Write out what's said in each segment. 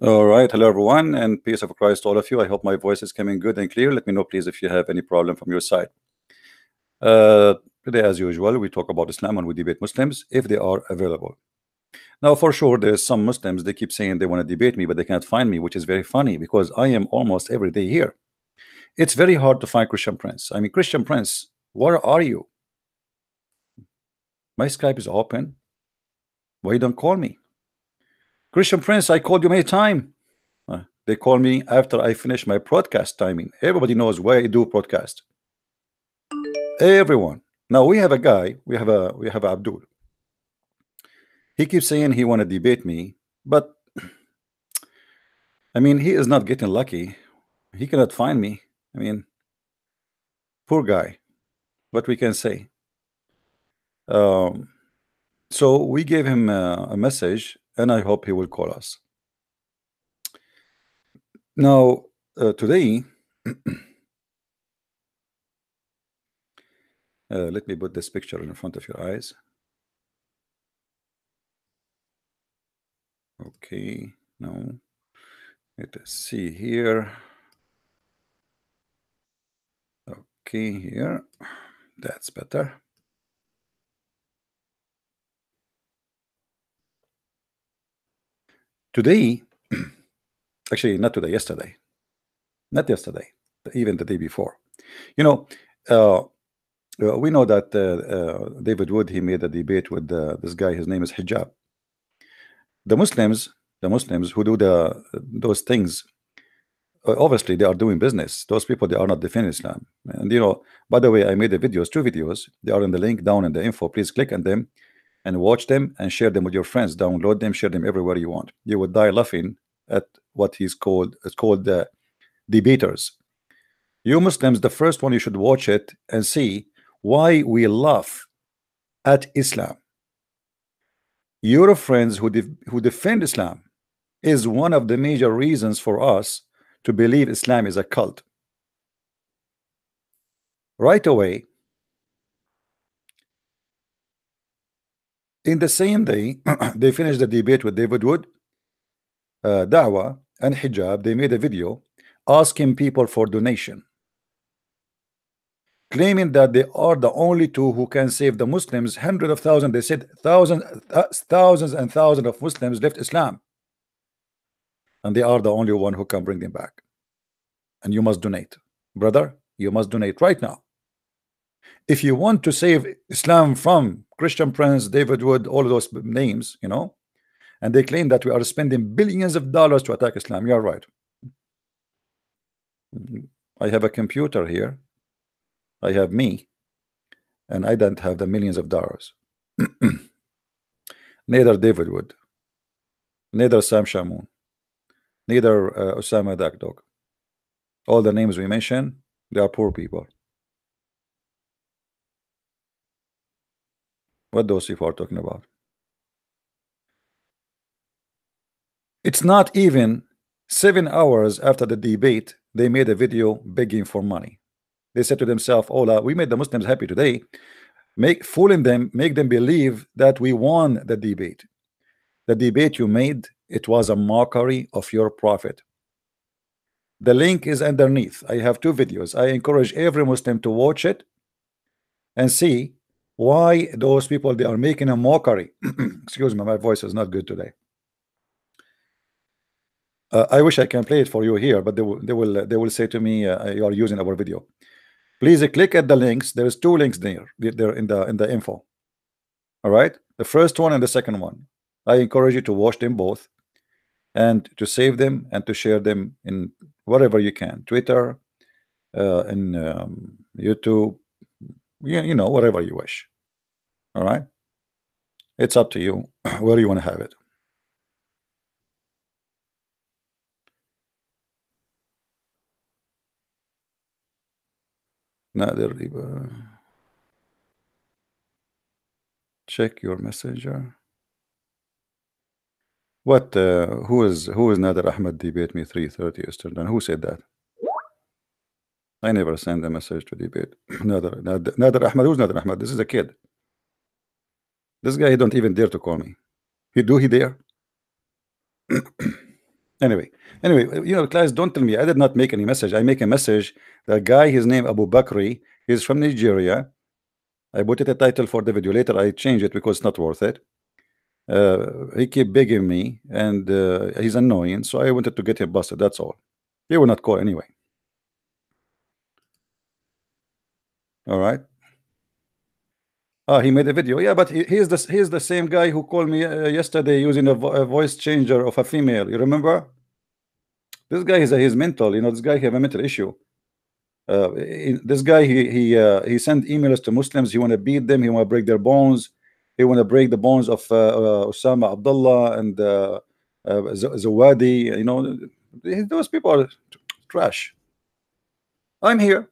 All right, hello everyone, and peace of Christ to all of you. I hope my voice is coming good and clear. Let me know, please, if you have any problem from your side. Uh, Today, as usual, we talk about Islam and we debate Muslims if they are available. Now, for sure, there's some Muslims, they keep saying they want to debate me, but they can't find me, which is very funny because I am almost every day here. It's very hard to find Christian Prince. I mean, Christian Prince, where are you? My Skype is open. Why you don't call me? Christian Prince, I called you many times. They call me after I finish my broadcast timing. Everybody knows why I do broadcast. Everyone. Now we have a guy. We have Abdul. He keeps saying he want to debate me, but I mean he is not getting lucky. He cannot find me. I mean, poor guy. What we can say. So we gave him a message, and I hope he will call us. Now today. Let me put this picture in front of your eyes. Okay, no. Let's see here. Okay, here. That's better. Today, actually, not today, yesterday. Not yesterday, even the day before. You know, we know that David Wood, he made a debate with this guy. His name is Hijab. The Muslims who do those things, obviously they are doing business. Those people, they are not defending Islam. And by the way, I made two videos. They are in the link down in the info. Please click on them and watch them and share them with your friends. Download them, share them everywhere you want. You would die laughing at what he's called. It's called debaters. You Muslims, the first one, you should watch it and see why we laugh at Islam. Your friends who defend Islam is one of the major reasons for us to believe Islam is a cult. Right away, in the same day, they finished the debate with David Wood, Dawah, and Hijab. They made a video asking people for donation, claiming that they are the only two who can save the Muslims. Hundreds of thousands, they said thousands and thousands of Muslims left Islam, and they are the only one who can bring them back. And you must donate, brother. You must donate right now. If you want to save Islam from Christian Prince, David Wood, all of those names, and they claim that we are spending billions of dollars to attack Islam, you are right. I have a computer here. I have me, and I don't have the millions of dollars. Neither David Wood, neither Sam Shamoun, neither Osama Dakdog. All the names we mentioned, they are poor people. What those people are talking about? It's not even 7 hours after the debate, they made a video begging for money. They said to themselves, "Oh, we made the Muslims happy today. Fooling them, make them believe that we won the debate. The debate you made, it was a mockery of your prophet." The link is underneath. I have 2 videos. I encourage every Muslim to watch it and see why those people, they are making a mockery. Excuse me, my voice is not good today. I wish I can play it for you here, but they will say to me, "You are using our video." Please click at the links. There's 2 links there in the info. All right, the first one and the second one. I encourage you to watch them both and to save them and to share them in whatever you can, Twitter, in YouTube, whatever you wish. All right, it's up to you where you want to have it. Check your messenger. What? Who is Nader Ahmed debate me 3:30 Eastern? Who said that? I never send a message to debate. Nader Ahmed. Who's Nader Ahmed? This is a kid. This guy, he don't even dare to call me. He dare? Anyway, class, don't tell me I did not make any message. I make a message. The guy, his name Abu Bakri, he's from Nigeria. I put it a title for the video. Later I change it because it's not worth it. He keep begging me, and he's annoying, so I wanted to get him busted. That's all. He will not call anyway. All right. He made a video. Yeah, but he's the same guy who called me yesterday using a voice changer of a female. You remember? This guy he's mental. This guy have a mental issue. This guy he sent emails to Muslims. He want to beat them. He want to break their bones. He want to break the bones of Osama Abdullah and Zawadi. Those people are trash. I'm here.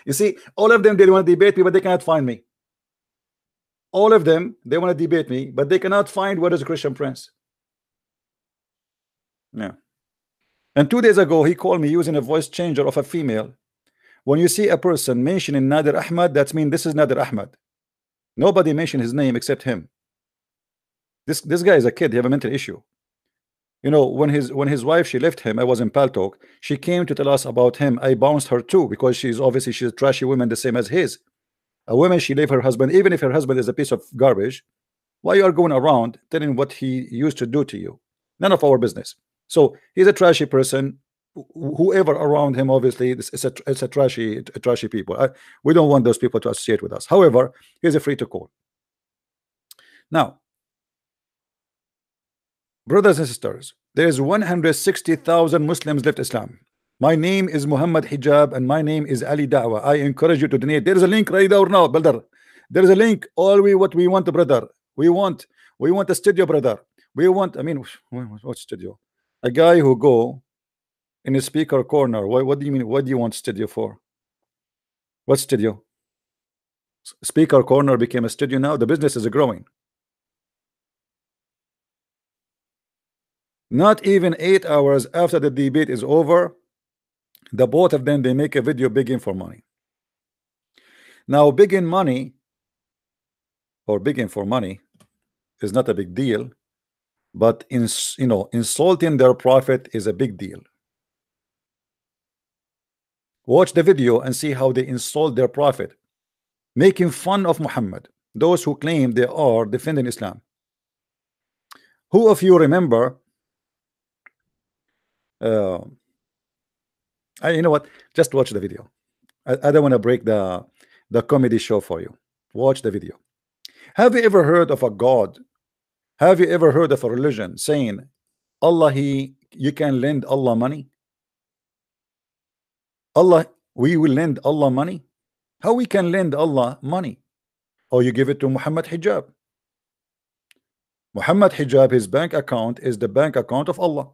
You see, all of them, they want to debate me, but they cannot find me. All of them, they want to debate me, but they cannot find what is a Christian Prince. Yeah. And 2 days ago, he called me using a voice changer of a female. When you see a person mentioning Nader Ahmad, that means this is Nader Ahmad. Nobody mentioned his name except him. This guy is a kid. He have a mental issue. When his wife, she left him, I was in Paltalk. She came to tell us about him. I bounced her too, because she's a trashy woman, the same as his. A woman, she leave her husband, even if her husband is a piece of garbage. Why you are going around telling what he used to do to you? None of our business. So he's a trashy person. Whoever around him, obviously, it's a trashy people. We don't want those people to associate with us. However, he's free to call. Now, brothers and sisters, there is 160,000 Muslims left Islam. My name is Mohammed Hijab, and my name is Ali Da'wah. I encourage you to donate. There is a link right there now, brother. There is a link. What we want, brother. We want a studio, brother. We want. I mean, what studio? A guy who go in a speaker corner. What do you mean? What do you want studio for? What studio? Speaker corner became a studio now. The business is growing. Not even 8 hours after the debate is over, the both of them, they make a video begging for money. Now, begging money or begging for money is not a big deal, but insulting their prophet is a big deal. Watch the video and see how they insult their prophet, making fun of Muhammad, those who claim they are defending Islam. Who of you remember you know what, just watch the video. I don't want to break the comedy show for you. Watch the video. Have you ever heard of a God? Have you ever heard of a religion saying Allah, you can lend Allah money? Allah, we will lend Allah money? How we can lend Allah money? Or you give it to Muhammad Hijab. Muhammad Hijab, his bank account is the bank account of Allah.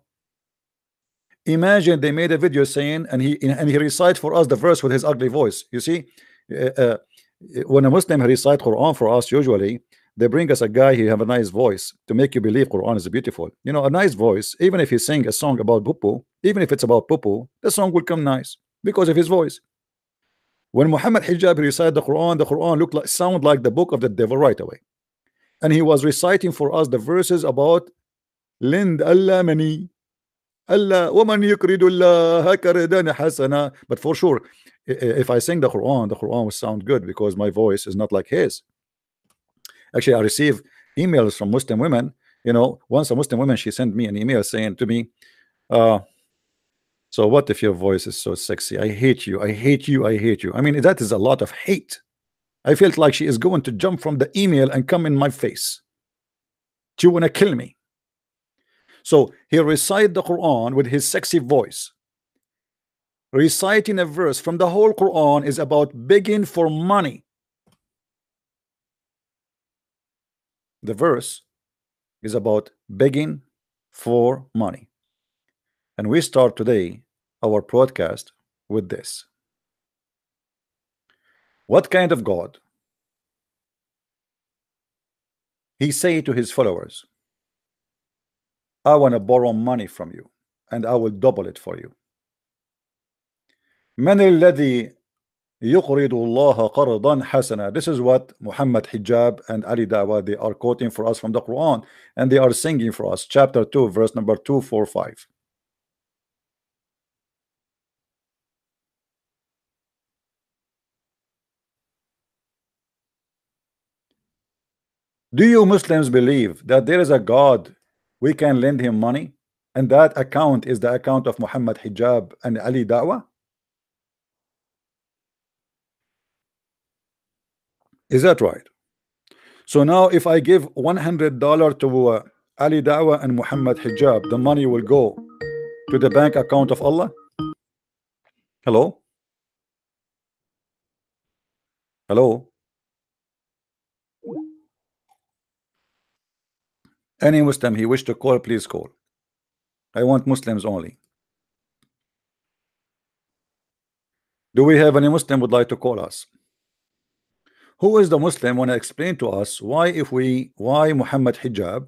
Imagine they made a video saying, and he recites for us the verse with his ugly voice. You see, when a Muslim recite Quran for us, usually they bring us a guy who have a nice voice to make you believe Quran is beautiful. A nice voice. Even if he sing a song about poo, even if it's about poo, the song will come nice because of his voice. When Muhammad Hijab recited the Quran sound like the book of the devil right away. And he was reciting for us the verses about lend Allah money. Allah woman yukridullah karidana hasana. But for sure, if I sing the Quran will sound good because my voice is not like his. Actually, I receive emails from Muslim women. Once a Muslim woman, she sent me an email saying to me, so what if your voice is so sexy? I hate you. I hate you. I hate you. I mean, that is a lot of hate. I felt like she is going to jump from the email and come in my face. She want to kill me. So he recited the Quran with his sexy voice. Reciting a verse from the whole Quran is about begging for money. The verse is about begging for money. And we start today our broadcast with this. What kind of God? He say to his followers, I want to borrow money from you and I will double it for you. من الذي يقرض الله قرضا حسنا. This is what Muhammad Hijab and Ali Dawah, they are quoting for us from the Quran, and they are singing for us. Chapter 2, verse number 245. Do you Muslims believe that there is a God we can lend him money, and that account is the account of Muhammad Hijab and Ali Dawah? Is that right? So now if I give $100 to Ali Dawah and Muhammad Hijab, the money will go to the bank account of Allah? Hello? Hello? Any Muslim he wish to call, please call. I want Muslims only. Do we have any Muslim would like to call us? Who is the Muslim want to explain to us why Muhammad Hijab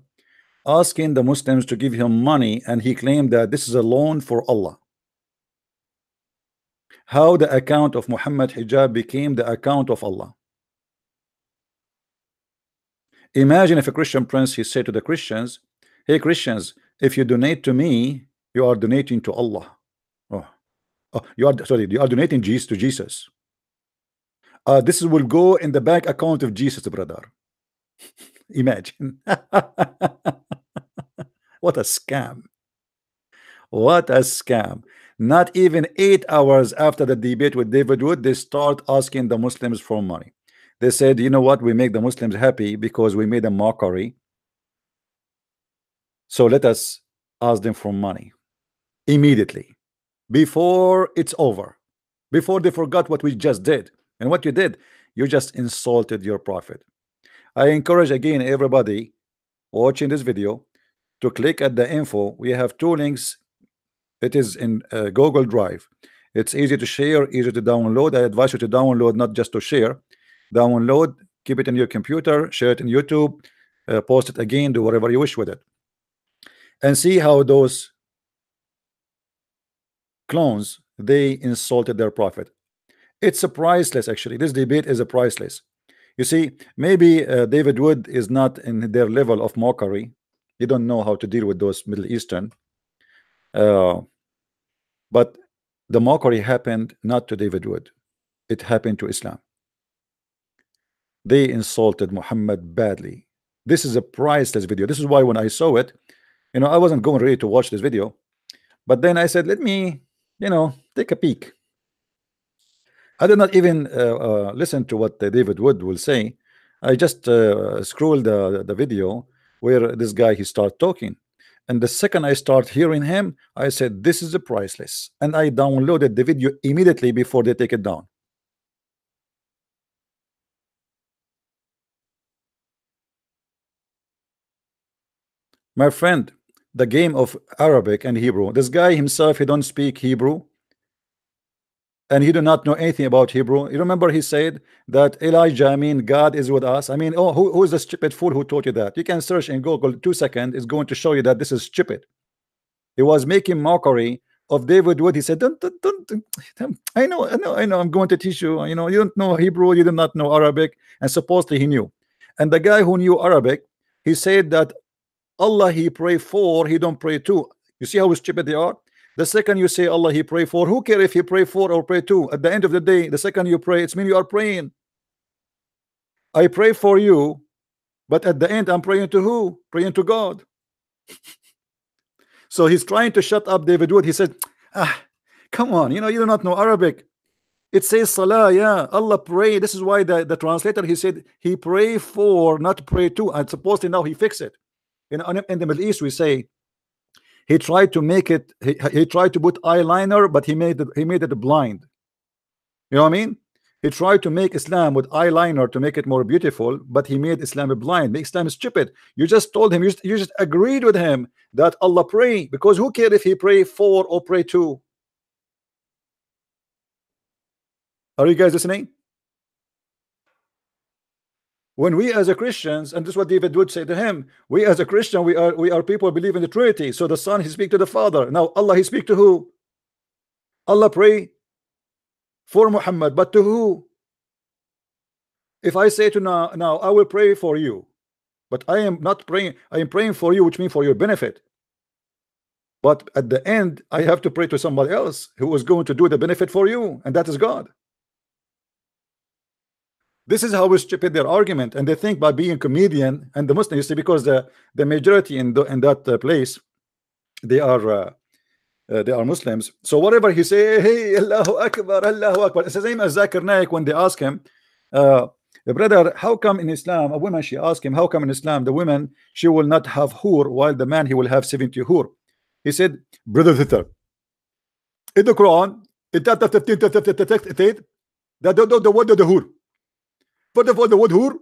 asking the Muslims to give him money, and he claimed that this is a loan for Allah? How the account of Muhammad Hijab became the account of Allah? Imagine if a Christian prince he said to the Christians, hey Christians, if you donate to me, you are donating to Allah. You are donating Jesus to Jesus. This will go in the bank account of Jesus, brother. Imagine. What a scam. What a scam. Not even 8 hours after the debate with David Wood, they start asking the Muslims for money. They said, you know what, we make the Muslims happy because we made a mockery, so let us ask them for money immediately, before it's over, before they forgot what we just did. And what you did, you just insulted your prophet. I encourage again everybody watching this video to click at the info. We have 2 links. It is in Google Drive. It's easy to share, easy to download. I advise you to download, not just to share. Download, keep it in your computer, share it in YouTube, post it again, do whatever you wish with it, and see how those clones, they insulted their prophet. It's a priceless, actually. This debate is a priceless. You see, maybe David Wood is not in their level of mockery. You don't know how to deal with those Middle Eastern, but the mockery happened not to David Wood, it happened to Islam. They insulted Muhammad badly. This is a priceless video. This is why when I saw it, I wasn't going ready to watch this video, but then I said, let me take a peek. I did not even listen to what David Wood will say. I just scrolled the video where this guy he start talking, and the second I start hearing him, I said this is a priceless, and I downloaded the video immediately before they take it down. My friend, the game of Arabic and Hebrew, this guy himself, he don't speak Hebrew, and he do not know anything about Hebrew. You remember he said that Elijah, I mean God is with us. I mean, oh, who is the stupid fool who taught you that? You can search in Google, 2 seconds is going to show you that this is stupid. He was making mockery of David Wood. He said, don't, I know, I'm going to teach you, you don't know Hebrew, you do not know Arabic, and supposedly he knew. And the guy who knew Arabic, he said that Allah he pray for, he don't pray to. You see how stupid they are? The second you say Allah he pray for, who care if he pray for or pray to? At the end of the day, the second you pray, it's mean you are praying. I pray for you, but at the end I'm praying to who? Praying to God. So he's trying to shut up David Wood. He said, come on, you do not know Arabic. It says Salah, yeah, Allah pray. This is why the translator, he said he pray for, not pray to. And supposedly now he fix it. In the Middle East we say he tried to make it, he tried to put eyeliner, but he made it blind. You know what I mean? He tried to make Islam with eyeliner to make it more beautiful, but he made Islam blind. Make Islam stupid. You just told him, you just agreed with him that Allah pray, because who cares if he pray for or pray to? Are you guys listening? When we as a Christians, and this is what David Wood said to him, we as a Christian, we are people who believe in the Trinity. So the Son he speak to the Father. Now Allah he speak to who? Allah pray For Muhammad, but to who? If I say to now I will pray for you, but I am not praying, I am praying for you, which means for your benefit. But at the end, I have to pray to somebody else who is going to do the benefit for you, and that is God. This is how stupid their argument, and they think by being comedian and the Muslim, you see, because the majority in that place, they are Muslims. So whatever he say, hey, Allahu Akbar, Allahu Akbar. It's the same as Zakir Naik when they ask him, brother, how come in Islam a woman, she asked him, how come in Islam the woman, she will not have hur while the man, he will have 70 hur? He said, brother sister, in the Quran it the word of the hur. First of all, the word hur,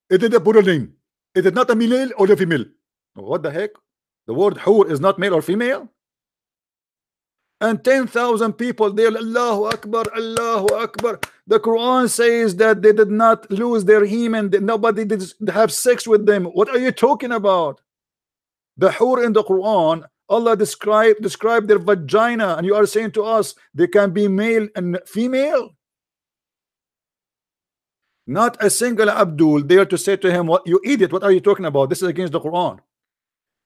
it is a plural name. It is not a male or a female. What the heck? The word hur is not male or female? And 10,000 people there, Allahu Akbar, Allahu Akbar. The Quran says that they did not lose their hymen, that nobody did have sex with them. What are you talking about? The hur in the Quran, Allah described their vagina, and you are saying to us they can be male and female? Not a single Abdul there to say to him, what, you idiot, what are you talking about? This is against the Quran.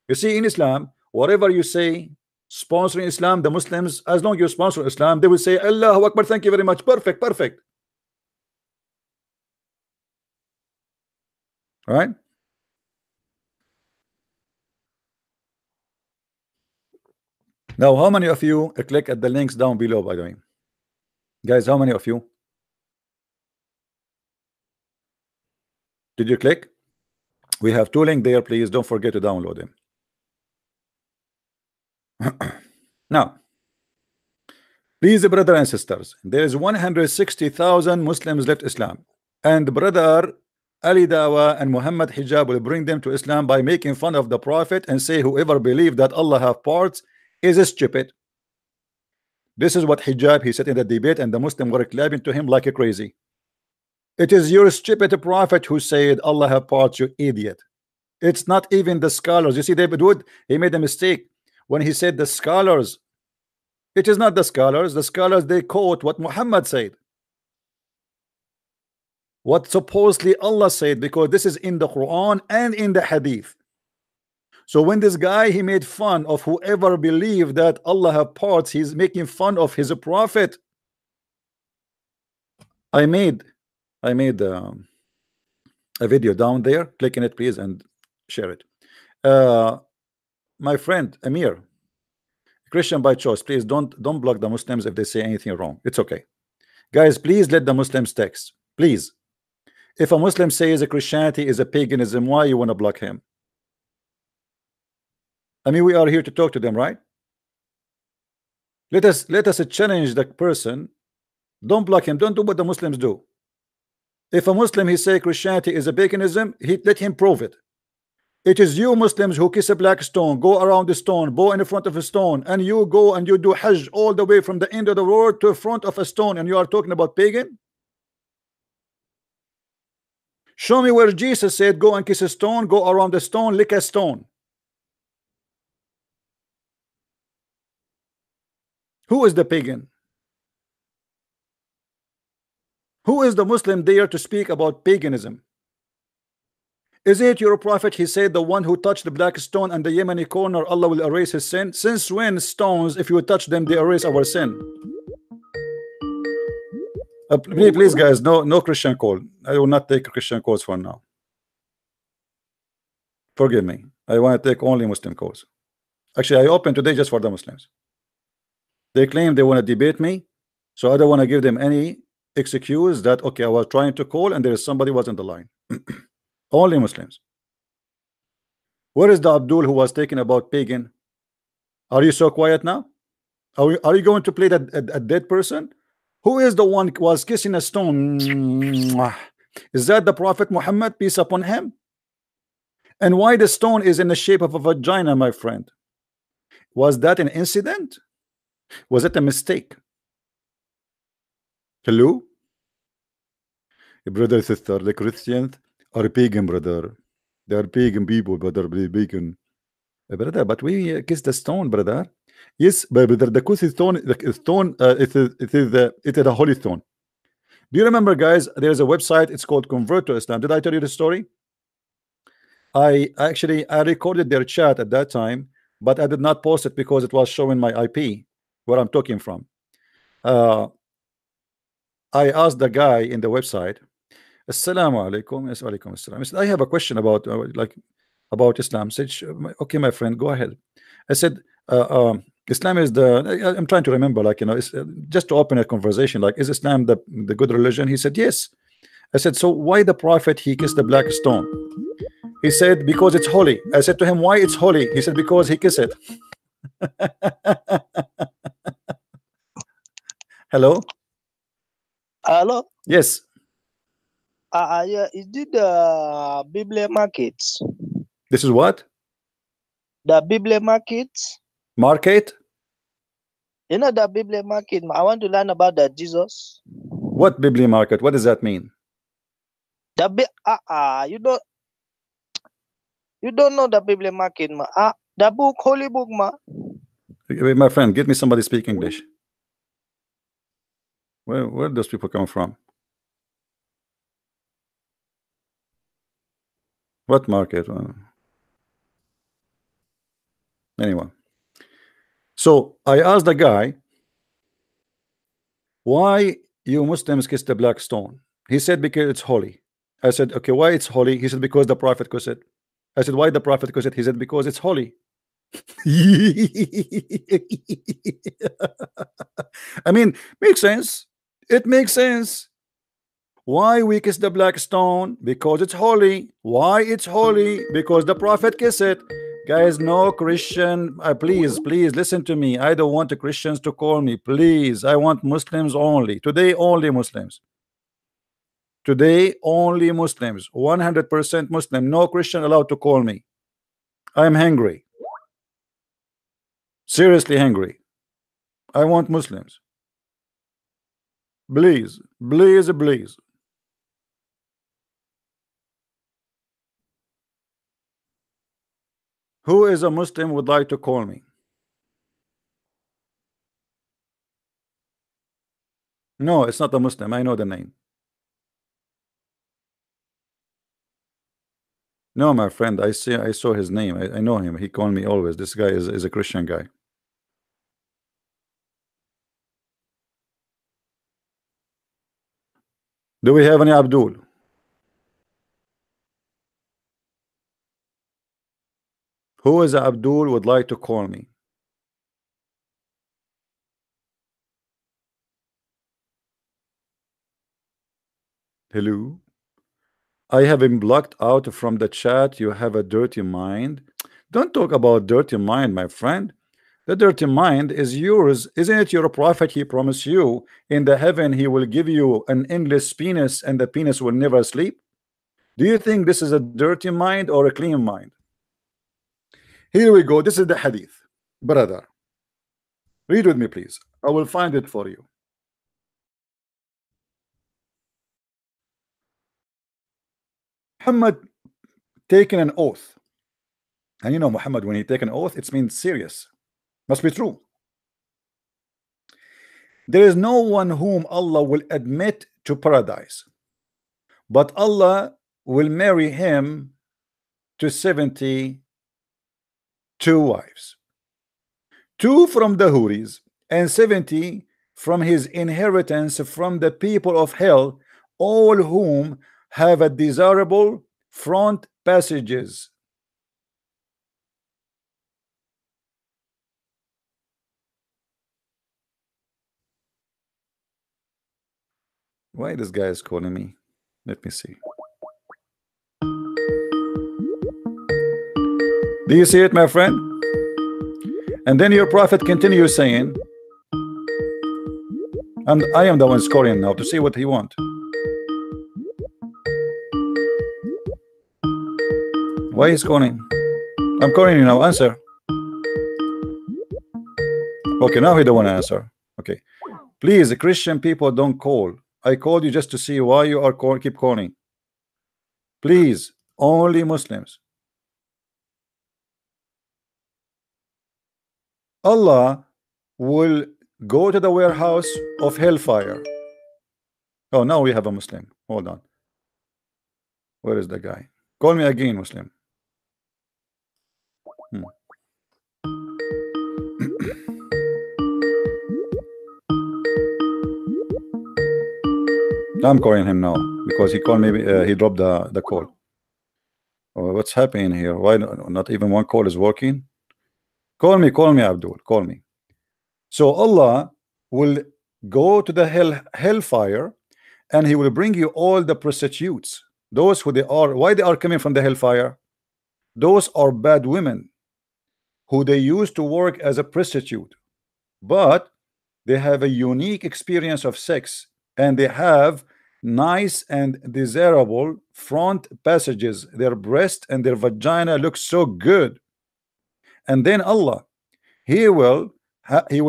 You see, in Islam, whatever you say sponsoring Islam, the Muslims, as long as you sponsor Islam, they will say Allahu Akbar, thank you very much, perfect, perfect. All right. Now, how many of you click at the links down below, by the way? Guys, how many of you? Did you click? We have 2 links there. Please don't forget to download them. Now, please, brothers and sisters, there is 160,000 Muslims left Islam, and brother Ali Dawa and Muhammad Hijab will bring them to Islam by making fun of the Prophet and say whoever believes that Allah have parts is stupid. This is what Hijab, he said in the debate, and the Muslims were clapping to him like a crazy. It is your stupid Prophet who said Allah have parts, you idiot. It's not even the scholars. You see, David Wood, he made a mistake when he said the scholars. It is not the scholars. The scholars, they quote what Muhammad said, what supposedly Allah said, because this is in the Quran and in the Hadith. So when this guy, he made fun of whoever believed that Allah have parts, he's making fun of his prophet. I made a video down there. Click on it, please, and share it. My friend Amir, Christian by choice, please don't block the Muslims if they say anything wrong. It's okay, guys. Please let the Muslims text, please. If a Muslim says a Christianity is a paganism, why you want to block him? I mean, we are here to talk to them, right? Let us challenge the person. Don't block him. Don't do what the Muslims do. If a Muslim, he say Christianity is a paganism, let him prove it. It is you Muslims who kiss a black stone, go around the stone, bow in the front of a stone, and you go and you do Hajj all the way from the end of the world to the front of a stone, and you are talking about pagan? Show me where Jesus said go and kiss a stone, go around the stone, lick a stone. Who is the pagan? Who is the Muslim there to speak about paganism? Is it your prophet? He said the one who touched the black stone and the Yemeni corner, Allah will erase his sin. Since when stones, if you touch them, they erase our sin? Please guys, no Christian call. I will not take Christian calls for now. Forgive me. I want to take only Muslim calls. Actually, I opened today just for the Muslims. They claim they want to debate me, so I don't want to give them any excuse that okay, I was trying to call and there is somebody was on the line. Only Muslims. Where is the Abdul who was talking about pagan? Are you so quiet now? Are you going to play that a dead person? Who is the one who was kissing a stone? Is that the Prophet Muhammad, peace upon him? And why the stone is in the shape of a vagina, my friend? Was that an incident? Was it a mistake? Hello? Brother, sister, the Christians are pagan, brother. They are pagan people, brother. Pagan, brother. But we kiss the stone, brother. Yes, but brother, the kiss stone, it is a holy stone. Do you remember, guys? There's a website. It's called Convert to Islam. Did I tell you the story? I recorded their chat at that time, but I did not post it because it was showing my IP where I'm talking from. I asked the guy in the website, Assalamu alaikum. Yes, alaikum assalam. I said, I have a question about about Islam. I said, okay, my friend, go ahead. I said, Islam is I'm trying to remember, like, it's, just to open a conversation, like, is Islam the good religion? He said, yes. I said, so why the prophet he kissed the black stone? He said, because it's holy. I said to him, why it's holy? He said, because he kissed it. Hello? Hello? Yes. Yeah, is it the Bible markets? This is what? The Bible markets? Market? You know the Bible market? I want to learn about the Jesus. What Bible market? What does that mean? You don't know the Bible market, ma. The book, holy book, ma. My friend, get me somebody speak English. Where those people come from? What market? Anyway, so I asked the guy, why you Muslims kiss the black stone? He said, because it's holy. I said, okay, why it's holy? He said, because the prophet kissed it. I said, why the prophet kissed it? He said, because it's holy. I mean, makes sense. It makes sense. Why we kiss the black stone? Because it's holy. Why it's holy? Because the prophet kissed it. Guys, no Christian, please listen to me. I don't want the Christians to call me, please. I want Muslims only. Today only Muslims. Today only Muslims. 100% Muslim. No Christian allowed to call me. I'm hungry. Seriously hungry. I want Muslims. Please. Who is a Muslim would like to call me? No, it's not a Muslim. I know the name. No, my friend, I saw his name. I know him. He called me always. This guy is a Christian guy. Do we have any Abdul? Who is Abdul would like to call me? Hello? I have been blocked out from the chat. You have a dirty mind. Don't talk about dirty mind, my friend. The dirty mind is yours. Isn't it your prophet? He promised you in the heaven he will give you an endless penis and the penis will never sleep. Do you think this is a dirty mind or a clean mind? Here we go. This is the hadith. Brother, read with me, please. I will find it for you. Muhammad taken an oath. And you know, Muhammad, when he take an oath, it means serious. Must be true. There is no one whom Allah will admit to paradise, but Allah will marry him to 72 wives, 2 from the Houris and 70 from his inheritance from the people of hell, all whom have a desirable front passages. Why this guy is calling me? Let me see. Do you see it, my friend? And then your prophet continues saying, and I am the one scoring now to see what he wants. Why is calling? I'm calling you now. Answer. Okay, now he don't want to answer. Okay, please, the Christian people don't call. I called you just to see why you are keep calling. Please, only Muslims. Allah will go to the warehouse of hellfire Oh, now we have a Muslim. Hold on. Where is the guy? Call me again, Muslim. Hmm. I'm calling him now because he called me. He dropped the call. What's happening here? Why not even one call is working? Call me, Abdul. Call me. So Allah will go to the hellfire, and He will bring you all the prostitutes. Those who they are. Why they are coming from the hellfire? Those are bad women who they used to work as a prostitute, but they have a unique experience of sex, and they have nice and desirable front passages. Their breast and their vagina look so good, and then Allah, he will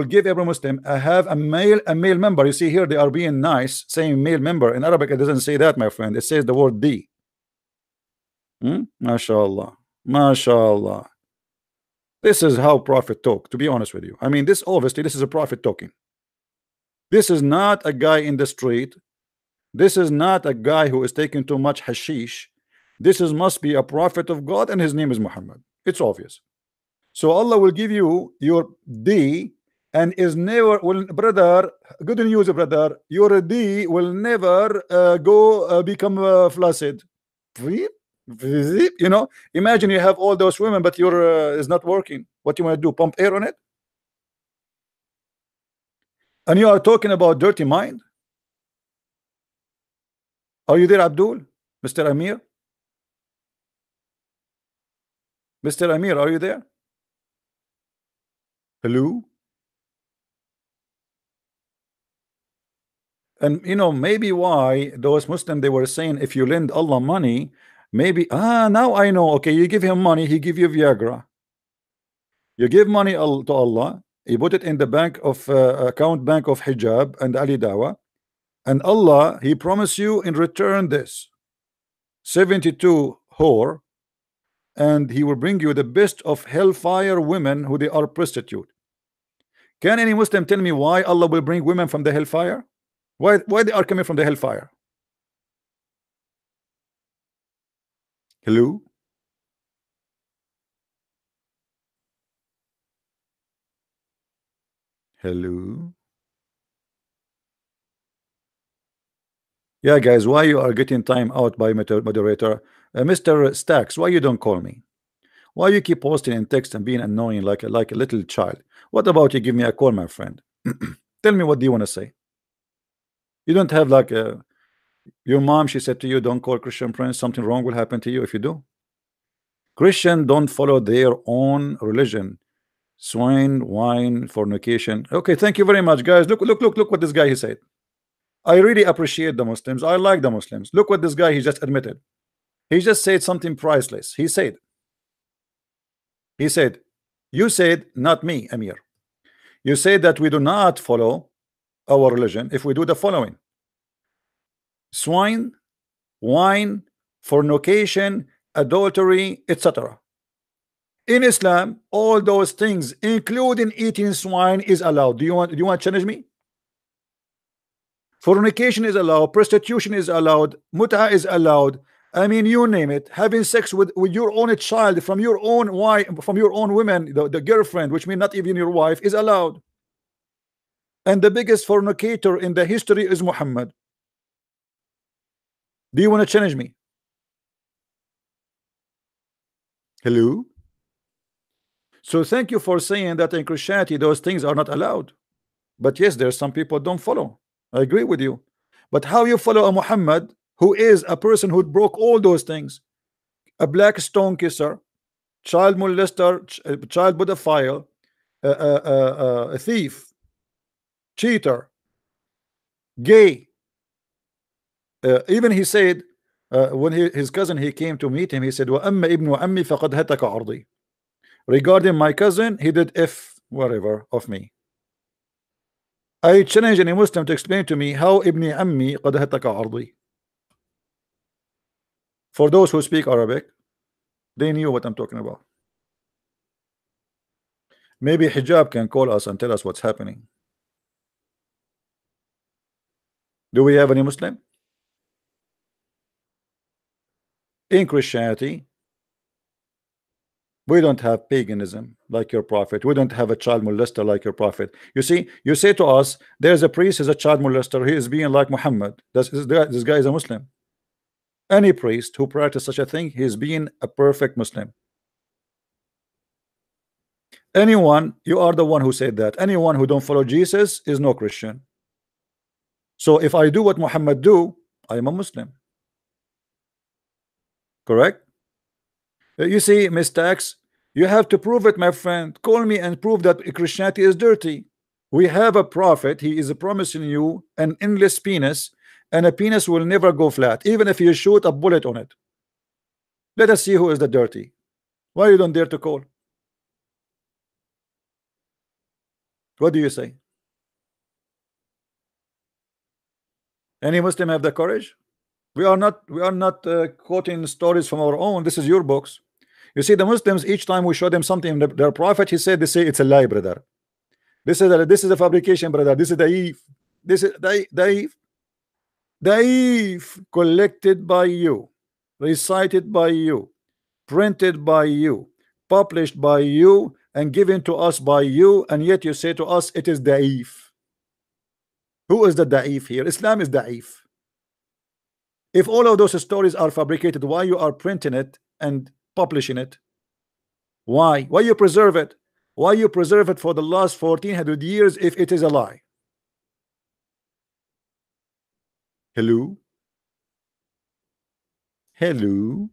give every Muslim have a male member. You see here they are being nice, saying male member. In Arabic it doesn't say that, my friend. It says the word D. MashaAllah, MashaAllah. This is how Prophet talk, to be honest with you. I mean, this obviously this is a Prophet talking. This is not a guy in the street. This is not a guy who is taking too much hashish. This must be a prophet of God, and his name is Muhammad. It's obvious. So Allah will give you your D, and is never will, brother, good news, brother, your D will never go become flaccid. You know, imagine you have all those women, but your is not working. What you want to do? Pump air on it? And you are talking about dirty mind? Are you there, Abdul? Mr. Amir? Mr. Amir, are you there? Hello? And you know, maybe why those Muslims, they were saying if you lend Allah money, maybe now I know. Okay, you give him money, he give you Viagra. You give money to Allah, you put it in the bank of account bank of Hijab and Ali Dawa, and Allah, He promise you in return this 72 whore, and He will bring you the best of hellfire women who they are prostitute. Can any Muslim tell me why Allah will bring women from the hellfire? Why they are coming from the hellfire? Hello? Hello? Yeah, guys, why you are getting time out by moderator? Mr. Stacks, why you don't call me? Why you keep posting in text and being annoying like a little child? What about you give me a call, my friend? Tell me, what do you want to say? You don't have like your mom, she said to you, don't call Christian Prince, something wrong will happen to you if you do. Christian don't follow their own religion. Swine, wine, fornication. Okay, thank you very much, guys. Look what this guy he said. I really appreciate the Muslims. I like the Muslims. Look what this guy he just admitted. He just said something priceless. He said, you said, not me, Amir. You said that we do not follow our religion if we do the following: swine, wine, fornication, adultery, etc. In Islam, all those things, including eating swine, is allowed. Do you want to challenge me? Fornication is allowed, prostitution is allowed, mut'a is allowed. I mean, you name it. Having sex with your own child from your own wife, from your own women, the girlfriend, which means not even your wife, is allowed. And the biggest fornicator in the history is Muhammad. Do you want to challenge me? Hello? So thank you for saying that in Christianity those things are not allowed. But yes, there's some people don't follow. I agree with you. But how you follow a Muhammad who is a person who broke all those things? A black stone kisser, child molester, child pedophile, a thief, cheater, gay. Even he said when his cousin he came to meet him, he said, وَأَمَّا ابْنُ عَمِّي فَقَدْ هَتَكَ عَرْضِي. Regarding my cousin, he did F whatever of me. I challenge any Muslim to explain to me how Ibn Ammi قد هتك عرضي. For those who speak Arabic, they knew what I'm talking about. Maybe Hijab can call us and tell us what's happening. Do we have any Muslim? In Christianity, we don't have paganism like your prophet. We don't have a child molester like your prophet. You see, you say to us, there's a priest is a child molester. He is being like Muhammad. This guy is a Muslim. Any priest who practices such a thing, he is being a perfect Muslim. Anyone, you are the one who said that. Anyone who don't follow Jesus is no Christian. So if I do what Muhammad do, I am a Muslim. Correct? You see, mistakes, you have to prove it, my friend. Call me and prove that Christianity is dirty. We have a prophet, he is promising you an endless penis, and a penis will never go flat, even if you shoot a bullet on it. Let us see who is the dirty. Why you don't dare to call? What do you say? Any Muslim have the courage? We are not quoting stories from our own. This is your books. You see, the Muslims, each time we show them something, their prophet, he said, they say it's a lie, brother. This is a fabrication, brother. This is daif. This is daif, collected by you, recited by you, printed by you, published by you, and given to us by you, and yet you say to us it is daif. Who is the daif here? Islam is daif. If all of those stories are fabricated, why you are printing it and publishing it? Why you preserve it? Why you preserve it for the last 1400 years if it is a lie? Hello? Hello?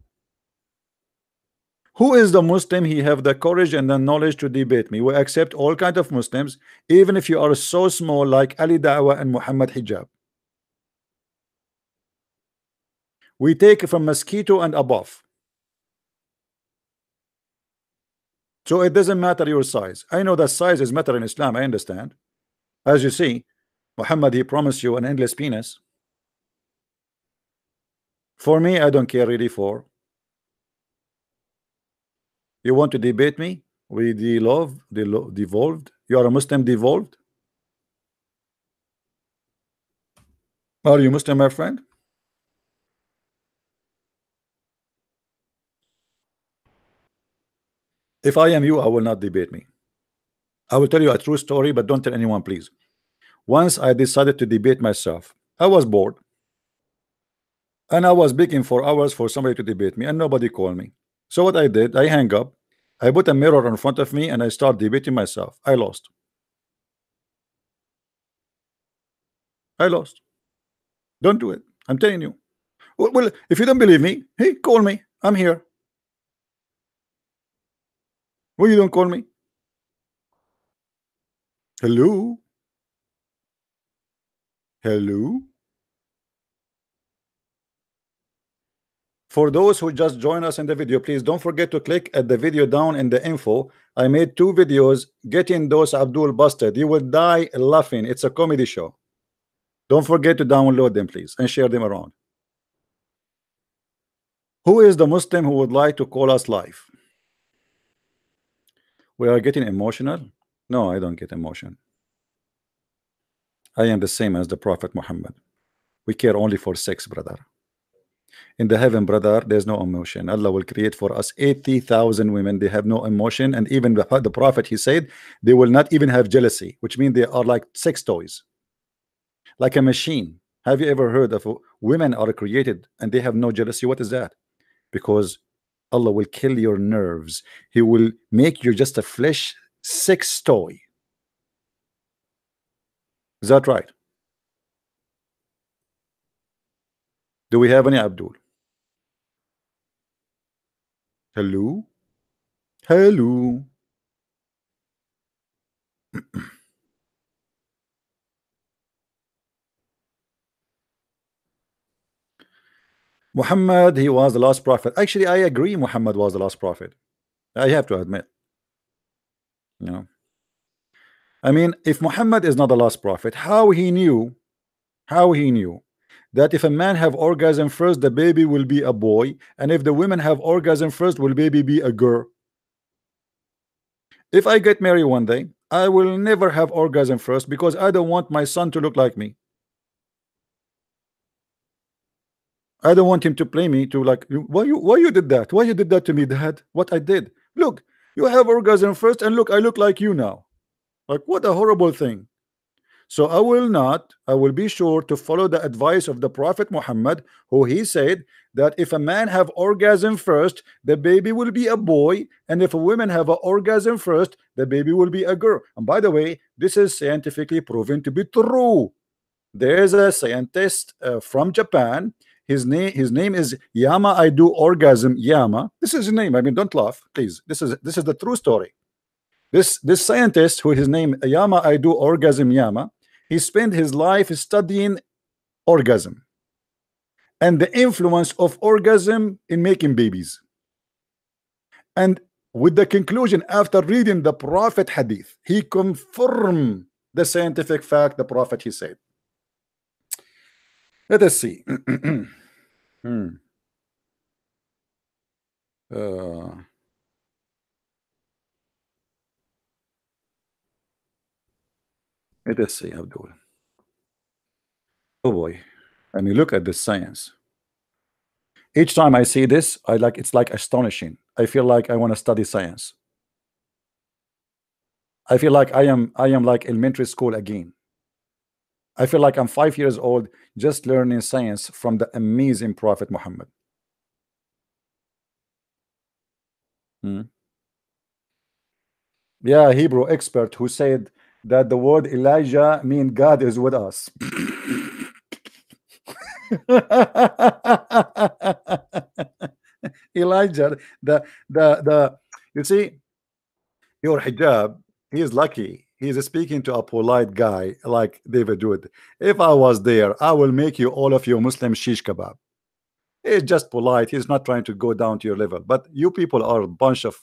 Who is the Muslim he have the courage and the knowledge to debate me? We accept all kinds of Muslims, even if you are so small like Ali Dawah and Muhammad Hijab. We take from mosquito and above. So it doesn't matter your size. I know that size is matter in Islam, I understand. As you see, Muhammad, he promised you an endless penis. For me, I don't care really for. You want to debate me? We devolved. You are a Muslim devolved? Are you Muslim, my friend? If I am you, I will not debate me. I will tell you a true story, but don't tell anyone, please. Once I decided to debate myself. I was bored. And I was begging for hours for somebody to debate me, and nobody called me. So what I did, I hang up. I put a mirror in front of me, and I start debating myself. I lost. I lost. Don't do it. I'm telling you. Well, if you don't believe me, hey, call me. I'm here. Well, you don't call me. Hello? Hello? For those who just join us in the video, please don't forget to click at the video down in the info. I made 2 videos getting those Abdul busted. You will die laughing. It's a comedy show. Don't forget to download them, please, and share them around. Who is the Muslim who would like to call us live? We are getting emotional. No, I don't get emotion. I am the same as the Prophet Muhammad. We care only for sex, brother. In the heaven, brother, there's no emotion. Allah will create for us 80,000 women. They have no emotion. And even the Prophet, he said, they will not even have jealousy, which means they are like sex toys, like a machine. Have you ever heard of women are created and they have no jealousy? What is that? Because Allah will kill your nerves. He will make you just a flesh sex toy. Is that right? Do we have any Abdul? Hello? Hello? Muhammad, he was the last prophet. Actually, I agree Muhammad was the last prophet. I have to admit. You know, I mean, if Muhammad is not the last prophet, how he knew that if a man have orgasm first, the baby will be a boy, and if the women have orgasm first, will baby be a girl? If I get married one day, I will never have orgasm first because I don't want my son to look like me. I don't want him to play me to like, why you did that? Why you did that to me, Dad? What I did? Look, you have orgasm first, and look, I look like you now. Like, what a horrible thing. So I will not, I will be sure to follow the advice of the Prophet Muhammad, who he said that if a man have orgasm first, the baby will be a boy, and if a woman have an orgasm first, the baby will be a girl. And by the way, this is scientifically proven to be true. There is a scientist from Japan. His name is Yama. I do orgasm Yama. This is his name. I mean, don't laugh, please. This is the true story. This scientist, who his name Yama I do orgasm Yama, he spent his life studying orgasm and the influence of orgasm in making babies. And with the conclusion, after reading the Prophet hadith, he confirmed the scientific fact the Prophet he said. Let us see. Hmm. Let us see, Abdul. Oh boy. I mean, look at this science. Each time I see this, it's like astonishing. I feel like I want to study science. I feel like I am like elementary school again. I feel like I'm 5 years old just learning science from the amazing Prophet Muhammad. Yeah, Hebrew expert who said that the word Elijah mean God is with us. Elijah, the you see, your hijab, he is lucky. He is speaking to a polite guy like David Wood. If I was there, I will make you all of you Muslim shish kebab. He's just polite. He's not trying to go down to your level. But you people are a bunch of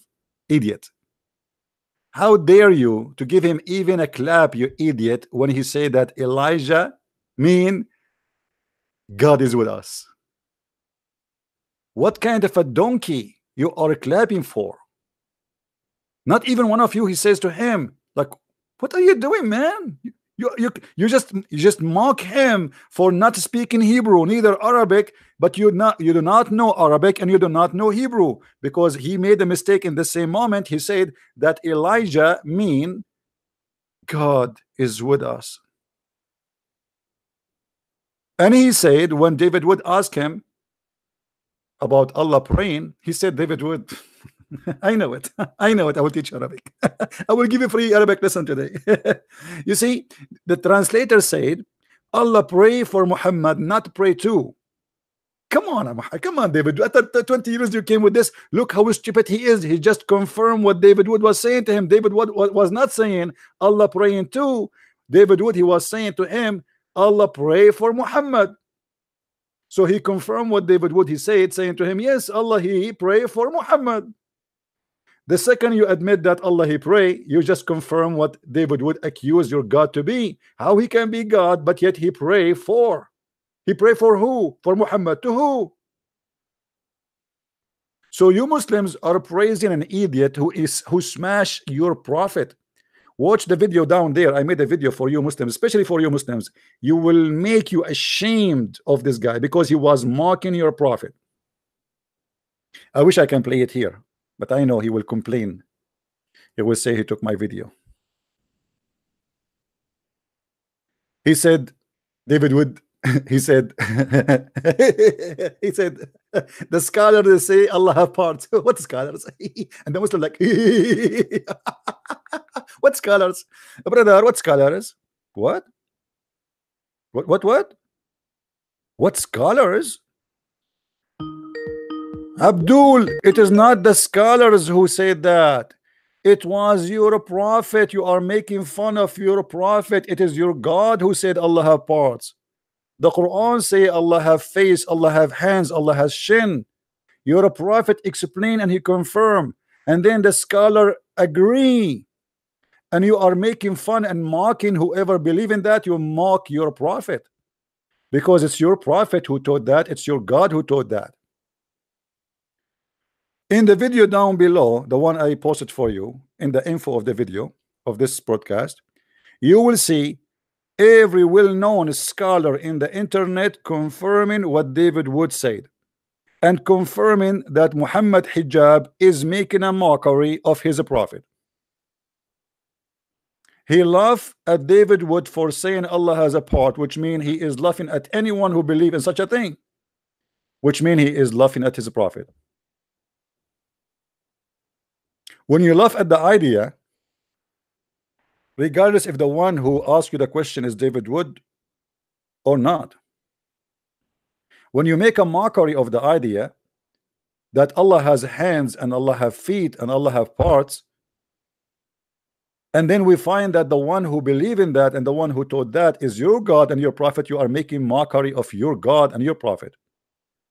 idiots. How dare you to give him even a clap, you idiot, when he said that Elijah mean God is with us? What kind of a donkey you are clapping for? Not even one of you, he says to him, like, what are you doing, man? You just mock him for not speaking Hebrew, neither Arabic, but you do not know Arabic and you do not know Hebrew, because he made a mistake in the same moment. He said that Elijah mean God is with us. And he said, when David would ask him about Allah praying, he said, David would I know it. I know it. I will teach Arabic. I will give you free Arabic lesson today. You see, the translator said, Allah pray for Muhammad, not pray to. Come on, come on, David. After 20 years you came with this. Look how stupid he is. He just confirmed what David Wood was saying to him. David Wood was not saying Allah praying to. David Wood, he was saying to him, Allah pray for Muhammad. So he confirmed what David Wood he said, saying to him, yes, Allah he pray for Muhammad. The second you admit that Allah he pray, you just confirm what David would accuse your God to be. How he can be God, but yet he pray for. He pray for who? For Muhammad. To who? So you Muslims are praising an idiot who smashed your prophet. Watch the video down there. I made a video for you Muslims, especially for you Muslims. You will make you ashamed of this guy because he was mocking your prophet. I wish I can play it here, but I know he will complain. He will say he took my video. He said, David Wood, he said, he said, the scholars say Allah have parts. What scholars? And the Muslim like, what scholars? Brother, what scholars? What? What? What scholars? Abdul, it is not the scholars who said that. It was your prophet. You are making fun of your prophet. It is your God who said Allah have parts. The Quran say Allah have face, Allah have hands, Allah has shin. Your prophet explained and he confirmed. And then the scholar agree. And you are making fun and mocking whoever believe in that. You mock your prophet. Because it's your prophet who taught that. It's your God who taught that. In the video down below, the one I posted for you, in the info of the video of this broadcast, you will see Every well-known scholar in the internet confirming what David Wood said, and confirming that Muhammad Hijab is making a mockery of his prophet. He laughed at David Wood for saying Allah has a part, which means he is laughing at anyone who believes in such a thing, which means he is laughing at his prophet. When you laugh at the idea, regardless if the one who asked you the question is David Wood or not, when you make a mockery of the idea that Allah has hands and Allah have feet and Allah have parts, and then we find that the one who believe in that and the one who taught that is your God and your prophet, you are making mockery of your God and your prophet,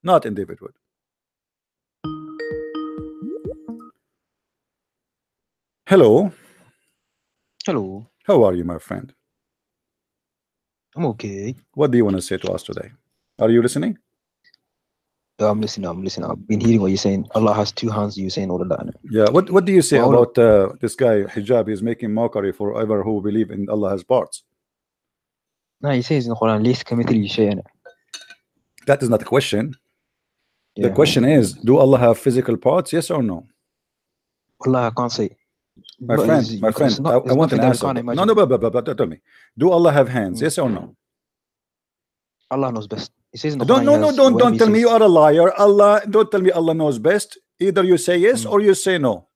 not in David Wood. Hello. Hello. How are you, my friend? I'm okay. What do you want to say to us today? Are you listening? Yeah, I'm listening. I've been hearing what you're saying. Allah has two hands. You're saying all of that. Yeah. What do you say Well, about this guy Hijab is making mockery for ever who believe in Allah has parts? no, he says in the Quran, ليس كمثله شيء. That is not a question. The Yeah. question is, do Allah have physical parts? Yes or no? Allah, I can't say. My But friend, it's- my it's friend, not- I it's want an nothing that we answer. can't No, imagine. no, but tell me. Do Allah have hands? Yes or no? Allah knows best. He says in the Don't Quran, no he no has don't whatever don't he tell me you says. are a liar. Allah, don't tell me Allah knows best. Either you say yes or you say no.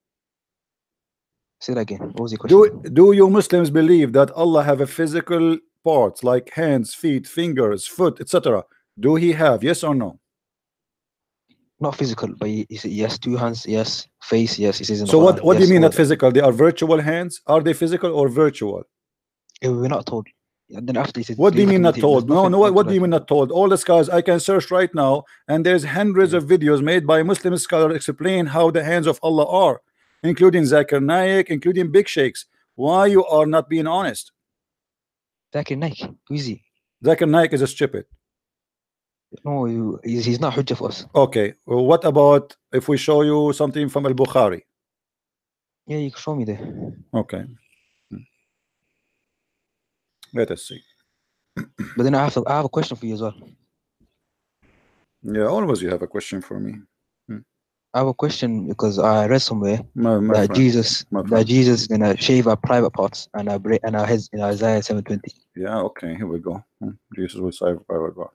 Say that again. What was your question? Do you Muslims believe that Allah have a physical parts like hands, feet, fingers, foot, etc.? Do he have? Yes or no? Not physical, but he said yes, two hands, yes, face, yes. He says in the So Quran. what do you yes, mean all not of that. physical? They are virtual hands. Are they physical or virtual? We're not told. And then after he said, What do you "Please mean not communicate," told? there's No, nothing no. What do you authorized. mean not told? All the scholars I can search right now, and there's hundreds of videos made by Muslim scholars explain how the hands of Allah are, including Zakir Naik, including Big Sheikhs. Why you are not being honest? Zakir Naik, who is he? Zakir Naik is a stupid. No, he's not hujjah for us. Okay, well, what about if we show you something from Al-Bukhari? Yeah, you can show me there. Okay. Let us see. But then I have a question for you as well. Yeah, always you have a question for me. I have a question because I read somewhere My that friend. Jesus is gonna shave our private parts and our heads in Isaiah 7:20. Yeah, okay, here we go. Jesus will save private part.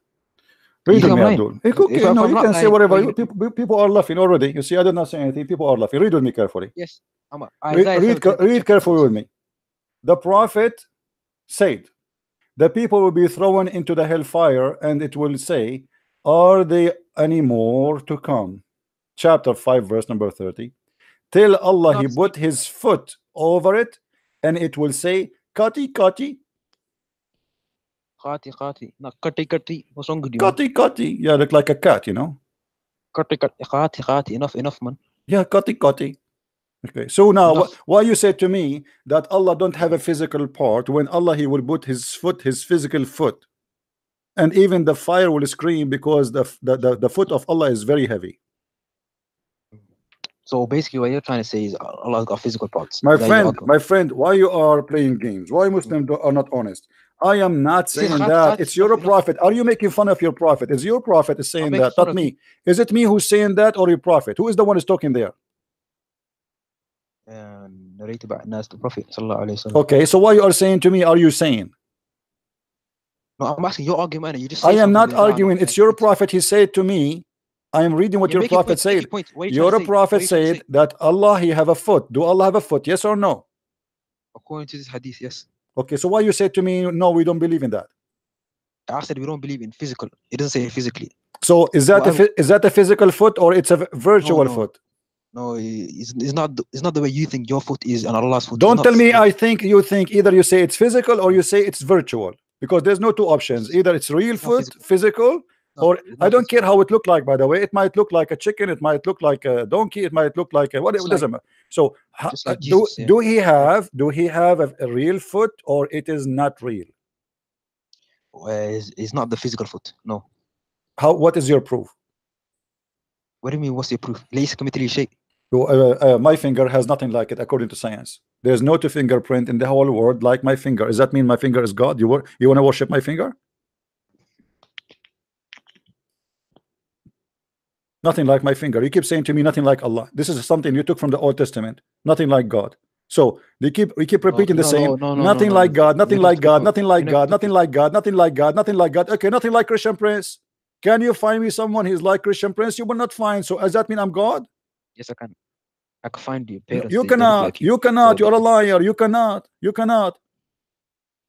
You Read think me, I'm lying? Abdul. If Okay, I'm no, you not can say lying, whatever. why You, you- people are laughing already. You see, I did not say anything. People are laughing. Read with me carefully. Yes, Isaiah Read 7:20. read carefully with me. The prophet said, the people will be thrown into the hellfire, and it will say, are there any more to come? Chapter 5, verse number 30. Till Allah he put his foot over it, and it will say, Kati, Kati, Khati. Not kati. What's wrong with you? Kati, Kati. Yeah, look like a cat, you know. Khati. Enough, man. Yeah, Kati, Kati. Okay, so now Enough. why you say to me that Allah don't have a physical part when Allah he will put his foot, his physical foot, and even the fire will scream because the foot of Allah is very heavy. So basically, what you're trying to say is Allah's got physical parts. My That you're friend, arguing. why you are playing games? Why Muslims are not honest? I am not This is saying Khati, that. Khati. It's your Enough. prophet. Are you making fun of your prophet? Is your prophet is saying making that, fun not of me? Is it me who's saying that or your prophet? Who is the one who's talking there? Narrated by Nas, the Prophet sallallahu alaihi wasallam. Okay, so why you are saying to me? Are you saying? No, I'm asking your argument. You just I say am not something that arguing. It's your prophet. He said to me, I am reading what You're your making prophet points, making said. points. What are you trying Your to say? prophet What are you trying to said say? that Allah he have a foot. Do Allah have a foot? Yes or no? According to this hadith, yes. Okay, so why you say to me, no, we don't believe in that? I said we don't believe in physical. It doesn't say physically. So is that is that a physical foot or it's a virtual foot? No, it's not. It's not the way you think your foot is and Allah's foot. Don't tell me I think you think. Either you say it's physical or you say it's virtual, because there's no two options. Either it's real foot, physical, or I don't care how it look like. By the way, it might look like a chicken, it might look like a donkey, it might look like a whatever. It doesn't matter. So like Jesus, do he have a real foot or it is not real? It's not the physical foot. No. How? What is your proof? What do you mean? What's your proof? ليس كمثله شيء. My finger has nothing like it according to science. There's no two fingerprint in the whole world like my finger. Does that mean my finger is God? You want to worship my finger? Nothing like my finger. You keep saying to me nothing like Allah. This is something you took from the Old Testament. Nothing like God. So we keep repeating the same. Nothing like God. Nothing like God. Nothing like God. Nothing like God. Nothing like God. Nothing like God. Okay, nothing like Christian Prince. Can you find me someone who's like Christian Prince? You will not find. So does that mean I'm God? Yes, I can. I can find you. Parents, You they look cannot. like You cannot. You're a liar. You cannot. You cannot.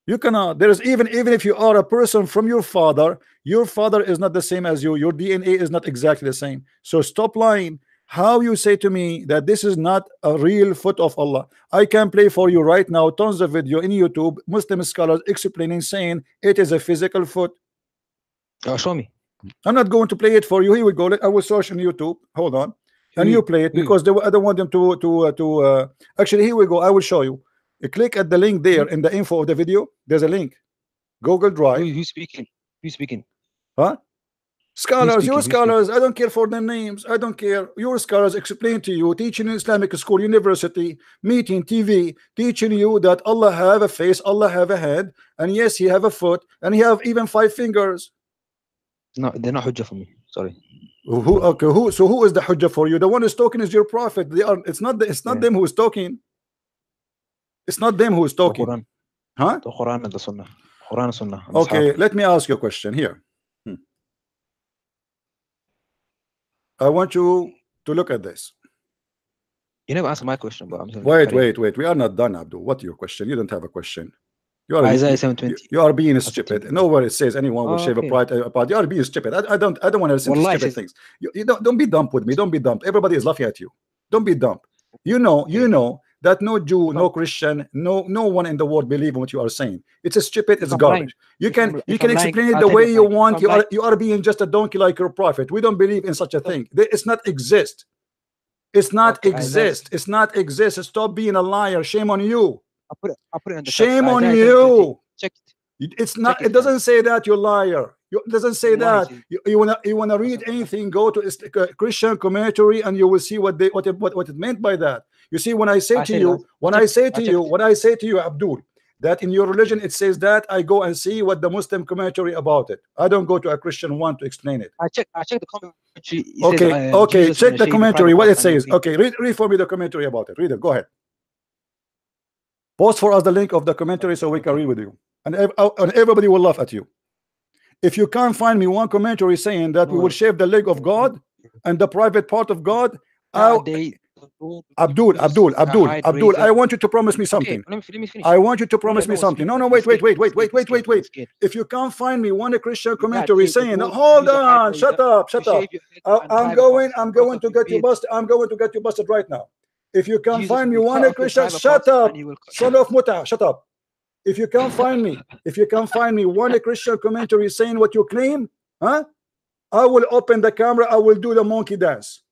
You cannot. There is even if you are a person from your father is not the same as you. Your DNA is not exactly the same. So stop lying. How you say to me that this is not a real foot of Allah? I can play for you right now tons of video in YouTube, Muslim scholars explaining, saying it is a physical foot. Show me. I'm not going to play it for you. Here we go. I will search on YouTube. Hold on. And you play it because I don't want them to actually, here we go. I will show you. You click at the link there in the info of the video. There's a link. Google Drive. Who's speaking? Who's speaking? Huh? Scholars, your Who's scholars, I don't care for their names. I don't care. Your scholars explain to you, teaching in Islamic school, university, meeting, TV, teaching you that Allah have a face, Allah have a head, and yes, He have a foot, and He have even 5 fingers. No, they're not hujjah for me. Sorry. So who is the hujjah for you? The one who's talking is your prophet. It's not them who is talking. It's not them who is talking. The Quran. Huh? The Quran and the Sunnah. Quran and Sunnah. And Okay, Ashab. let me ask you a question here. I want you to look at this. You never answered my question, but I'm saying. Wait. We are not done, Abdul. What's your question? You don't have a question. You are Isaiah 7:20. You are being stupid. Nowhere it says anyone will shave a part. You are being stupid. I don't want to listen to stupid things. You don't be dumb with me. Don't be dumb. Everybody is laughing at you. Don't be dumb. You know that no Jew, no Christian, no one in the world believe in what you are saying. It's a stupid. It's garbage. You can explain it the way you want. You are being just a donkey like your prophet. We don't believe in such a thing. It's not exist. It's not exist. It's not exist. Stop being a liar. Shame on you. I'll put it on the Shame on you. Check it. It's not. It doesn't say that, you liar. It doesn't say that. You wanna read anything? Go to a Christian commentary and you will see what it meant by that. You see, when I say to you, Abdul, that in your religion it says that, I go and see what the Muslim commentary about it. I don't go to a Christian one to explain it. I check the commentary. Okay. Check the commentary. What it says. Okay, read for me the commentary about it. Read it. Go ahead. Post for us the link of the commentary so we can read with you, and everybody will laugh at you. If you can't find me one commentary saying that we will shave the leg of God and the private part of God, Abdul, I want you to promise me something. Okay, let me finish. I want you to promise me something. No, wait. If you can't find me one Christian commentary saying, hold on, shut up. I'm going to get you busted. I'm going to get you busted right now. If you can't find me one Christian, shut up, son of Muta, shut up. If you can't find me one Christian commentary saying what you claim, I will open the camera, I will do the monkey dance.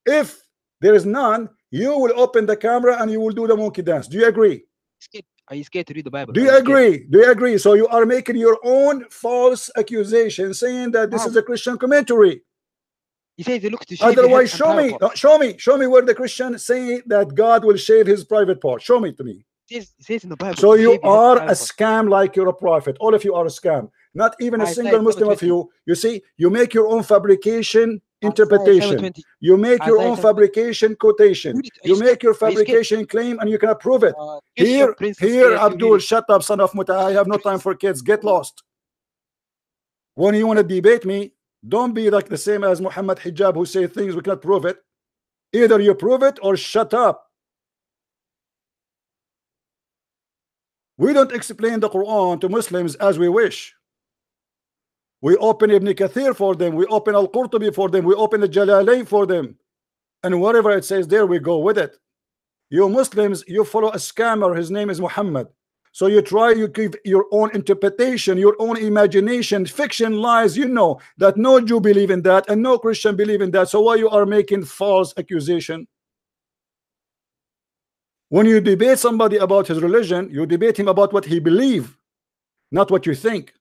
If there is none, you will open the camera and you will do the monkey dance. Do you agree? Are you scared to read the Bible? Do you agree? Do you agree? So you are making your own false accusation saying that this is a Christian commentary. He says he looks to shave. Otherwise, show me where the Christian say that God will shave his private part. Show me to me. It says in the Bible. So you are a scam like you're a prophet. All of you are a scam. Not even a single Muslim of you. You see, you make your own fabrication interpretation. You make your own fabrication quotation. You make your fabrication claim and you cannot prove it. Here, Abdul, shut up, son of Muta. I have no time for kids. Get lost. When you want to debate me, don't be like the same as Mohammed Hijab who say things we cannot prove it. Either you prove it or shut up. We don't explain the Quran to Muslims as we wish. We open Ibn Kathir for them. We open Al-Qurtubi for them. We open the Jalalain for them. And whatever it says there, we go with it. You Muslims, you follow a scammer. His name is Muhammad. So you give your own interpretation, your own imagination, fiction, lies. You know that no Jew believe in that and no Christian believe in that. So why you are making false accusation? When you debate somebody about his religion, you debate him about what he believes, not what you think.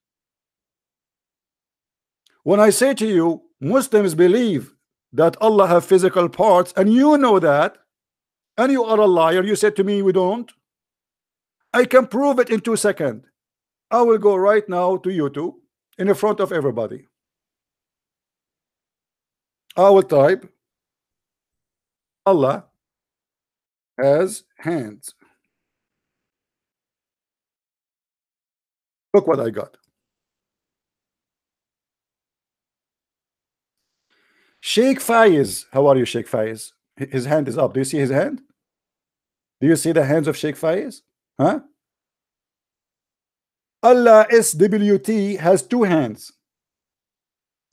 When I say to you, Muslims believe that Allah have physical parts, and you know that, and you are a liar. You said to me we don't. I can prove it in 2 seconds. I will go right now to YouTube in the front of everybody. I will type Allah has hands. Look what I got. Sheikh Faiz. How are you, Sheikh Faiz? His hand is up. Do you see his hand? Do you see the hands of Sheikh Faiz? Huh? Allah SWT has 2 hands.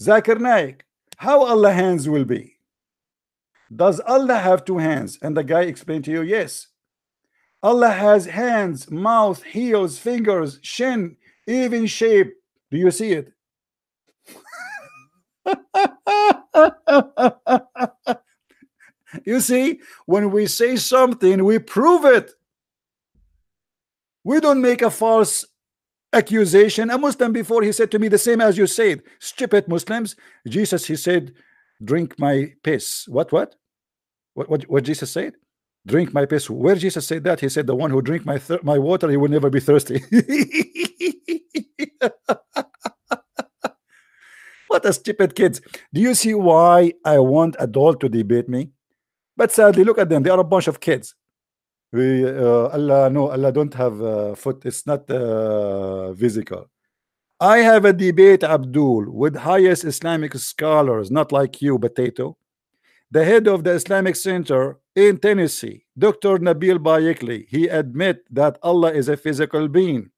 Zakir Naik, how Allah hands will be? Does Allah have 2 hands? And the guy explained to you, yes. Allah has hands, mouth, heels, fingers, shin, even shape. Do you see it? You see, when we say something, we prove it. We don't make a false accusation. A Muslim before, he said to me the same as you said. Stupid Muslims. Jesus, he said, drink my piss. What Jesus said? Drink my piss. Where Jesus said that? He said, the one who drink my water, he will never be thirsty. What a stupid kids. Do you see why I want adult to debate me? But sadly, look at them. They are a bunch of kids. Allah don't have foot. It's not physical. I have a debate, Abdul, with highest Islamic scholars, not like you, potato. The head of the Islamic Center in Tennessee, Dr. Nabil Bayekli, he admit that Allah is a physical being.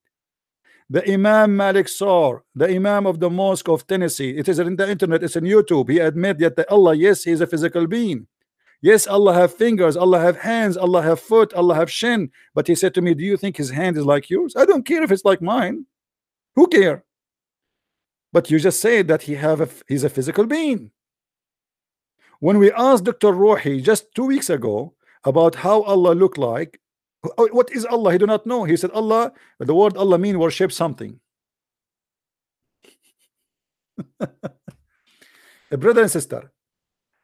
The Imam Malik Sar, the Imam of the Mosque of Tennessee, it is in the internet, it's on YouTube. He admit that Allah, yes, he is a physical being. Yes, Allah have fingers, Allah have hands, Allah have foot, Allah have shin. But he said to me, do you think his hand is like yours? I don't care if it's like mine. Who care? But you just say that he's a physical being. When we asked Dr. Rohi just 2 weeks ago about how Allah look like, what is Allah? He do not know. He said Allah, the word Allah mean worship something. A brother and sister,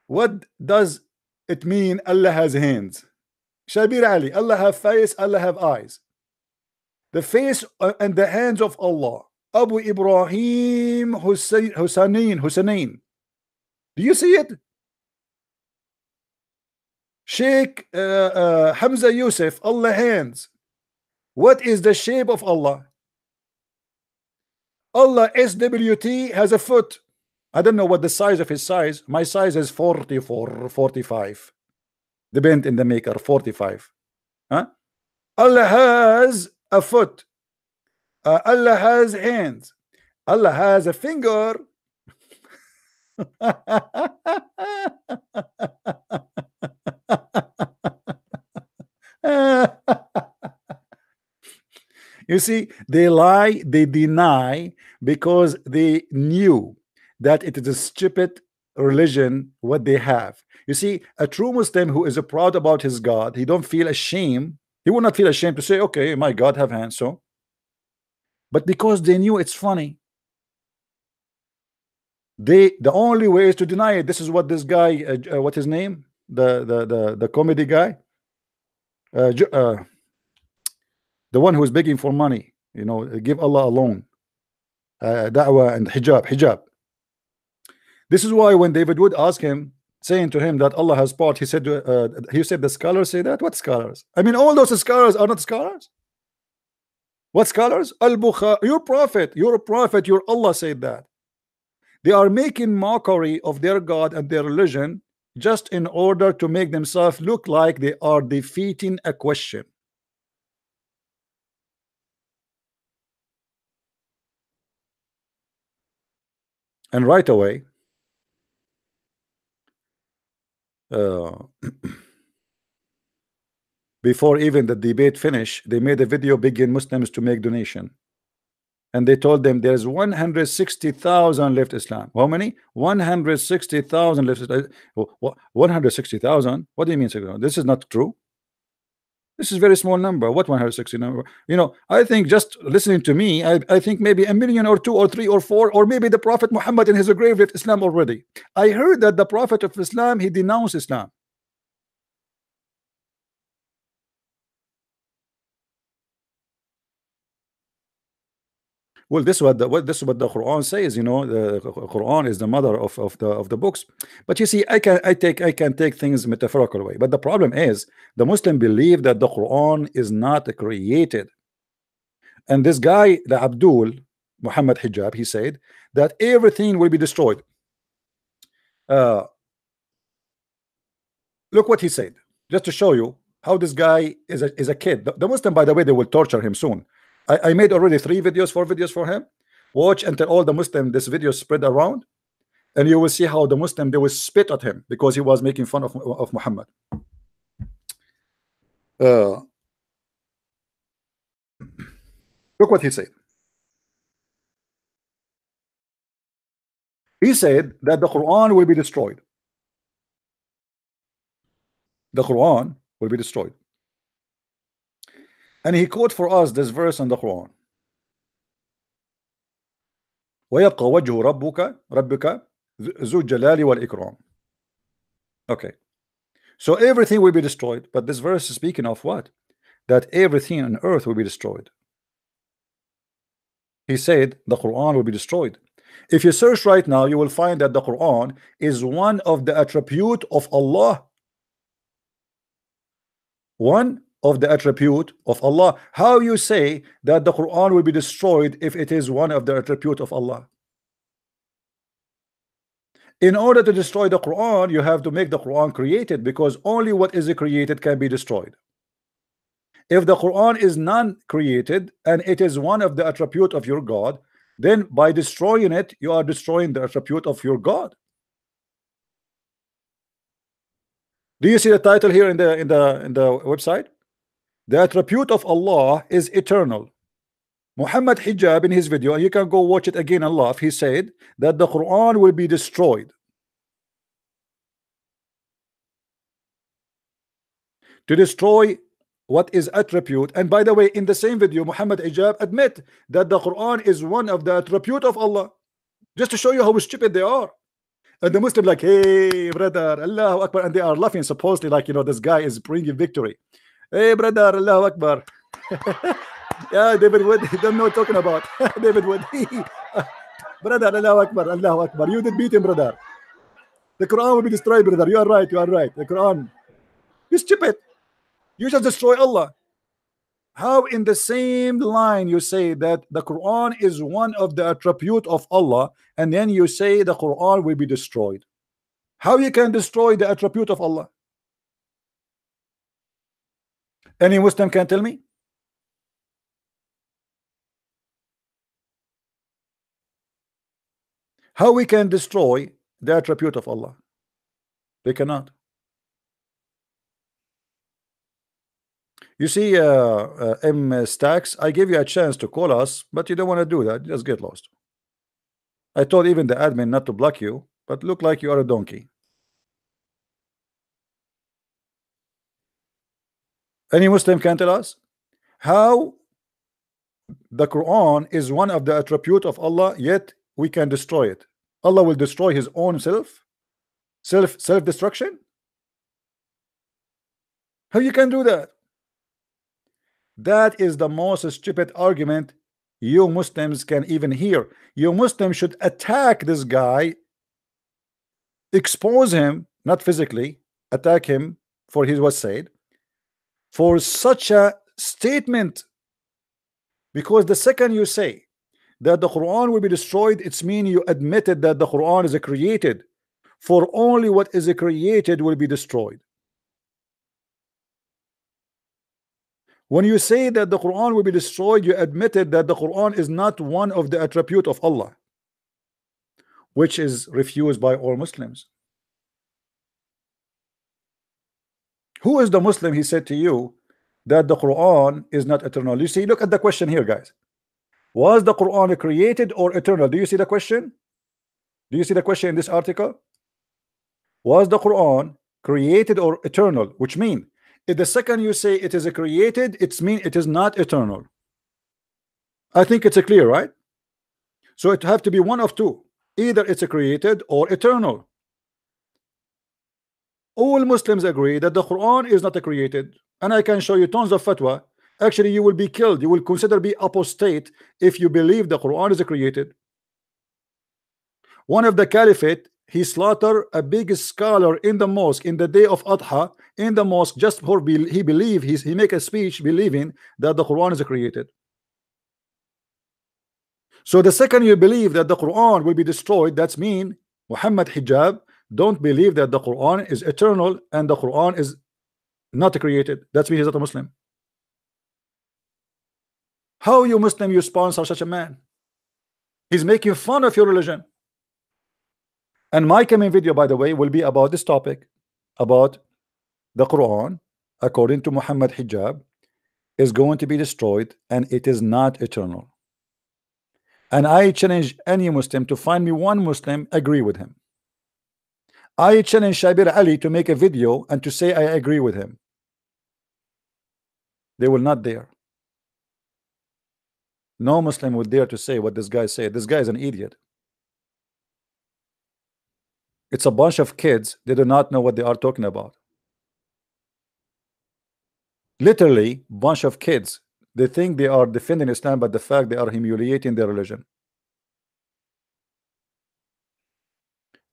what does it mean Allah has hands? Shabir Ali, Allah have face, Allah have eyes. The face and the hands of Allah. Abu Ibrahim Hussein. Do you see it? Sheikh Hamza Yusuf, Allah hands. What is the shape of Allah? Allah SWT has a foot. I don't know what the size of his size. My size is 44, 45. Depend in the maker, 45. Huh? Allah has a foot. Allah has hands. Allah has a finger. You see, they lie, they deny because they knew that it is a stupid religion what they have. You see, a true Muslim who is proud about his God, he don't feel ashamed. He will not feel ashamed to say, okay, my God have hands. So, but because they knew it's funny, the only way is to deny it. This is what this guy, what his name, the comedy guy, the one who is begging for money, you know, give Allah a loan, da'wah and hijab. This is why when David Wood asked him, saying to him that Allah has part, he said the scholars say that. What scholars? I mean, all those scholars are not scholars. What scholars? Al-Bukhari, your prophet, your Allah said that. They are making mockery of their God and their religion just in order to make themselves look like they are defeating a question. And right away, before even the debate finished, they made a video begging Muslims to make donation. And they told them there's 160,000 left Islam. How many? 160,000 left Islam. 160,000? What do you mean? This is not true. This is a very small number. What 160 number? You know, I think just listening to me, I think maybe a million or two or three or four, or maybe the Prophet Muhammad in his grave left Islam already. I heard that the Prophet of Islam, he denounced Islam. Well, this is what the Quran says. You know, the Quran is the mother of the books. But you see, I can take things metaphorical way. But the problem is the Muslim believe that the Quran is not created. And this guy, the Abdul Muhammad Hijab, he said that everything will be destroyed. Look what he said, just to show you how this guy is a kid. The Muslim, by the way, they will torture him soon. I made already 4 videos for him. Watch until all the Muslim this video spread around, and you will see how the Muslim, they will spit at him because he was making fun of Muhammad. Look what he said. He said that the Quran will be destroyed. The Quran will be destroyed. And he quote for us this verse in the Quran. وَيَبْقَى وَجْهُ رَبِّكَ ذُو الجَّلَالِ وَالْإِكْرَامِ. Okay. So everything will be destroyed. But this verse is speaking of what? That everything on earth will be destroyed. He said the Quran will be destroyed. If you search right now, you will find that the Quran is one of the attribute of Allah. One of the attribute of Allah. How you say that the Quran will be destroyed if it is one of the attribute of Allah? In order to destroy the Quran, you have to make the Quran created, because only what is created can be destroyed. If the Quran is non-created and it is one of the attribute of your God, then by destroying it, you are destroying the attribute of your God. Do you see the title here in the website? The attribute of Allah is eternal. Mohammed Hijab in his video, and you can go watch it again and laugh, he said that the Quran will be destroyed. To destroy what is attribute. And by the way, in the same video, Mohammed Hijab admit that the Quran is one of the attribute of Allah, just to show you how stupid they are. And the Muslim like, hey brother, Allahu Akbar, and they are laughing supposedly like, you know, this guy is bringing victory. Hey brother, Allahu Akbar. Yeah, David Wood, he don't know what talking about. David Wood. Brother, Allahu Akbar, Allahu Akbar. You did beat him, brother. The Quran will be destroyed, brother. You are right, you are right. The Quran, you stupid. You just destroy Allah. How in the same line you say that the Quran is one of the attribute of Allah, and then you say the Quran will be destroyed? How you can destroy the attribute of Allah? Any Muslim can tell me? How we can destroy the attribute of Allah? They cannot. You see, M Stacks, I gave you a chance to call us, but you don't want to do that. Just get lost. I told even the admin not to block you, but look like you are a donkey. Any Muslim can tell us how the Quran is one of the attribute of Allah, yet we can destroy it. Allah will destroy his own self-destruction. How you can do that? That is the most stupid argument you Muslims can even hear. You Muslims should attack this guy, expose him, not physically, attack him for his was said, for such a statement. Because the second you say that the Quran will be destroyed, it's mean you admitted that the Quran is created. For only what is created will be destroyed. When you say that the Quran will be destroyed, you admitted that the Quran is not one of the attribute of Allah, which is refused by all Muslims. Who is the Muslim, he said to you, that the Quran is not eternal? You see, look at the question here, guys. Was the Quran created or eternal? Do you see the question? Do you see the question in this article? Was the Quran created or eternal? Which means If the second you say it is a created, it's mean it is not eternal. I think it's a clear, right? So it have to be one of two. Either it's a created or eternal. All Muslims agree that the Quran is not a created, and I can show you tons of fatwa. Actually, you will be killed. You will consider be apostate if you believe the Quran is a created. One of the caliphate, he slaughtered a big scholar in the mosque in the day of Adha in the mosque just for he believe he make a speech believing that the Quran is a created. So the second you believe that the Quran will be destroyed, that's mean Muhammad Hijab don't believe that the Quran is eternal and the Quran is not created. That's mean he's not a Muslim. How you Muslim you sponsor such a man? He's making fun of your religion. And my coming video, by the way, will be about this topic, about the Quran according to Muhammad Hijab is going to be destroyed and it is not eternal. And I challenge any Muslim to find me one Muslim agree with him. I challenge Shabir Ali to make a video and to say I agree with him. They will not dare. No Muslim would dare to say what this guy said. This guy is an idiot. It's a bunch of kids. They do not know what they are talking about. Literally, bunch of kids. They think they are defending Islam, but the fact they are humiliating their religion.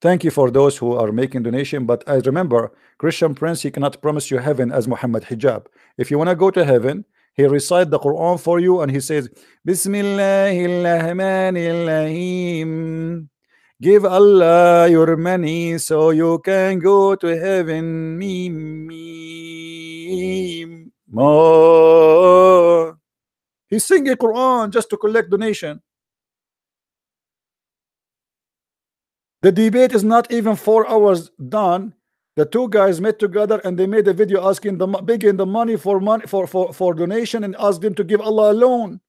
Thank you for those who are making donation, but I remember Christian Prince, he cannot promise you heaven as Muhammad Hijab. If you want to go to heaven, he recite the Quran for you and he says Bismillahirrahmanirrahim. Give Allah your money so you can go to heaven. He's singing Quran just to collect donation. The debate is not even 4 hours done. The two guys met together and they made a video asking them, begging the money for donation and asked them to give Allah alone.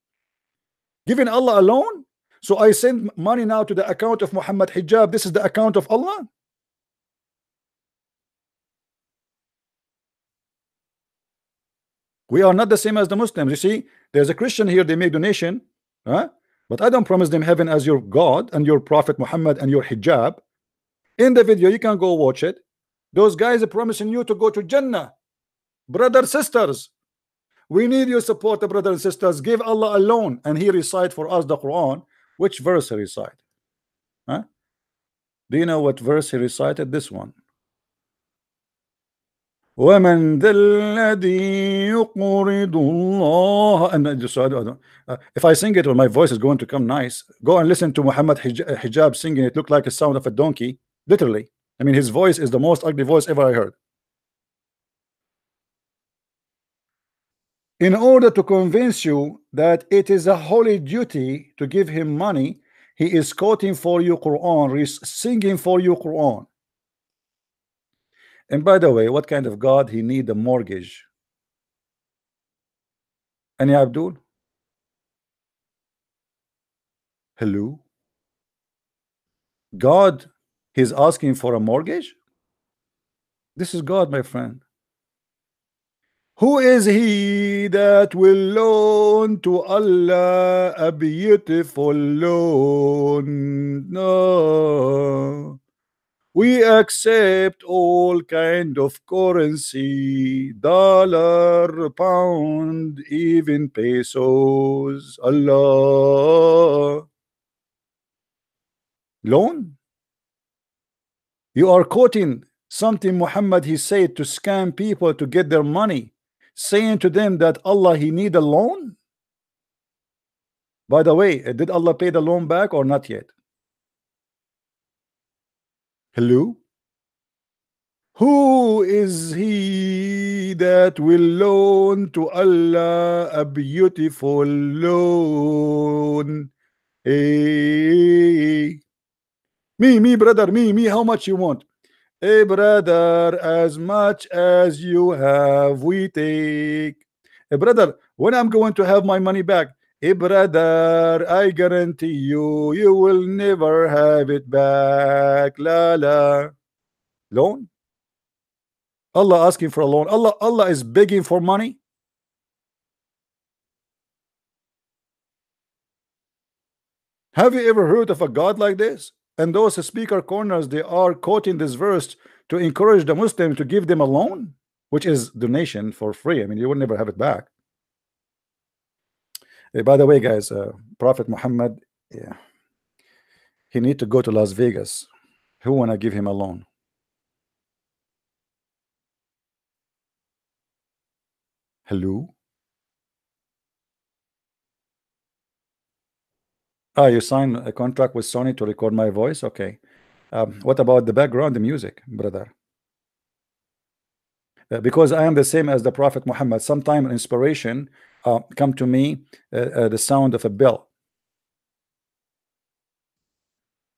Giving Allah alone? So I send money now to the account of Muhammad Hijab. This is the account of Allah. We are not the same as the Muslims. You see, there's a Christian here, they make donation, huh? But I don't promise them heaven as your God and your Prophet Muhammad and your hijab. In the video, you can go watch it. Those guys are promising you to go to Jannah. Brothers, sisters, we need your support, brothers and sisters. Give Allah alone. And he recite for us the Quran. Which verse he recite? Huh? Do you know what verse he recited? This one. وَمَنْ ذَا الَّذِي يُقْرِضُ اللَّهَ. And so if I sing it, well, my voice is going to come nice. Go and listen to Muhammad Hijab singing. It looked like a sound of a donkey. Literally. I mean, his voice is the most ugly voice ever I heard. In order to convince you that it is a holy duty to give him money, he is quoting for you Quran, singing for you Quran. And by the way, what kind of God he need a mortgage? Any Abdul? Hello? God, he's asking for a mortgage? This is God, my friend. Who is he that will loan to Allah a beautiful loan? No. We accept all kind of currency, dollar, pound, even pesos. Allah. Loan? You are quoting something Muhammad he said to scam people to get their money, saying to them that Allah he need a loan. By the way, did Allah pay the loan back or not yet? Hello? Who is he that will loan to Allah a beautiful loan? Hey, me, brother, me, how much you want? Hey, brother, as much as you have, we take. Hey, brother, when I'm going to have my money back? Hey, brother, I guarantee you, you will never have it back. La la. Loan? Allah asking for a loan. Allah is begging for money. Have you ever heard of a God like this? And those speaker corners, they are quoting this verse to encourage the Muslim to give them a loan, which is donation for free. I mean, you will never have it back. By the way, guys, Prophet Muhammad, yeah, he need to go to Las Vegas. Who wanna give him a loan? Hello? You signed a contract with Sony to record my voice? Okay. What about the background, the music, brother? Because I am the same as the Prophet Muhammad. Sometime inspiration come to me, the sound of a bell.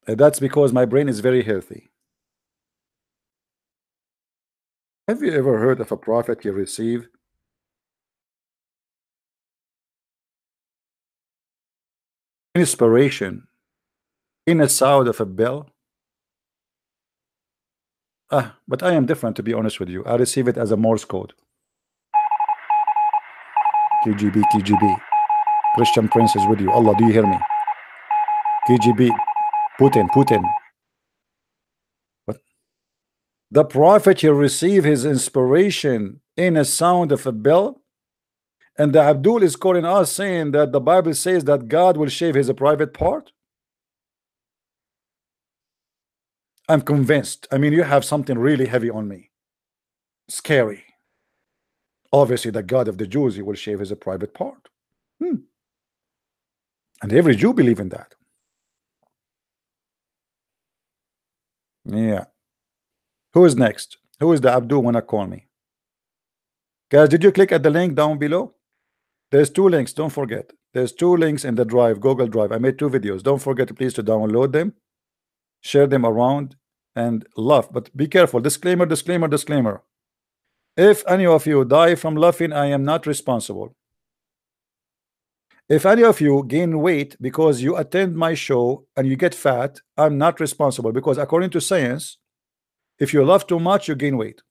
That's because my brain is very healthy. Have you ever heard of a prophet you receive inspiration in the sound of a bell? But I am different, to be honest with you. I receive it as a Morse code. KGB, KGB. Christian Prince is with you. Allah, do you hear me? KGB, Putin. What? The prophet, he received his inspiration in a sound of a bell. And the Abdul is calling us saying that the Bible says that God will shave his private part. I'm convinced. I mean, you have something really heavy on me. Scary. Obviously, the God of the Jews, he will shave his private part. And every Jew believe in that. Yeah. Who is next? Who is the Abdul wanna call me? Guys, did you click at the link down below? There's 2 links, don't forget. There's 2 links in the drive, Google Drive. I made 2 videos. Don't forget, please, to download them, share them around, and love. But be careful. Disclaimer, disclaimer, disclaimer. If any of you die from laughing, I am not responsible. If any of you gain weight because you attend my show and you get fat, I'm not responsible, because according to science, if you laugh too much, you gain weight.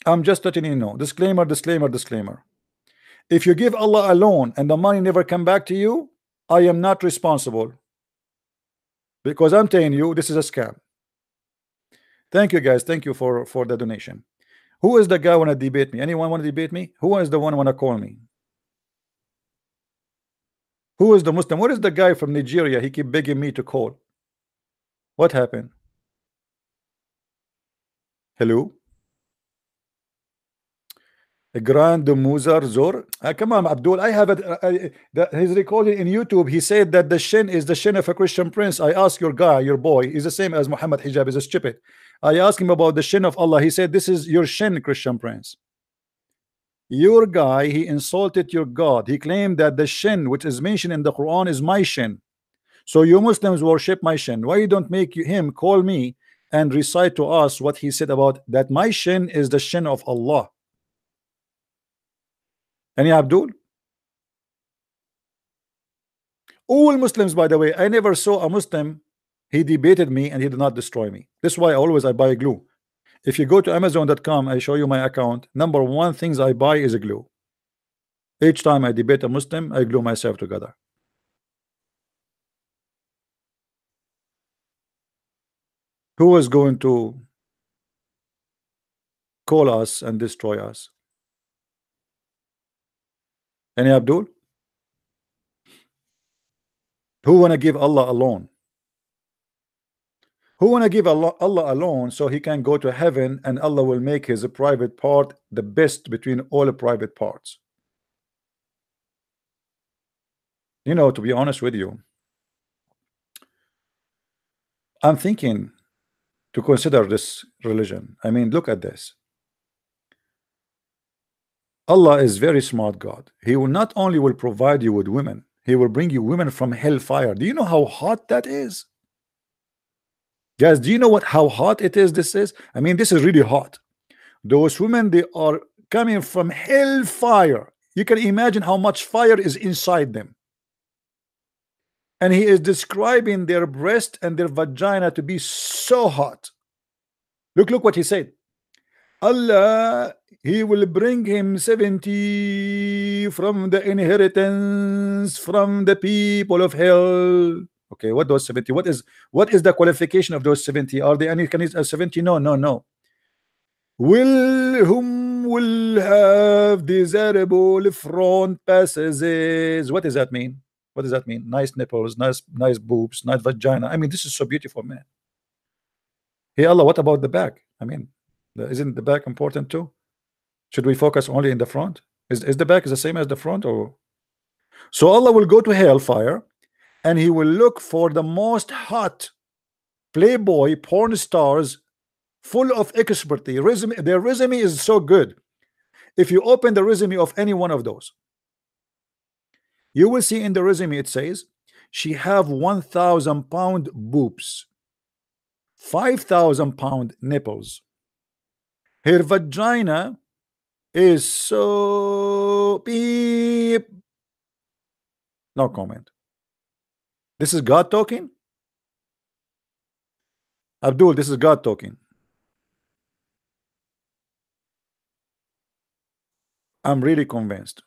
I'm just letting you know. Disclaimer, disclaimer, disclaimer. If you give Allah a loan and the money never come back to you, I am not responsible, because I'm telling you this is a scam. Thank you, guys. Thank you for the donation. Who is the guy wanna debate me? Anyone wanna debate me? Who is the one wanna call me? Who is the Muslim? What is the guy from Nigeria? He keep begging me to call. What happened? Hello? Grand Muzar Zor. Come on, Abdul. I have it. His recording in YouTube. He said that the shin is the shin of a Christian prince. I asked your guy, your boy, is the same as Muhammad Hijab, is a stupid. I asked him about the shin of Allah. He said, this is your shin, Christian prince. Your guy, he insulted your God. He claimed that the shin, which is mentioned in the Quran, is my shin. So you Muslims worship my shin. Why you don't make him call me and recite to us what he said about that my shin is the shin of Allah? Any Abdul? All Muslims, by the way, I never saw a Muslim, he debated me and he did not destroy me. That's why I buy glue. If you go to Amazon.com, I show you my account. Number 1 things I buy is a glue. Each time I debate a Muslim, I glue myself together. Who is going to call us and destroy us? Any Abdul? Who wanna give Allah alone? Who wanna give Allah alone so he can go to heaven and Allah will make his private part the best between all private parts? You know, to be honest with you, I'm thinking to consider this religion. I mean, look at this. Allah is very smart God. He will not only will provide you with women, he will bring you women from hellfire. Do you know how hot that is? Guys, do you know how hot it is? This is, I mean, this is really hot. Those women, they are coming from hellfire. You can imagine how much fire is inside them. And he is describing their breast and their vagina to be so hot. Look what he said. Allah, he will bring him 70 from the inheritance from the people of hell. Okay, what those 70? What is the qualification of those 70? Are they any kind of 70? No, no, no. Whom will have desirable front passages. What does that mean? What does that mean? Nice nipples, nice boobs, nice vagina. I mean, this is so beautiful, man. Hey Allah, what about the back? I mean, isn't the back important too? Should we focus only in the front? Is the back the same as the front? Or so Allah will go to hellfire and he will look for the most hot playboy porn stars full of expertise. Their resume is so good. If you open the resume of any one of those, you will see in the resume it says she have 1,000-pound boobs, 5,000-pound nipples. Her vagina is so beep. No comment. This is God talking? Abdul, this is God talking. I'm really convinced.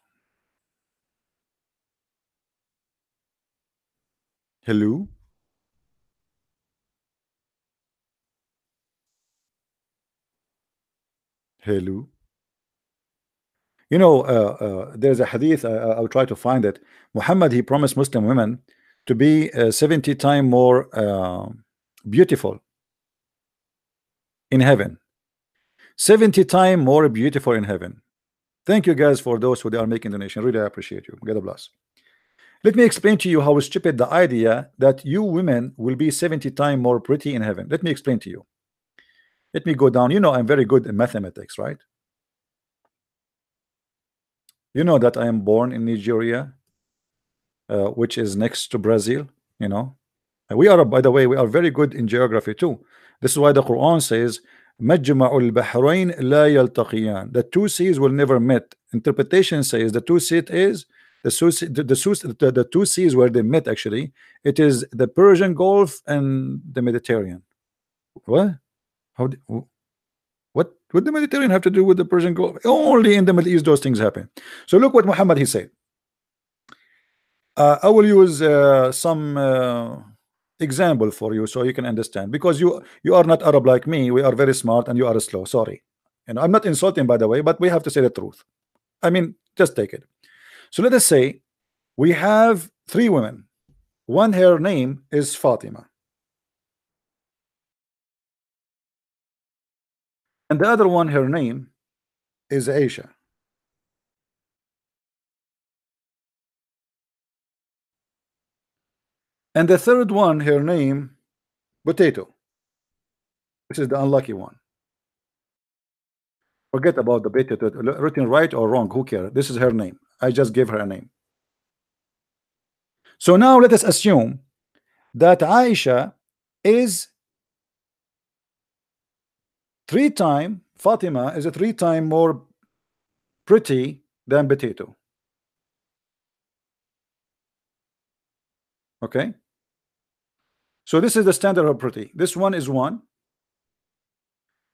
Hello? Hello? You know, there's a hadith, I'll try to find it. Muhammad, he promised Muslim women to be 70 times more beautiful in heaven. 70 times more beautiful in heaven. Thank you guys for those who are making donation. Really, I appreciate you. God bless. Let me explain to you how stupid the idea that you women will be 70 times more pretty in heaven. Let me explain to you. Let me go down. You know, I'm very good in mathematics, right? You know that I am born in Nigeria, which is next to Brazil. You know, we are, by the way, we are very good in geography too. This is why the Quran says مجمع البحرين لا يلتقيان. The two seas will never meet. Interpretation says the two seas is the two seas where they met, actually it is the Persian Gulf and the Mediterranean. What? What would the Mediterranean have to do with the Persian Gulf? Only in the Middle East those things happen. So look what Muhammad he said. I will use some example for you so you can understand, because you are not Arab like me. We are very smart and you are slow. Sorry, and I'm not insulting, by the way, but we have to say the truth. I mean, just take it. So let us say we have three women. One, her name is Fatima, and the other one, her name is Aisha. And the third one, her name, Potato. This is the unlucky one. Forget about the potato, written right or wrong, who cares? This is her name. I just gave her a name. So now let us assume that Aisha is Fatima is a 3 times more pretty than Potato. Okay, so this is the standard of pretty. This one is 1,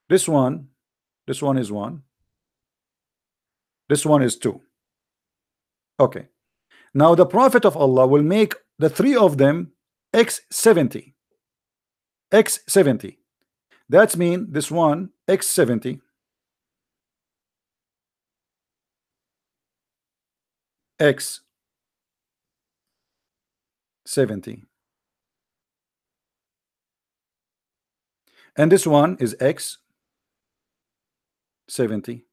this one is 1, this one is 2. Okay, now the Prophet of Allah will make the 3 of them x70. x70, that's mean this one x70, x70, and this one is x70,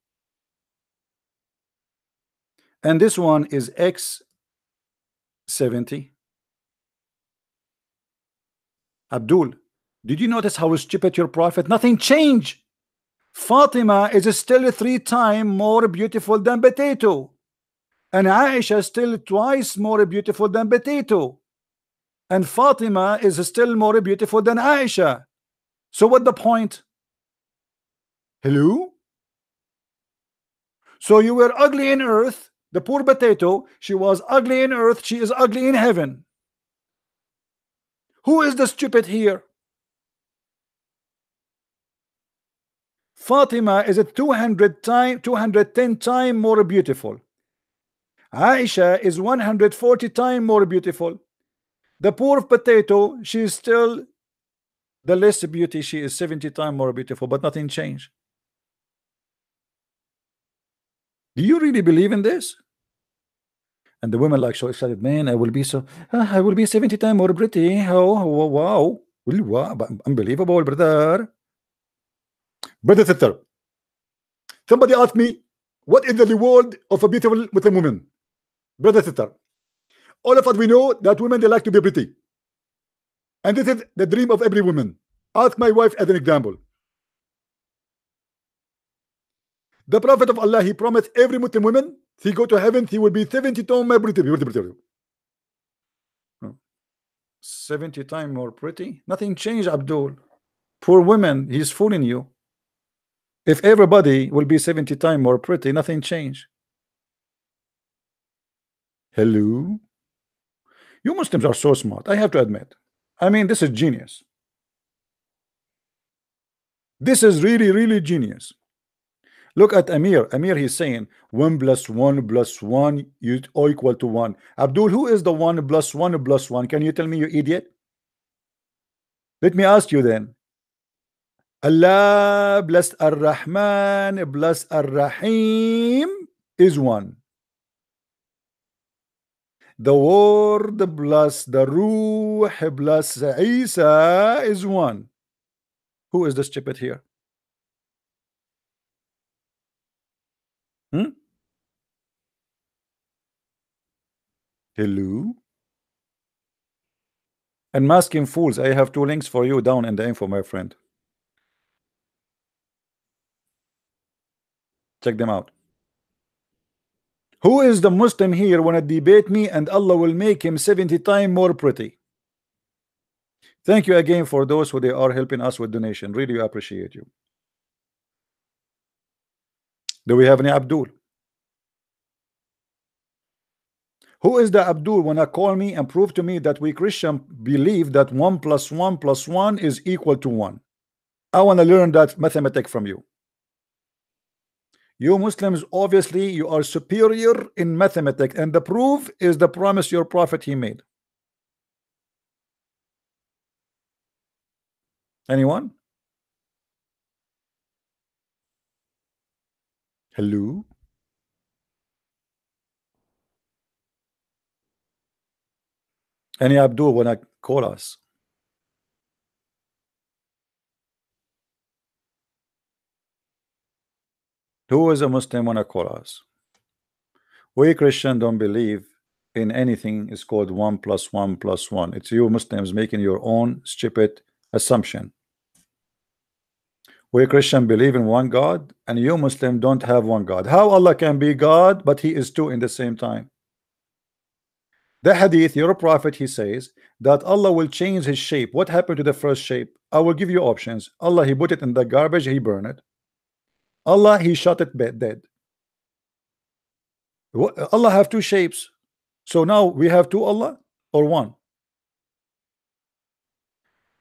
and this one is x70. Abdul, did you notice how stupid your prophet? Nothing changed. Fatima is still 3 times more beautiful than Potato, and Aisha is still twice more beautiful than Potato, and Fatima is still more beautiful than Aisha. So what the point? Hello? So you were ugly in earth, the poor Potato, she was ugly in earth, she is ugly in heaven. Who is the stupid here? Fatima is a 210 times more beautiful. Aisha is 140 times more beautiful. The poor potato, she is still the less beauty. She is 70 times more beautiful, but nothing changed. Do you really believe in this? And the women like so excited, man, I will be 70 times more pretty. Oh, wow. Wow, unbelievable, brother. Brother sister, somebody asked me, what is the reward of a beautiful Muslim woman? Brother sister, all of us, we know that women, they like to be pretty. And this is the dream of every woman. Ask my wife as an example. The Prophet of Allah, he promised every Muslim woman, he go to heaven, he will be 70 times more pretty. 70 times more pretty? Nothing changed, Abdul. Poor women, he's fooling you. If everybody will be 70 times more pretty, nothing changed. Hello? You Muslims are so smart, I have to admit. I mean, this is genius. This is really genius. Look at Amir. Amir, he's saying 1 + 1 + 1 is equal to 1. Abdul, who is the 1 + 1 + 1? Can you tell me, you idiot? Let me ask you then. Allah plus Ar-Rahman plus Ar-Rahim is 1. The word plus the Ruh plus Isa is 1. Who is the stupid here? Hello? And masking fools, I have 2 links for you down in the info, my friend. Check them out. Who is the Muslim here wanna debate me and Allah will make him 70 times more pretty? Thank you again for those who they are helping us with donation. Really appreciate you. Do we have any Abdul? Who is the Abdul wanna call me and prove to me that we Christian believe that 1 + 1 + 1 is equal to 1? I want to learn that mathematics from you. You Muslims, obviously you are superior in mathematics, and the proof is the promise your prophet he made. Anyone? Hello? Any Abdul wanna call us? Who is a Muslim wanna call us? We Christian don't believe in anything is called 1 + 1 + 1. It's you Muslims making your own stupid assumption. We Christian believe in one God, and you Muslim don't have one God. How Allah can be God but he is 2 in the same time? The hadith, your prophet, he says that Allah will change his shape. What happened to the first shape? I will give you options. Allah, he put it in the garbage, he burned it. Allah, he shot it dead. Allah have 2 shapes. So now we have 2 Allah or 1?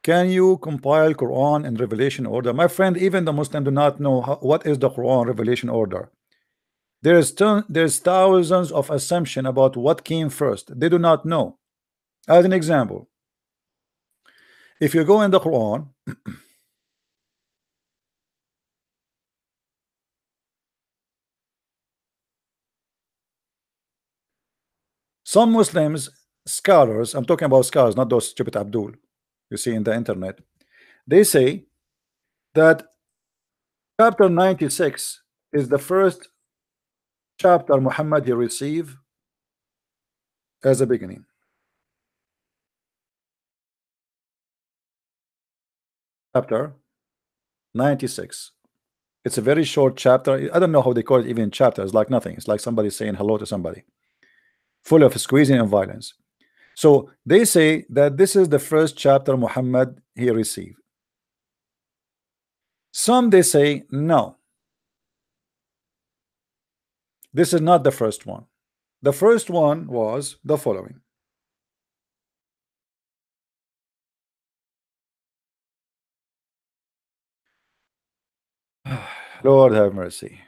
Can you compile Quran and revelation order? My friend, even the Muslim do not know what is the Quran revelation order. There's thousands of assumption about what came first. They do not know. As an example, if you go in the Quran, some Muslims, scholars, I'm talking about scholars, not those stupid Abdul you see in the internet, they say that chapter 96 is the first chapter Muhammad he received as a beginning. Chapter 96. It's a very short chapter. I don't know how they call it even chapter. It's like nothing. It's like somebody saying hello to somebody. Full of squeezing and violence. So they say that this is the first chapter Muhammad he received. Some they say no. This is not the first one. The first one was the following. Lord have mercy.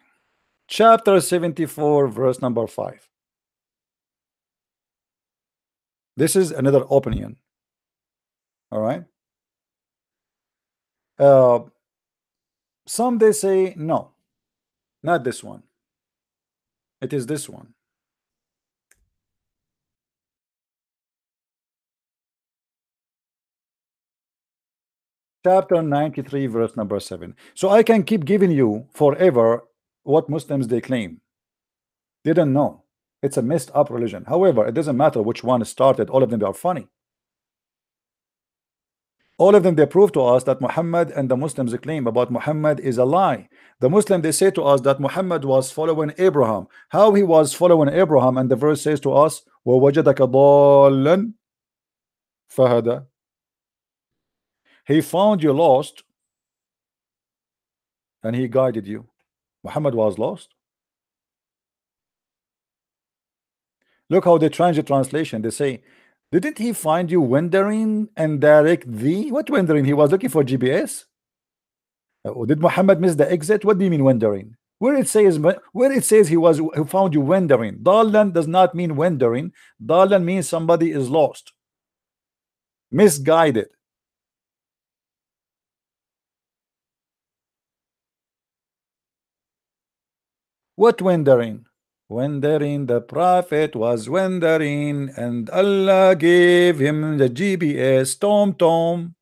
Chapter 74, verse number 5. This is another opinion. All right. Some they say no, not this one. It is this one. Chapter 93, verse number 7. So I can keep giving you forever what Muslims they claim. They don't know. It's a messed up religion. However, it doesn't matter which one started, all of them are funny. All of them they prove to us that Muhammad and the Muslims claim about Muhammad is a lie. The Muslim they say to us that Muhammad was following Abraham. How he was following Abraham, and the verse says to us, وَوَجَدَكَ ضَالًّا فَهَدَى. He found you lost and he guided you. Muhammad was lost. Look how they change the translation. They say, didn't he find you wandering and direct thee? What wandering? He was looking for GPS. Did Muhammad miss the exit? What do you mean wandering? Where it says he found you wandering. Dalan does not mean wandering. Dalan means somebody is lost, misguided. What wandering? Wandering, the prophet was wandering, and Allah gave him the GPS. Tom.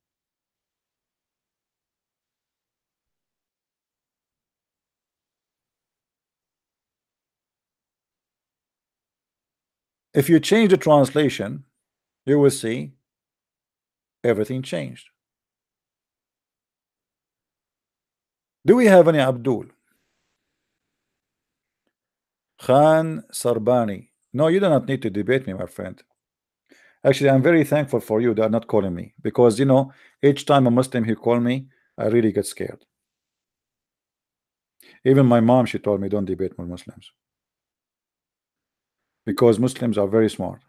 If you change the translation, you will see everything changed. Do we have any Abdul? Khan Sarbani. No, you do not need to debate me, my friend. Actually, I'm very thankful for you that are not calling me, because you know, each time a Muslim he call me, I really get scared. Even my mom, she told me don't debate with Muslims, because Muslims are very smart.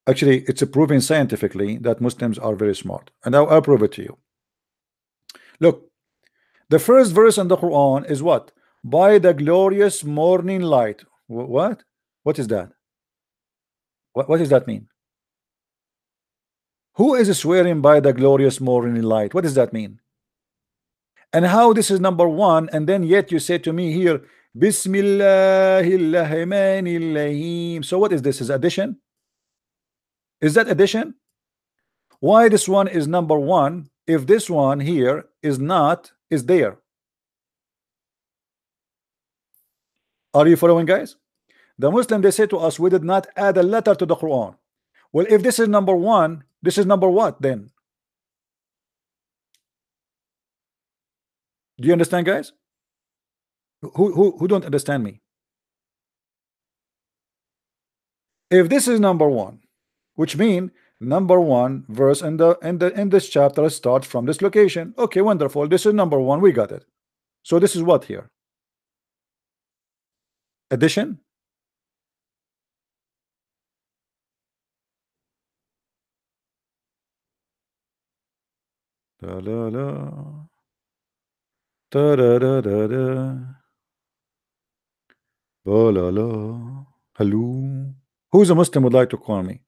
Actually, it's proven scientifically that Muslims are very smart, and I'll prove it to you. Look, the first verse in the Quran is what? By the glorious morning light. What? What is that? What does that mean? Who is swearing by the glorious morning light? What does that mean? And how this is number one, and then yet you say to me here, Bismillahirrahmanirrahim. So what is this? Is addition? Is that addition? Why this one is number one if this one here is not, is there? Are you following, guys? The Muslim they say to us, we did not add a letter to the Quran. Well, if this is number one, this is number what then? Do you understand, guys? Who don't understand me? If this is number one, which means number one verse in this chapter starts from this location. Okay, wonderful. This is number one. We got it. So this is what here? Addition? Da, da, da. Da, da, da, da, da. Ba, la, la. Hello. Who's a Muslim would like to call me?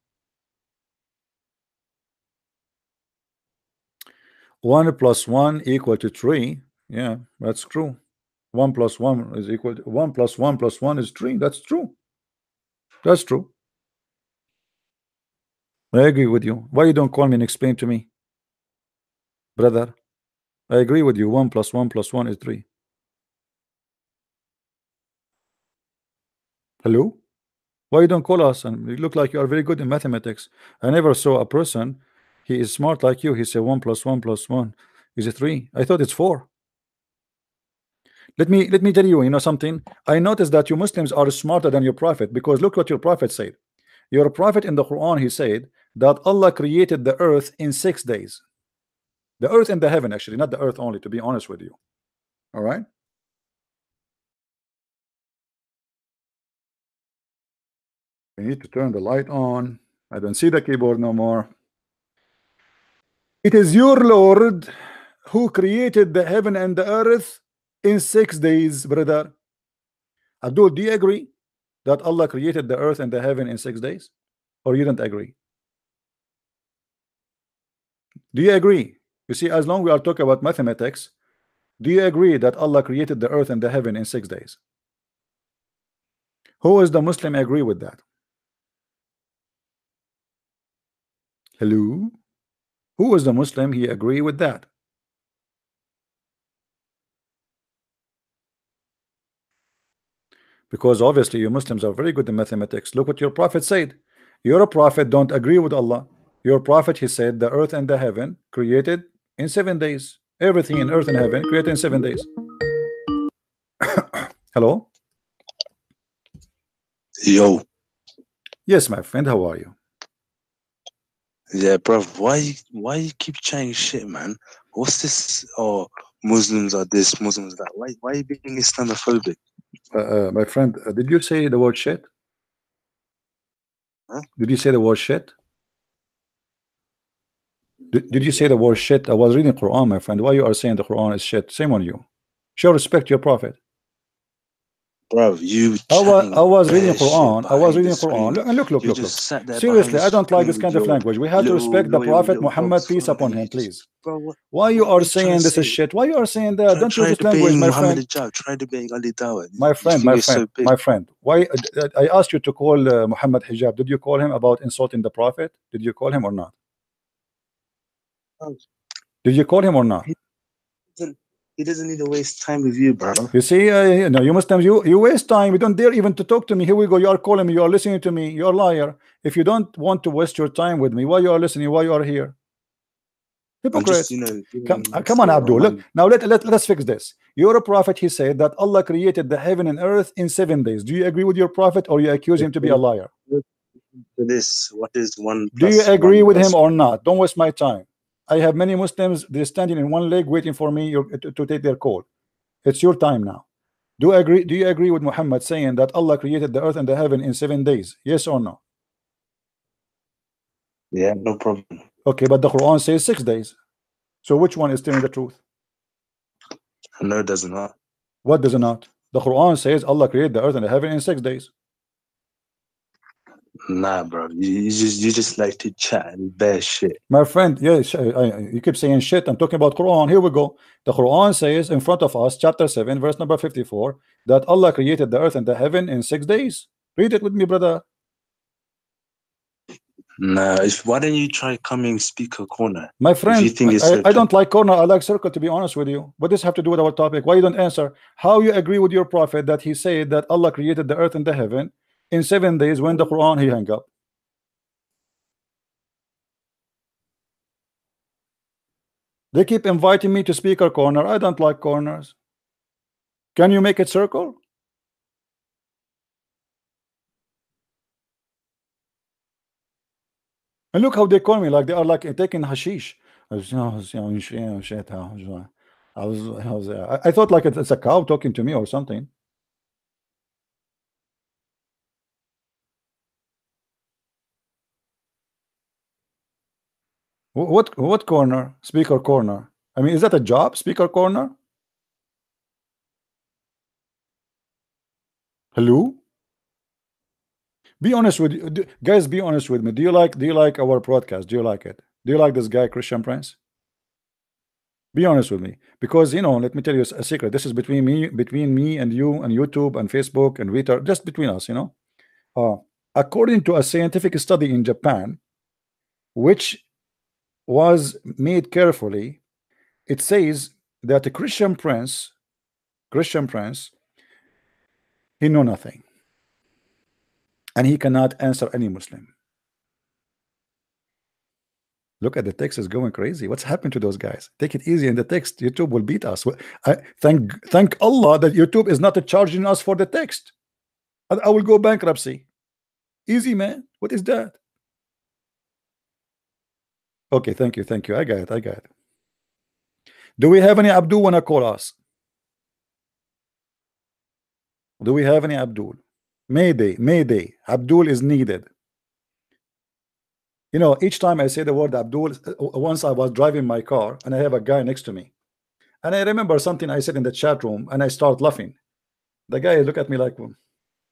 1 plus 1 equal to 3. Yeah, that's true. 1 plus 1 is equal to 1 plus 1 plus 1 is 3. That's true. That's true. I agree with you. Why you don't call me and explain to me, brother? I agree with you. 1 plus 1 plus 1 is 3. Hello? Why you don't call us? And you look like you are very good in mathematics. I never saw a person, he is smart like you. He said 1 plus 1 plus 1 is a 3. I thought it's 4. Let me tell you, you know something. I noticed that you Muslims are smarter than your prophet, because look what your prophet said. Your prophet in the Quran, he said that Allah created the earth in 6 days. The earth and the heaven, actually, not the earth only, to be honest with you. All right. I need to turn the light on. I don't see the keyboard no more. It is your Lord who created the heaven and the earth in 6 days, brother. Abdul, do you agree that Allah created the earth and the heaven in 6 days? Or you don't agree? Do you agree? You see, as long we are talking about mathematics, do you agree that Allah created the earth and the heaven in 6 days? Who is the Muslim agree with that? Hello? Who is the Muslim he agree with that? Because obviously you Muslims are very good in mathematics. Look what your prophet said. Your prophet don't agree with Allah. Your prophet, he said the earth and the heaven created in 7 days. Everything in earth and heaven created in 7 days. Hello? Yo, Yes, my friend, how are you? yeah, bro. Why you keep chatting shit, man? What's this? Oh, Muslims are this, Muslims that. Why are you being Islamophobic? My friend, did you say the word shit? Huh? Did you say the word shit? Did you say the word shit? I was reading Quran, my friend. Why you are saying the Quran is shit? Shame on you. Show respect your prophet. Bro, you I was reading bare shit Quran. I was behind reading the screen. Quran. Look. You just sat there Seriously, behind I the don't like screen this with kind of your language. We have to little respect the loyal Prophet little Muhammad, dog's peace phone, upon and you him, just, please. bro, Why you what are are you trying saying to this is say? shit? Why you are saying that? Don't use Try this language, debating my Muhammad friend. Hijab. Try debating Ali Dawah. My You friend, think my you're so friend, big? my friend. Why I asked you to call Muhammad Hijab? Did you call him about insulting the Prophet? Did you call him or not? Did you call him or not? He doesn't need to waste time with you, bro. You see, no, you Muslims, you waste time. You don't dare even to talk to me. Here we go. You are calling me. You are listening to me. You're a liar. If you don't want to waste your time with me, why you are listening? Why you are here? I'm just, Hypocrites. giving Come on, a Abdul. Look, reminder. now let's fix this. You're a prophet. He said that Allah created the heaven and earth in 7 days. Do you agree with your prophet, or you accuse him to be a liar? To this, what is one Do you plus agree one with him plus or one? not? Don't waste my time. I have many Muslims. They're standing in one leg waiting for me to take their call. It's your time now. Do you agree with Muhammad saying that Allah created the earth and the heaven in 7 days? Yes or no? Yeah, no problem. Okay, but the Quran says 6 days. So which one is telling the truth? No, it does not. What does it not? The Quran says Allah created the earth and the heaven in 6 days. Nah, bro. You just like to chat and bear shit. My friend, yes, you keep saying shit. I'm talking about Quran. Here we go. The Quran says in front of us, chapter 7, verse number 54, that Allah created the earth and the heaven in 6 days. Read it with me, brother. Nah, why don't you try coming speaker corner? My If you friend, think it's so I don't like corner. I like circle, to be honest with you. What does this have to do with our topic? Why you don't answer? How you agree with your prophet that he said that Allah created the earth and the heaven in 7 days when the Quran he hung up? They keep inviting me to speaker corner. I don't like corners. Can you make it circle? And look how they call me, like they are like taking hashish. I thought like it's a cow talking to me or something. What corner? Speaker corner. I mean, is that a job? Speaker corner? Hello? Be honest with you, guys. Be honest with me. Do you like our broadcast? Do you like it? Do you like this guy, Christian Prince? Be honest with me, because let me tell you a secret. This is between me and you and YouTube and Facebook and Twitter, just between us. According to a scientific study in Japan, which was made carefully, it says that a Christian Prince, he know nothing, and he cannot answer any Muslim. Look at the text is going crazy. What's happened to those guys? Take it easy in the text. YouTube will beat us. Thank Allah that YouTube is not charging us for the text. I will go bankruptcy. Easy, man. What is that? Okay, thank you. I got it. Do we have any Abdul wanna call us? Do we have any Abdul? Mayday. Abdul is needed. Each time I say the word Abdul, once I was driving my car and I have a guy next to me. And I remember something I said in the chat room, and I start laughing. The guy looked at me like, well,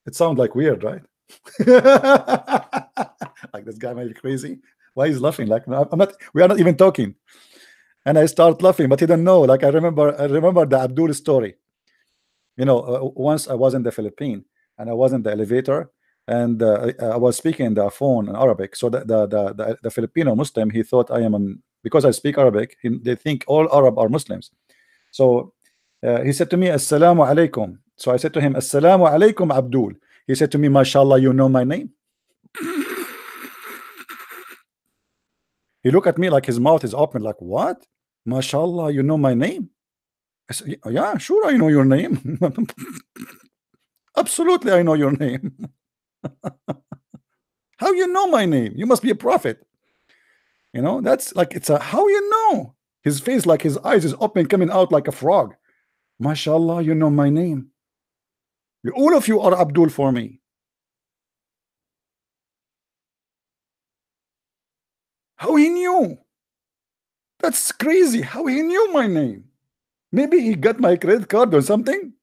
it sounds like weird, right? Like, this guy might be crazy. Why he's laughing? Like, I'm not. We are not even talking. And I start laughing, but he don't know. Like, I remember the Abdul story. You know, once I was in the Philippines, and I was in the elevator, and I was speaking in the phone in Arabic. So the Filipino Muslim, he thought I am because I speak Arabic. They think all Arab are Muslims. So he said to me, Assalamu alaikum. So I said to him, Assalamu alaikum, Abdul. He said to me, MashaAllah, you know my name? He looked at me like his mouth is open, like, what? MashaAllah, you know my name? I said, yeah, sure, I know your name. Absolutely, I know your name. How you know my name? You must be a prophet. You know, that's like, it's a, how you know? His face, like his eyes is open, coming out like a frog. MashaAllah, you know my name. All of you are Abdul for me. How he knew? That's crazy. How he knew my name? Maybe he got my credit card or something.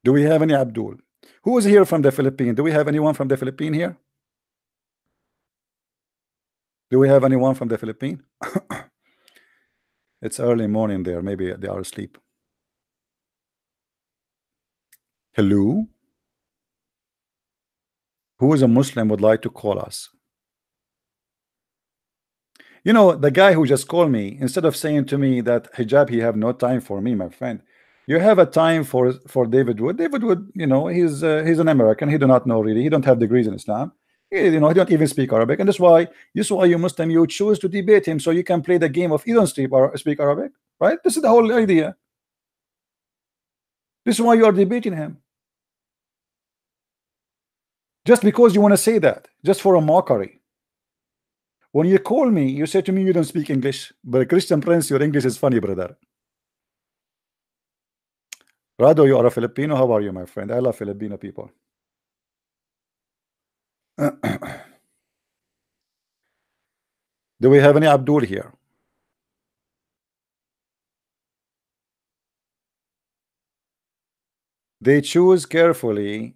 Do we have any Abdul? Who is here from the Philippines? Do we have anyone from the Philippines here? Do we have anyone from the Philippines? It's early morning there. Maybe they are asleep. Hello? Who is a Muslim would like to call us? You know, the guy who just called me, instead of saying to me that hijab, he have no time for me, my friend. You have a time for David Wood. David Wood, you know, he's an American. He do not know really. He don't have degrees in Islam. You know, he don't even speak Arabic, and that's why you Muslim, you choose to debate him so you can play the game of you don't speak Arabic, right? This is the whole idea. This is why you are debating him. Just because you want to say that, just for a mockery. When you call me, you say to me you don't speak English, but Christian Prince, your English is funny, brother. Rado, you are a Filipino. How are you, my friend? I love Filipino people. Do we have any Abdul here? They choose carefully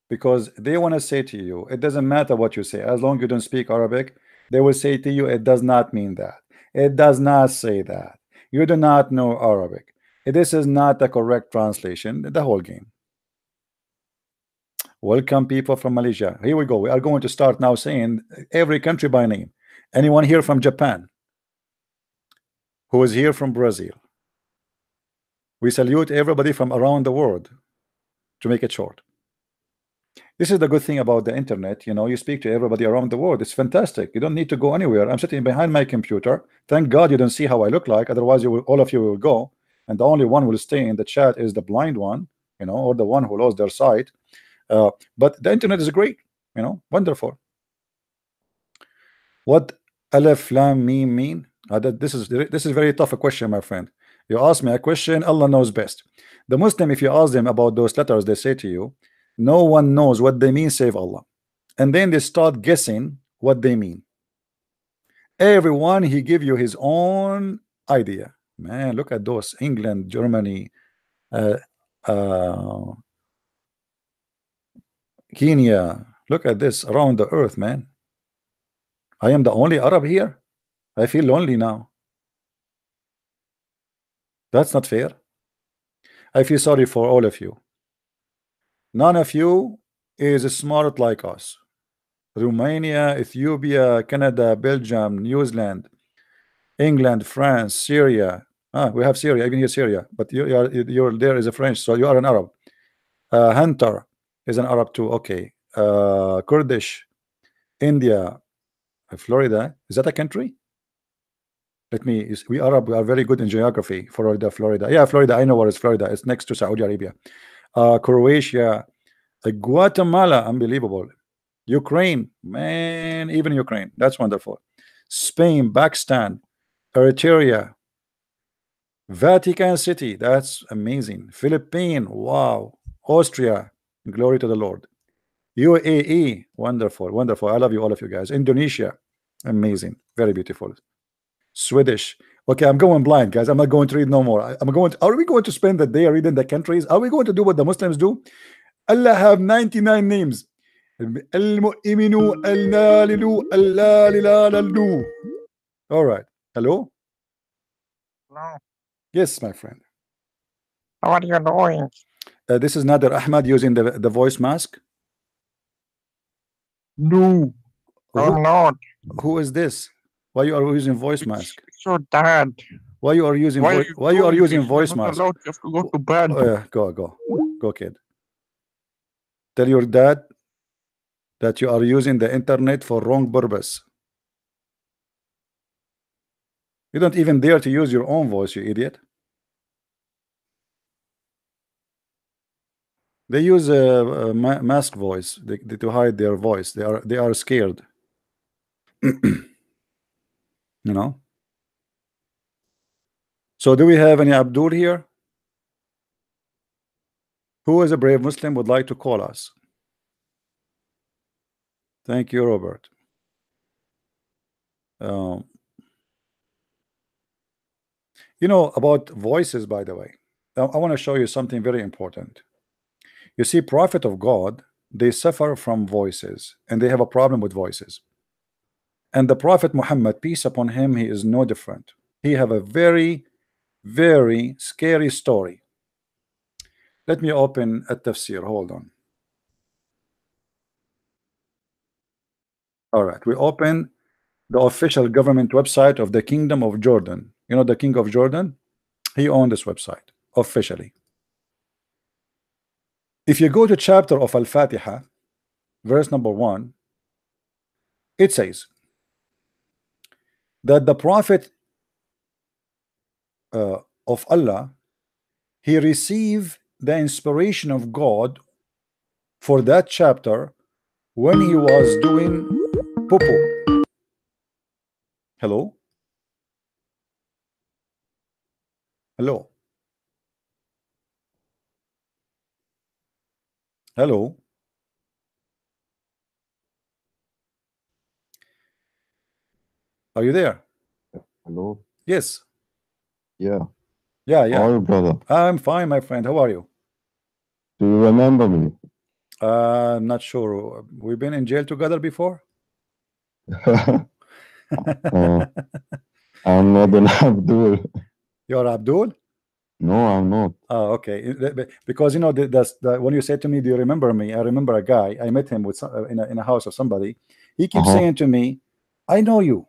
because they want to say to you, it doesn't matter what you say, as long as you don't speak Arabic, they will say to you, it does not mean that. It does not say that. You do not know Arabic. This is not the correct translation. The whole game. Welcome, people from Malaysia. Here we go. We are going to start now saying every country by name. Anyone here from Japan? Who is here from Brazil? We salute everybody from around the world, to make it short. This is the good thing about the internet. You know, you speak to everybody around the world. It's fantastic. You don't need to go anywhere. I'm sitting behind my computer. Thank God you don't see how I look like. Otherwise, all of you will go, and the only one will stay in the chat is the blind one, you know, or the one who lost their sight. But the internet is great, you know, wonderful. What Alif Lam Mim mean? This is very tough a question, my friend. You ask me a question, Allah knows best. The Muslim, if you ask them about those letters, they say to you, no one knows what they mean save Allah. And then they start guessing what they mean. Everyone, he give you his own idea. Man, look at those. England, Germany, Kenya. Look at this around the earth, man. I am the only Arab here. I feel lonely now. That's not fair. I feel sorry for all of you. None of you is smart like us. Romania, Ethiopia, Canada, Belgium, New Zealand, England, France, Syria. We have Syria, even here Syria, but you're there is a French, so you are an Arab. Hunter is an Arab too. Okay. Kurdish, India, Florida. Is that a country? We Arab, we are very good in geography. Florida. Yeah, Florida. I know where is Florida. It's next to Saudi Arabia. Croatia, Guatemala, unbelievable. Ukraine, man, even Ukraine, that's wonderful. Spain, Pakistan, Eritrea, Vatican City, that's amazing. Philippines, wow. Austria, glory to the Lord. UAE, wonderful, wonderful. I love you, all of you guys. Indonesia, amazing, very beautiful. Swedish, Okay, I'm going blind, guys. I'm not going to read no more. I'm going to, are we going to spend the day reading the countries? Are we going to do what the Muslims do? Allah have 99 names. All right. Hello? Hello. Yes, my friend. How are you doing? This is Nader Ahmad using the voice mask. No, I'm not. Who is this? Why you are using voice mask? It's your dad. Why you are using Why are why you are doing using this? voice You're not mask? allowed. You have to go to bed. Go kid. Tell your dad that you are using the internet for wrong purpose. You don't even dare to use your own voice, you idiot. They use a mask voice to hide their voice. They are scared. You know. So do we have any Abdul here? Who is a brave Muslim would like to call us? Thank you, Robert. You know about voices, by the way. I want to show you something very important. You see, prophet of God, they suffer from voices, and they have a problem with voices. And the Prophet Muhammad, peace upon him, he is no different. He have a very, very scary story. Let me open a tafsir. Hold on. All right, we open the official government website of the Kingdom of Jordan. You know the King of Jordan? He owned this website officially. If you go to chapter of Al-Fatiha, verse number 1, it says that the Prophet of Allah, he received the inspiration of God for that chapter when he was doing poo-poo. Hello? Hello? Hello? Are you there? Hello. Yes. Yeah. Yeah, How are you, brother? I'm fine, my friend. How are you? Do you remember me? I'm not sure. We've been in jail together before? I'm not an Abdul. You're Abdul? No, I'm not. Oh, okay. Because you know when you said to me, "Do you remember me?" I remember a guy. I met him with in a house of somebody. He keeps saying to me, "I know you."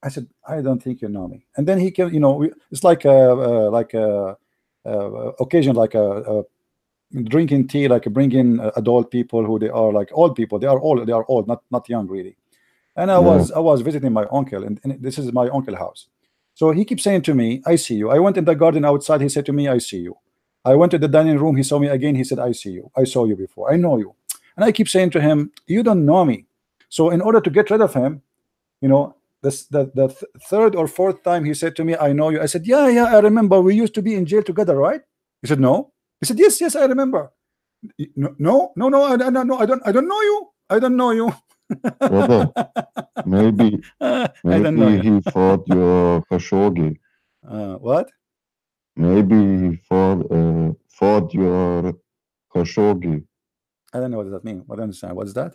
I said, "I don't think you know me." And then he can, you know, it's like a occasion, like a drinking tea, like bringing adult people who they are like old people. They are old, not young really. And I was visiting my uncle, and this is my uncle house. So he keeps saying to me, "I see you." I went in the garden outside. He said to me, "I see you." I went to the dining room. He saw me again. He said, "I see you. I saw you before. I know you." And I keep saying to him, "You don't know me." So in order to get rid of him, you know, the third or fourth time he said to me, "I know you." I said, "Yeah, I remember. We used to be in jail together, right?" He said, "No." He said, "Yes, I remember." No, I don't know you. I don't know you. Brother, maybe I don't know you. he fought your Khashoggi. What? Maybe he fought your Khashoggi. I don't know what does that mean. I don't understand. What's that?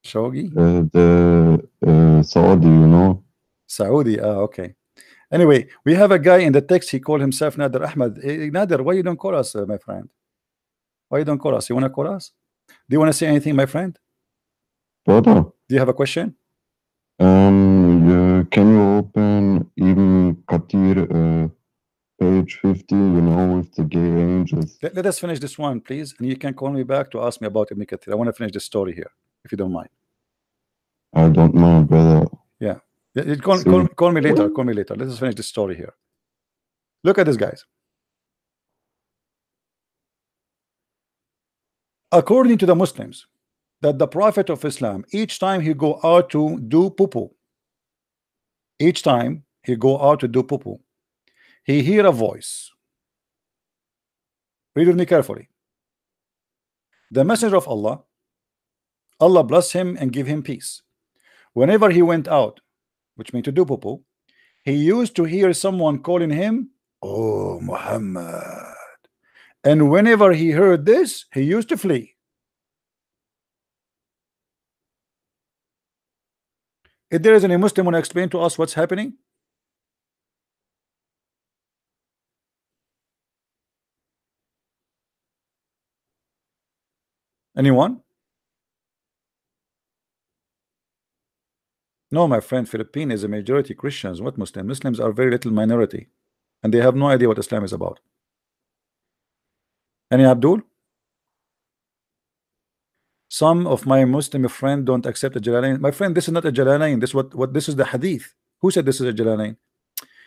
Shogi? The Saudi, you know. Saudi. Okay. Anyway, we have a guy in the text. He called himself Nader Ahmad. Nader, why you don't call us, my friend? Why you don't call us? You want to call us? Do you want to say anything, my friend? Brother. Do you have a question? Can you open Ibn Kathir page 50, you know, with the gay angels? Let us finish this one, please, and you can call me back to ask me about Ibn Kathir. I want to finish the story here, if you don't mind. I don't mind, brother. Yeah. Call me later. Call me later. Let us finish this story here. Look at this, guys. According to the Muslims, that the Prophet of Islam, each time he go out to do poo-poo, each time he go out to do poo-poo, he hear a voice. Read with me carefully. The messenger of Allah, Allah bless him and give him peace. Whenever he went out, which means to do poo-poo, he used to hear someone calling him, "Oh, Muhammad." And whenever he heard this, he used to flee. If there is any Muslim want to explain to us what's happening? Anyone? No, my friend, Philippines is a majority Christians. What Muslim? Muslims are very little minority, and they have no idea what Islam is about. Any Abdul? Some of my Muslim friends don't accept the Jalalain. My friend, this is not a Jalalain. This what this is the Hadith. Who said this is a Jalalain?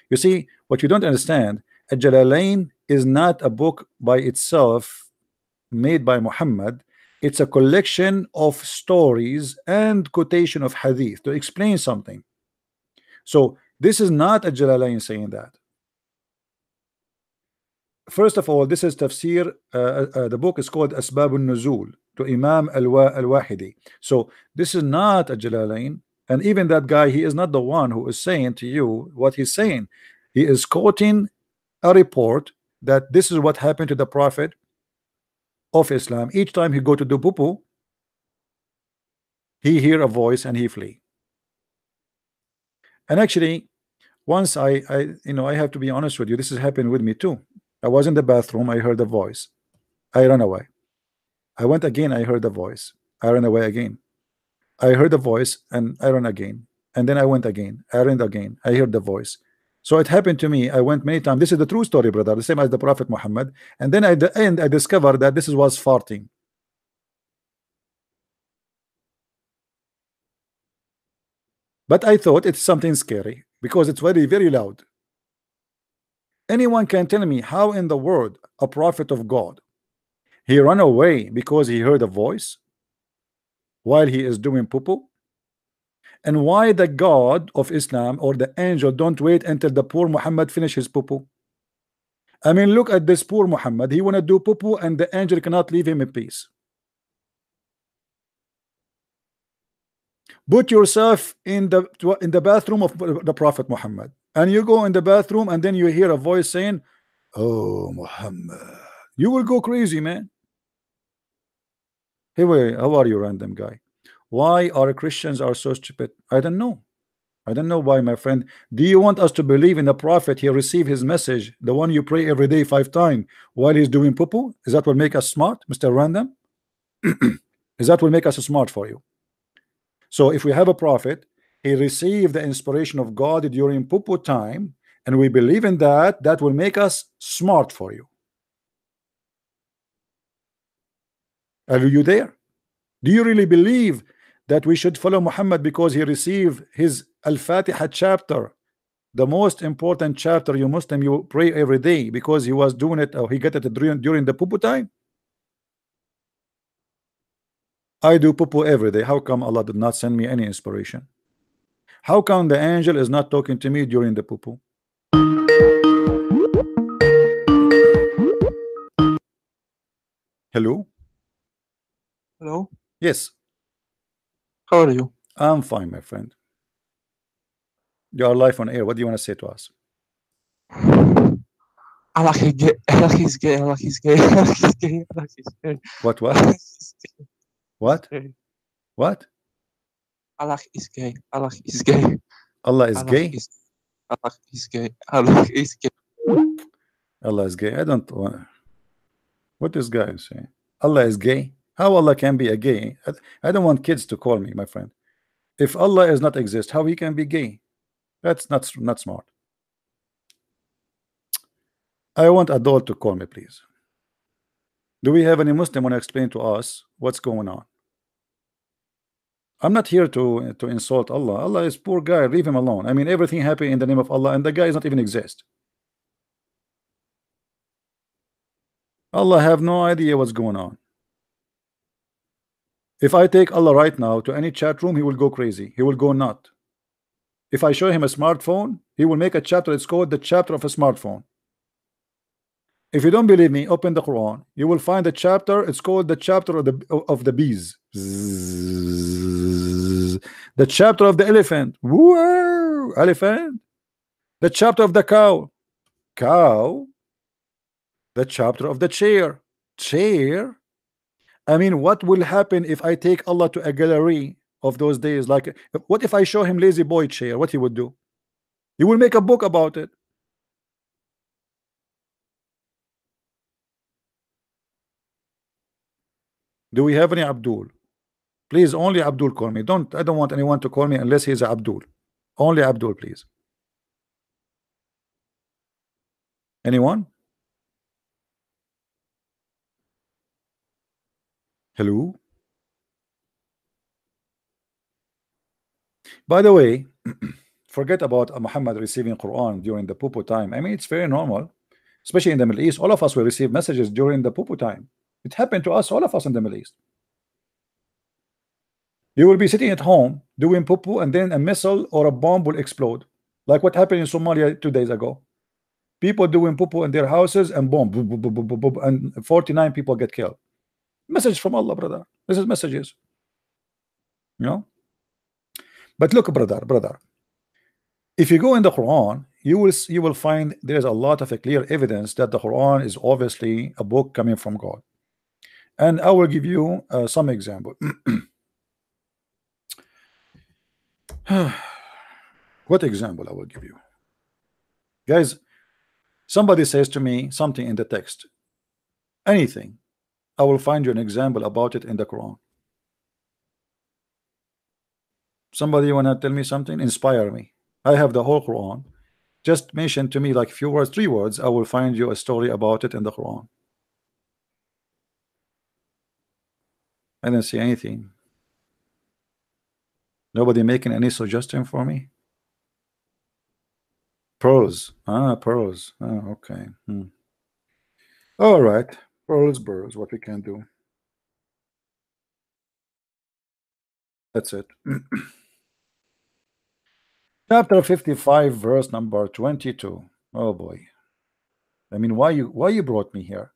You see, what you don't understand, a Jalalain is not a book by itself made by Muhammad. It's a collection of stories and quotation of Hadith to explain something. So this is not a Jalalain saying that. First of all, this is tafsir. The book is called Asbab al-Nuzul to Imam al-Wahidi. So this is not a Jalalain, and even that guy, he is not the one who is saying to you what he's saying. He is quoting a report that this is what happened to the Prophet of Islam. Each time he go to do poo-poo, he hear a voice and he flee. And actually, once I have to be honest with you, this has happened with me too. I was in the bathroom, I heard a voice, I ran away. I went again, I heard a voice, I ran away again. I heard a voice and I ran again, and then I went again, I ran again, I heard the voice. So it happened to me. I went many times. This is the true story, brother, the same as the Prophet Muhammad. And then at the end I discovered that this was farting. But I thought it's something scary because it's very, very loud. Anyone can tell me how in the world a prophet of God, he ran away because he heard a voice while he is doing poo-poo? And why the God of Islam or the angel don't wait until the poor Muhammad finish his poo-poo? I mean, look at this poor Muhammad. He want to do poo-poo and the angel cannot leave him in peace. Put yourself in the bathroom of the Prophet Muhammad, and you go in the bathroom and then you hear a voice saying, "Oh, Muhammad." You will go crazy, man. Hey, wait, how are you, random guy? Why our Christians are so stupid? I don't know. I don't know why, my friend. Do you want us to believe in the Prophet? He received his message, the one you pray every day 5 times while he's doing poo-poo? Is that what make us smart, Mr. Random? Is that what make us smart for you? So if we have a prophet, he received the inspiration of God during poo-poo time, and we believe in that, that will make us smart for you. Are you there? Do you really believe that we should follow Muhammad because he received his Al-Fatiha chapter, the most important chapter you Muslim you pray every day, because he was doing it, or he got it during the poo-poo time? I do poo-poo every day. How come Allah did not send me any inspiration? How come the angel is not talking to me during the poo-poo? Hello? Hello, Yes, how are you? I'm fine, my friend. You are live on air. What do you want to say to us? Allah is gay, Allah is gay, Allah is gay, Allah is gay, Allah is gay. What? Allah is gay, What? gay. What? Allah is gay, Allah is gay. Allah is Allah gay? is Allah is gay, Allah is gay. Allah is gay. I don't want. What this guy is saying? Allah is gay? How Allah can be a gay? I don't want kids to call me, my friend. If Allah is not exist, how he can be gay? That's not smart. I want adult to call me, please. Do we have any Muslim want to explain to us what's going on? I'm not here to insult Allah. Allah is poor guy. Leave him alone. I mean, everything happy in the name of Allah, and the guy is not even exist. Allah have no idea what's going on. If I take Allah right now to any chat room, he will go crazy. He will go nut. If I show him a smartphone, he will make a chapter. It's called the chapter of a smartphone. If you don't believe me, open the Quran. You will find a chapter. It's called the chapter of the bees. The chapter of the elephant. Whoa, elephant. The chapter of the cow. Cow. The chapter of the chair. Chair. I mean, what will happen if I take Allah to a gallery of those days? Like, what if I show him lazy boy chair? What he would do? He will make a book about it. Do we have any Abdul? Please, only Abdul call me. I don't want anyone to call me unless he's a Abdul. Only Abdul, please. Anyone? Hello? By the way, forget about Muhammad receiving Quran during the Pupu time. I mean, it's very normal, especially in the Middle East. All of us will receive messages during the Pupu time. It happened to us, all of us in the Middle East. You will be sitting at home doing Pupu, and then a missile or a bomb will explode, like what happened in Somalia 2 days ago. People doing Pupu in their houses, and bomb, boom, boom, boom, boom, boom, boom, and 49 people get killed. Message from Allah, brother. This is messages, you know. But look, brother, if you go in the Quran, you will find there is a lot of clear evidence that the Quran is obviously a book coming from God. And I will give you some example. What example I will give you? Guys, somebody says to me something in the text, anything, I will find you an example about it in the Quran. Somebody wanna tell me something, inspire me. I have the whole Quran. Just mention to me like few words, 3 words, I will find you a story about it in the Quran. I didn't see anything. Nobody making any suggestion for me? Pearls. Pearls. Okay. All right. Pearls, what we can do. That's it. Chapter 55, verse number 22. Oh boy. I mean, why you brought me here?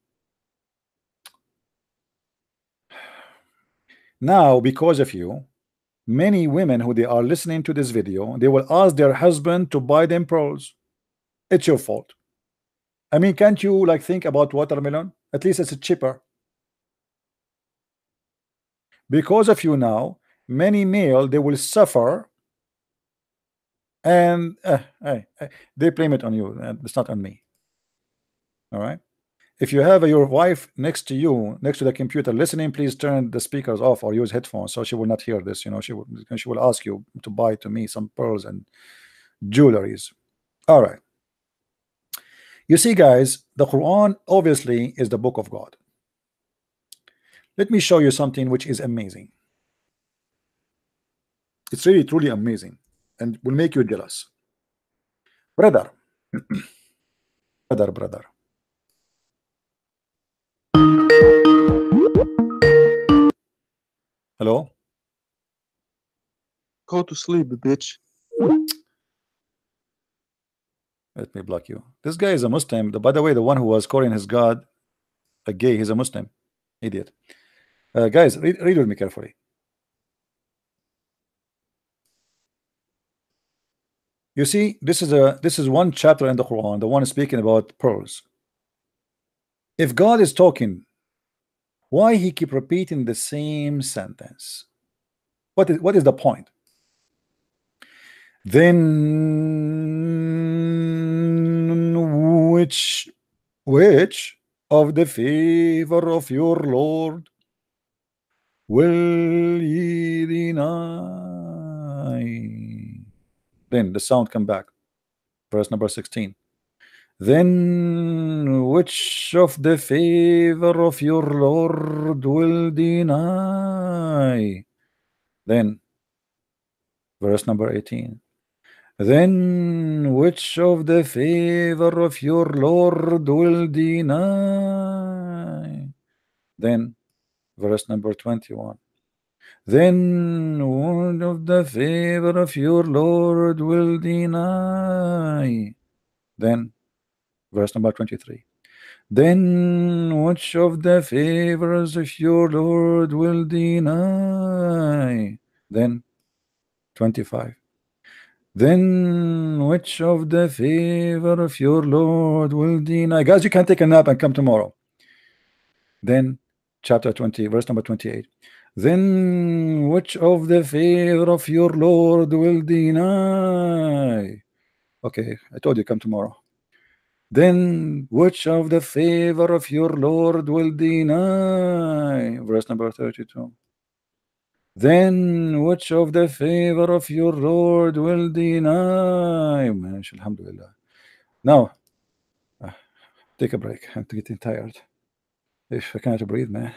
Now, because of you, many women who they are listening to this video, they will ask their husband to buy them pearls. It's your fault. I mean, can't you like think about watermelon? At least it's cheaper. Because of you now, many male they will suffer, and they blame it on you, and it's not on me. All right. If you have your wife next to you, next to the computer listening, please turn the speakers off or use headphones so she will not hear this. You know, she will ask you to buy to me some pearls and jewelries. All right. You see, guys, the Quran obviously is the book of God. Let me show you something which is amazing. It's really truly amazing and will make you jealous. Brother. brother. Hello? Go to sleep, bitch. Let me block you. This guy is a Muslim. By the way, the one who was calling his God a gay, he's a Muslim. Idiot. Guys, read with me carefully. You see, this is one chapter in the Quran, the one speaking about pearls. If God is talking, why he keep repeating the same sentence? What is the point? Then which of the favor of your Lord will ye deny? Then the sound come back. Verse number 16. Then which of the favor of your Lord will deny? Then verse number 18. Then which of the favor of your Lord will deny? Then verse number 21. Then one of the favor of your Lord will deny. Then verse number 23. Then which of the favors of your Lord will deny? Then 25. Then which of the favor of your Lord will deny? Guys, you can take a nap and come tomorrow. Then chapter 20, verse number 28. Then which of the favor of your Lord will deny? Okay, I told you come tomorrow. Then which of the favor of your Lord will deny? Verse number 32. Then which of the favor of your Lord will deny? Mash, alhamdulillah. Now, take a break. I'm getting tired. If I can't breathe, man,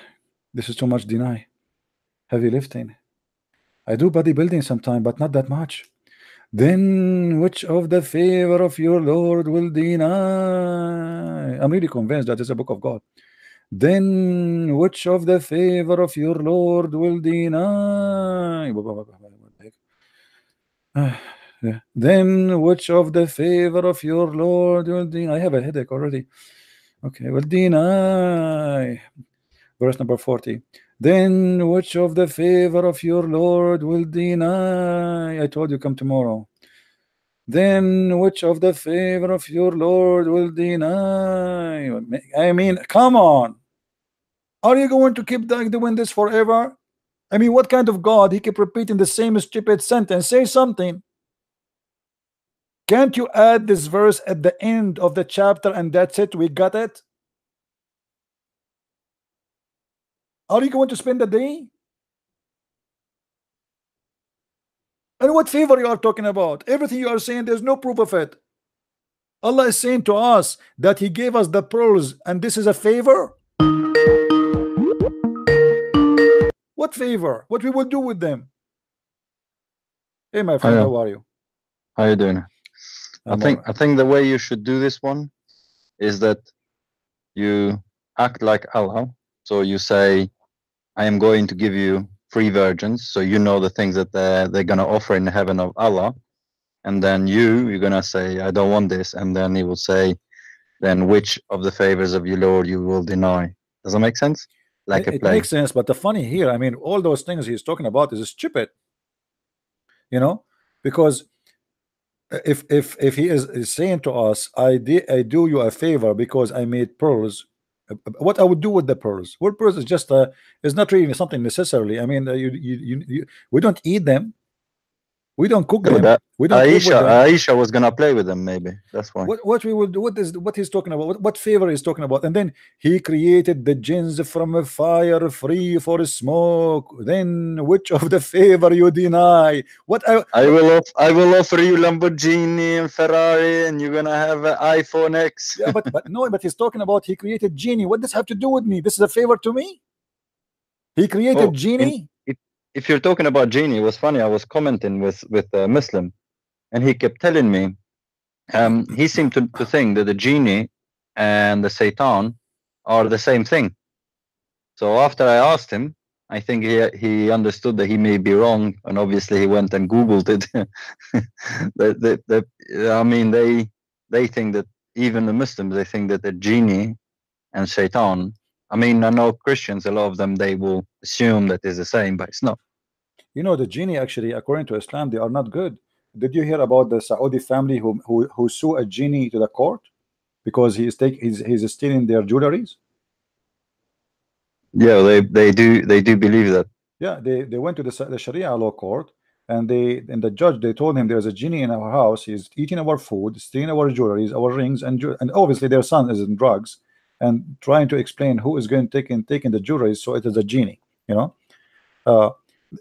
this is too much deny. Heavy lifting. I do bodybuilding sometime, but not that much. Then which of the favor of your Lord will deny? I'm really convinced that it's a book of God. Then which of the favor of your Lord will deny? Then which of the favor of your Lord will deny? I have a headache already. Okay, will deny. Verse number 40. Then which of the favor of your Lord will deny? I told you come tomorrow. Then which of the favor of your Lord will deny? I mean, come on. Are you going to keep doing this forever? I mean, what kind of God? He keep repeating the same stupid sentence. Say something. Can't you add this verse at the end of the chapter and that's it? We got it. Are you going to spend the day? And what favor you are talking about? Everything you are saying, there's no proof of it. Allah is saying to us that He gave us the pearls, and this is a favor. What favor? What we will do with them? Hey, my friend, Hiya. how are you? How you doing? I'm I think the way you should do this one is that you act like Allah. So you say, I am going to give you 3 virgins, so you know the things that they're gonna offer in the heaven of Allah, and then you're gonna say, I don't want this, and then He will say, then which of the favors of your Lord you will deny. Does that make sense? Like a It play. makes sense, but the funny here, I mean, all those things he's talking about is stupid. You know, because if he is saying to us, I do you a favor because I made pearls. What I would do with the pearls? Well, pearls is just is not really something necessarily. I mean, we don't eat them, we don't cook No, them, that we don't live with them. Aisha was gonna play with them, maybe. That's why. What we will do? What he's talking about? What favor he's talking about? And then He created the jinns from a fire free for smoke. Then which of the favor you deny? I will offer you Lamborghini and Ferrari, and you're gonna have an iPhone X. Yeah, but no, but he's talking about He created genie. What does have to do with me? This is a favor to me. He created genie. If you're talking about genie, it was funny. I was commenting with a Muslim, and he kept telling me, he seemed to think that the genie and the Satan are the same thing. So after I asked him, I think he understood that he may be wrong, and obviously he went and Googled it. I mean, they think that even the Muslims, they think that the genie and Satan. I mean, I know Christians, a lot of them, they will assume that it's the same, but it's not. You know, the genie actually, according to Islam, they are not good. Did you hear about the Saudi family who sue a genie to the court because he's stealing their jewelries? Yeah, they do believe that. Yeah, they went to the Sharia law court, and the judge, they told him there's a genie in our house. He's eating our food, stealing our jewelries, our rings, and obviously their son is in drugs, and trying to explain who is going to taking the jewelries. So it is a genie, you know.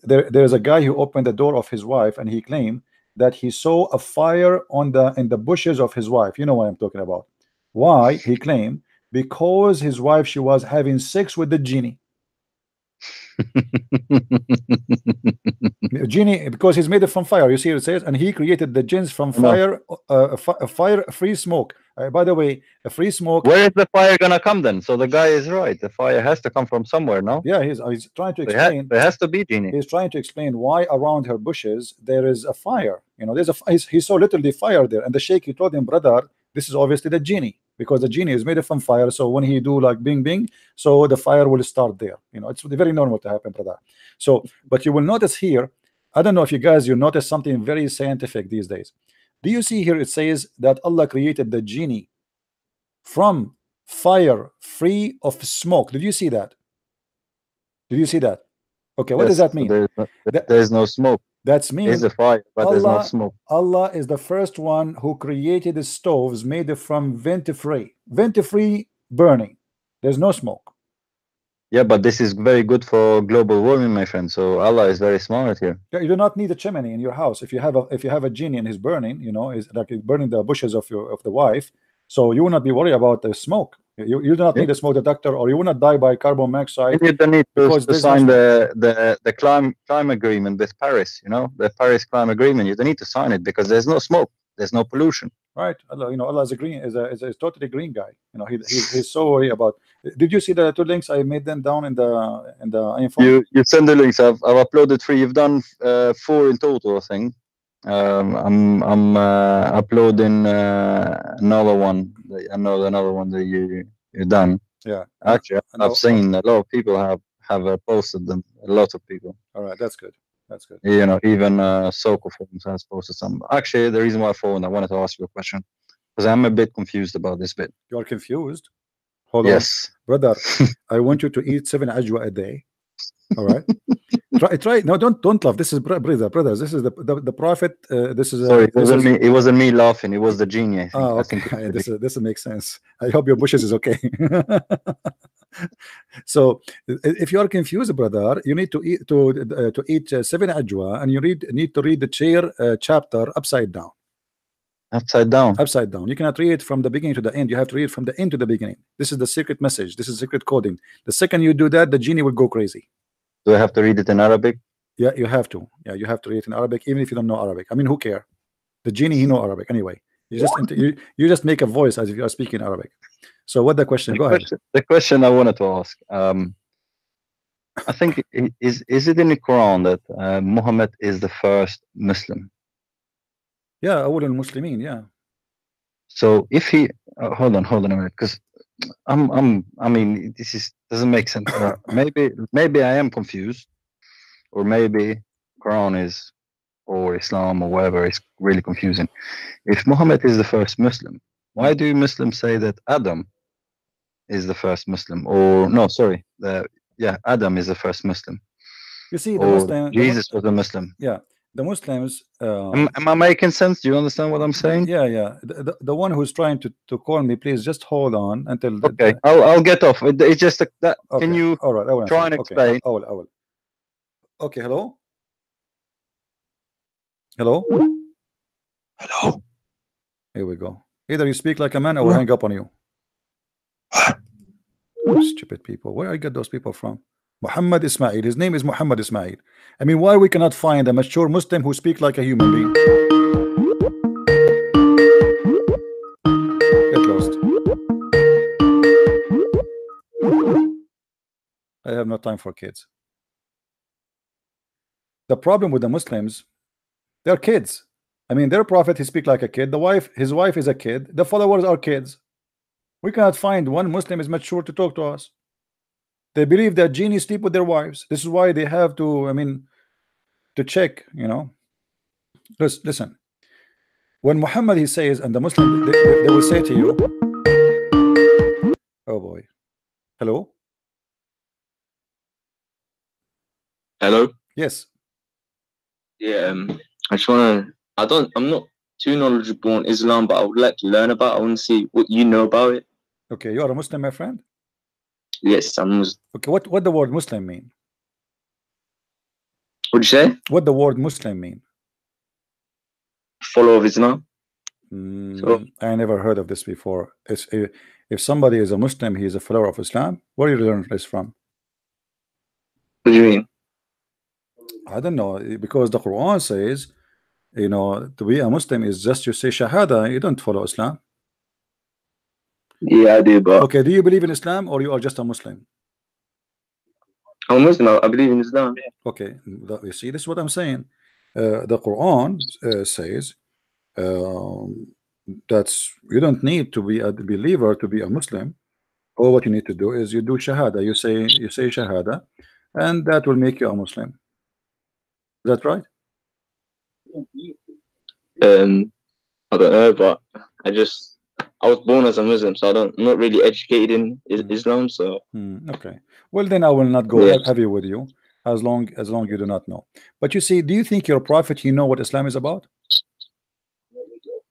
There's a guy who opened the door of his wife, and he claimed that he saw a fire in the bushes of his wife. You know what I'm talking about. Why? He claimed because his wife, she was having sex with the genie. Genie, because he's made it from fire. You see, it says, and he created the jinns from fire, fire, free smoke. By the way, a free smoke. Where is the fire gonna come then? So the guy is right. The fire has to come from somewhere, no? Yeah, he's trying to explain. There has to be genie. He's trying to explain why around her bushes there is a fire. You know, he saw literally fire there, and the sheikh, he told him, brother, this is obviously the genie, because the genie is made from fire. So when he do like bing bing, so the fire will start there. You know, it's very normal to happen, brother. So, but you will notice here, I don't know if you guys notice something very scientific these days. Do you see here it says that Allah created the genie from fire free of smoke? Did you see that? Did you see that? Okay, what does Yes, that mean? there's no smoke. That's There's mean a fire, but there's no smoke. Allah is the first one who created the stoves made from vent-free burning. There's no smoke. Yeah, but this is very good for global warming, my friend. So Allah is very smart here. Yeah, you do not need a chimney in your house. If you have a genie and he's burning, you know, is like he's burning the bushes of the wife, so you will not be worried about the smoke. You do not need a smoke detector, or you will not die by carbon monoxide. And you don't need to sign no the climate agreement with Paris. You know, the Paris climate agreement. You don't need to sign it because there's no smoke, there's no pollution. Right, Allah, you know, Allah is a green, is a totally green guy. You know, he's so worried about. Did you see the 2 links I made them down in the info? You send the links. I've uploaded 3. You've done 4 in total, I think. I'm uploading another one. Another one that you done. Yeah, actually, I've seen a lot of people have posted them. A lot of people. All right, that's good. That's good. You know, even Soko Forums has posted some. Actually, the reason why I phoned, I wanted to ask you a question because I'm a bit confused about this bit. You're confused? Hold yes, on, brother. I want you to eat 7 ajwa a day. All right. try. No, don't laugh. This is brothers. This is the prophet. This is. Sorry, it wasn't me laughing. It was the genie. I think. Oh, okay. I think this makes sense. I hope your bushes is okay. So, if you are confused, brother, you need to eat 7 ajwa, and you need to read the chair chapter upside down. Upside down. Upside down. You cannot read it from the beginning to the end. You have to read from the end to the beginning. This is the secret message. This is secret coding. The second you do that, the genie will go crazy. Do I have to read it in Arabic? Yeah, you have to. Yeah, you have to read it in Arabic, even if you don't know Arabic. I mean, who care? The genie, he know Arabic anyway. You just make a voice as if you are speaking Arabic. So, what the question? Go ahead. The question I wanted to ask. I think is it in the Quran that Muhammad is the first Muslim? Yeah, awwal al-Muslimin. Yeah. So if he hold on a minute, because I mean this doesn't make sense. Maybe I am confused, or maybe Quran is, or Islam, or whatever is really confusing. If Muhammad is the first Muslim, why do Muslims say that Adam is the first Muslim? Or no, sorry, Adam is the first Muslim. You see, the Muslim, Jesus was a Muslim. Yeah. The Muslims. Am I making sense? Do you understand what I'm saying? Yeah. The one who's trying to call me, please just hold on until. Okay, I'll get off. It's just that. Okay. Can you all right, I will try and explain? I will. Okay. Hello. Hello. Hello. Here we go. Either you speak like a man, or we'll hang up on you. Stupid people. Where I get those people from? Muhammad Ismail. His name is Muhammad Ismail. I mean, why we cannot find a mature Muslim who speaks like a human being? Get lost. I have no time for kids. The problem with the Muslims, they're kids. I mean, their prophet, he speaks like a kid. His wife is a kid. The followers are kids. We cannot find one Muslim is mature to talk to us. They believe that genies sleep with their wives. This is why they have to, I mean, to check, you know. Listen. When Muhammad, he says, and the Muslim, they will say to you, oh boy. Hello? Hello? Yes. Yeah, I just want to, I'm not too knowledgeable on Islam, but I would like to learn about it. I want to see what you know about it. Okay, you are a Muslim, my friend? Yes, I'm Muslim. Okay, what the word Muslim mean? What'd you say? What the word Muslim mean? Follower of Islam. So, I never heard of this before. If somebody is a Muslim, he is a follower of Islam. Where do you learn this from? What do you mean? I don't know, because the Quran says, you know, to be a Muslim is just you say Shahada, you don't follow Islam. Yeah, I do, but okay, do you believe in Islam, or you are just a Muslim? I'm a Muslim. I believe in Islam. Okay, you see, this is what I'm saying. The Quran says that's you don't need to be a believer to be a Muslim. All what you need to do is you do Shahada. You say Shahada, and that will make you a Muslim. Is that right? I don't know, but I was born as a Muslim, so I'm not really educated in Islam. So Okay, well then I will not go yeah, heavy with you as long you do not know. But you see, do you think you're a prophet? You know what Islam is about?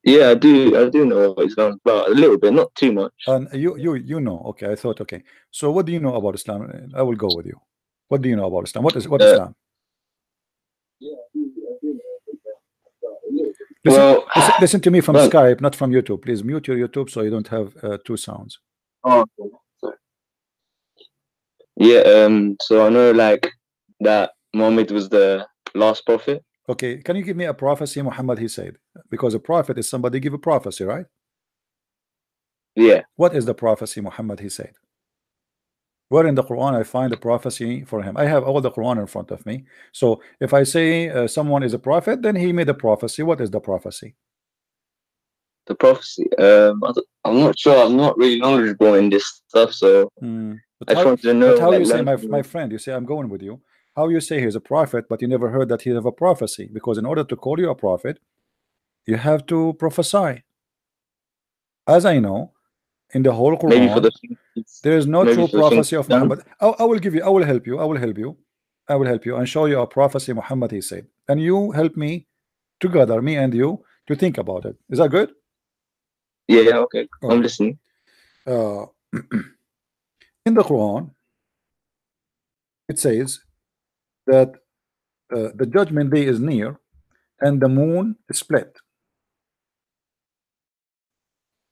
yeah, I do know what Islam, but a little bit, not too much. And you know. Okay, I thought. Okay, so what do you know about Islam? I will go with you. What do you know about Islam? What is Islam? Well, listen to me from well- Skype, not from YouTube. Please mute your YouTube so you don't have two sounds. Oh, sorry. Yeah, so I know like that Muhammad was the last prophet. Okay, can you give me a prophecy Muhammad he said? Because a prophet is somebody give a prophecy, right? Yeah. What is the prophecy Muhammad he said? Where in the Quran I find a prophecy for him? I have all the Quran in front of me. So if I say someone is a prophet, then he made a prophecy. What is the prophecy? The prophecy. I'm not sure. I'm not really knowledgeable in this stuff, so I just wanted to know. But how like, you say, learn my friend? You say I'm going with you. How you say he's a prophet, but you never heard that he have a prophecy? Because in order to call you a prophet, you have to prophesy. As I know, in the whole maybe for Quran, the there is no maybe true for the prophecy of things- Muhammad. I will give you. I will help you. I will help you. I will help you and show you a prophecy Muhammad he said, and you help me together, me and you, to think about it. Is that good? Yeah. Okay. All I'm right. listening. In the Quran, it says that the judgment day is near and the moon is split.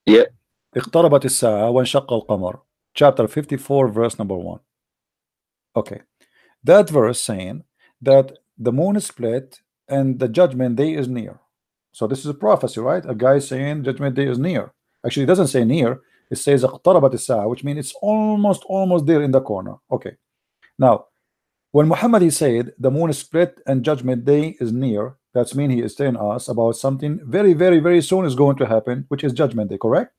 Yeah. اقتربت الساعة وانشق القمر. Chapter 54, verse number 1. Okay, that verse saying that the moon is split and the judgment day is near. So this is a prophecy, right? A guy saying judgment day is near. Actually, it doesn't say near. It says اقتربت الساعة, which means it's almost there in the corner. Okay. Now, when Muhammad he said the moon is split and judgment day is near, that's mean he is telling us about something very soon is going to happen, which is judgment day, correct?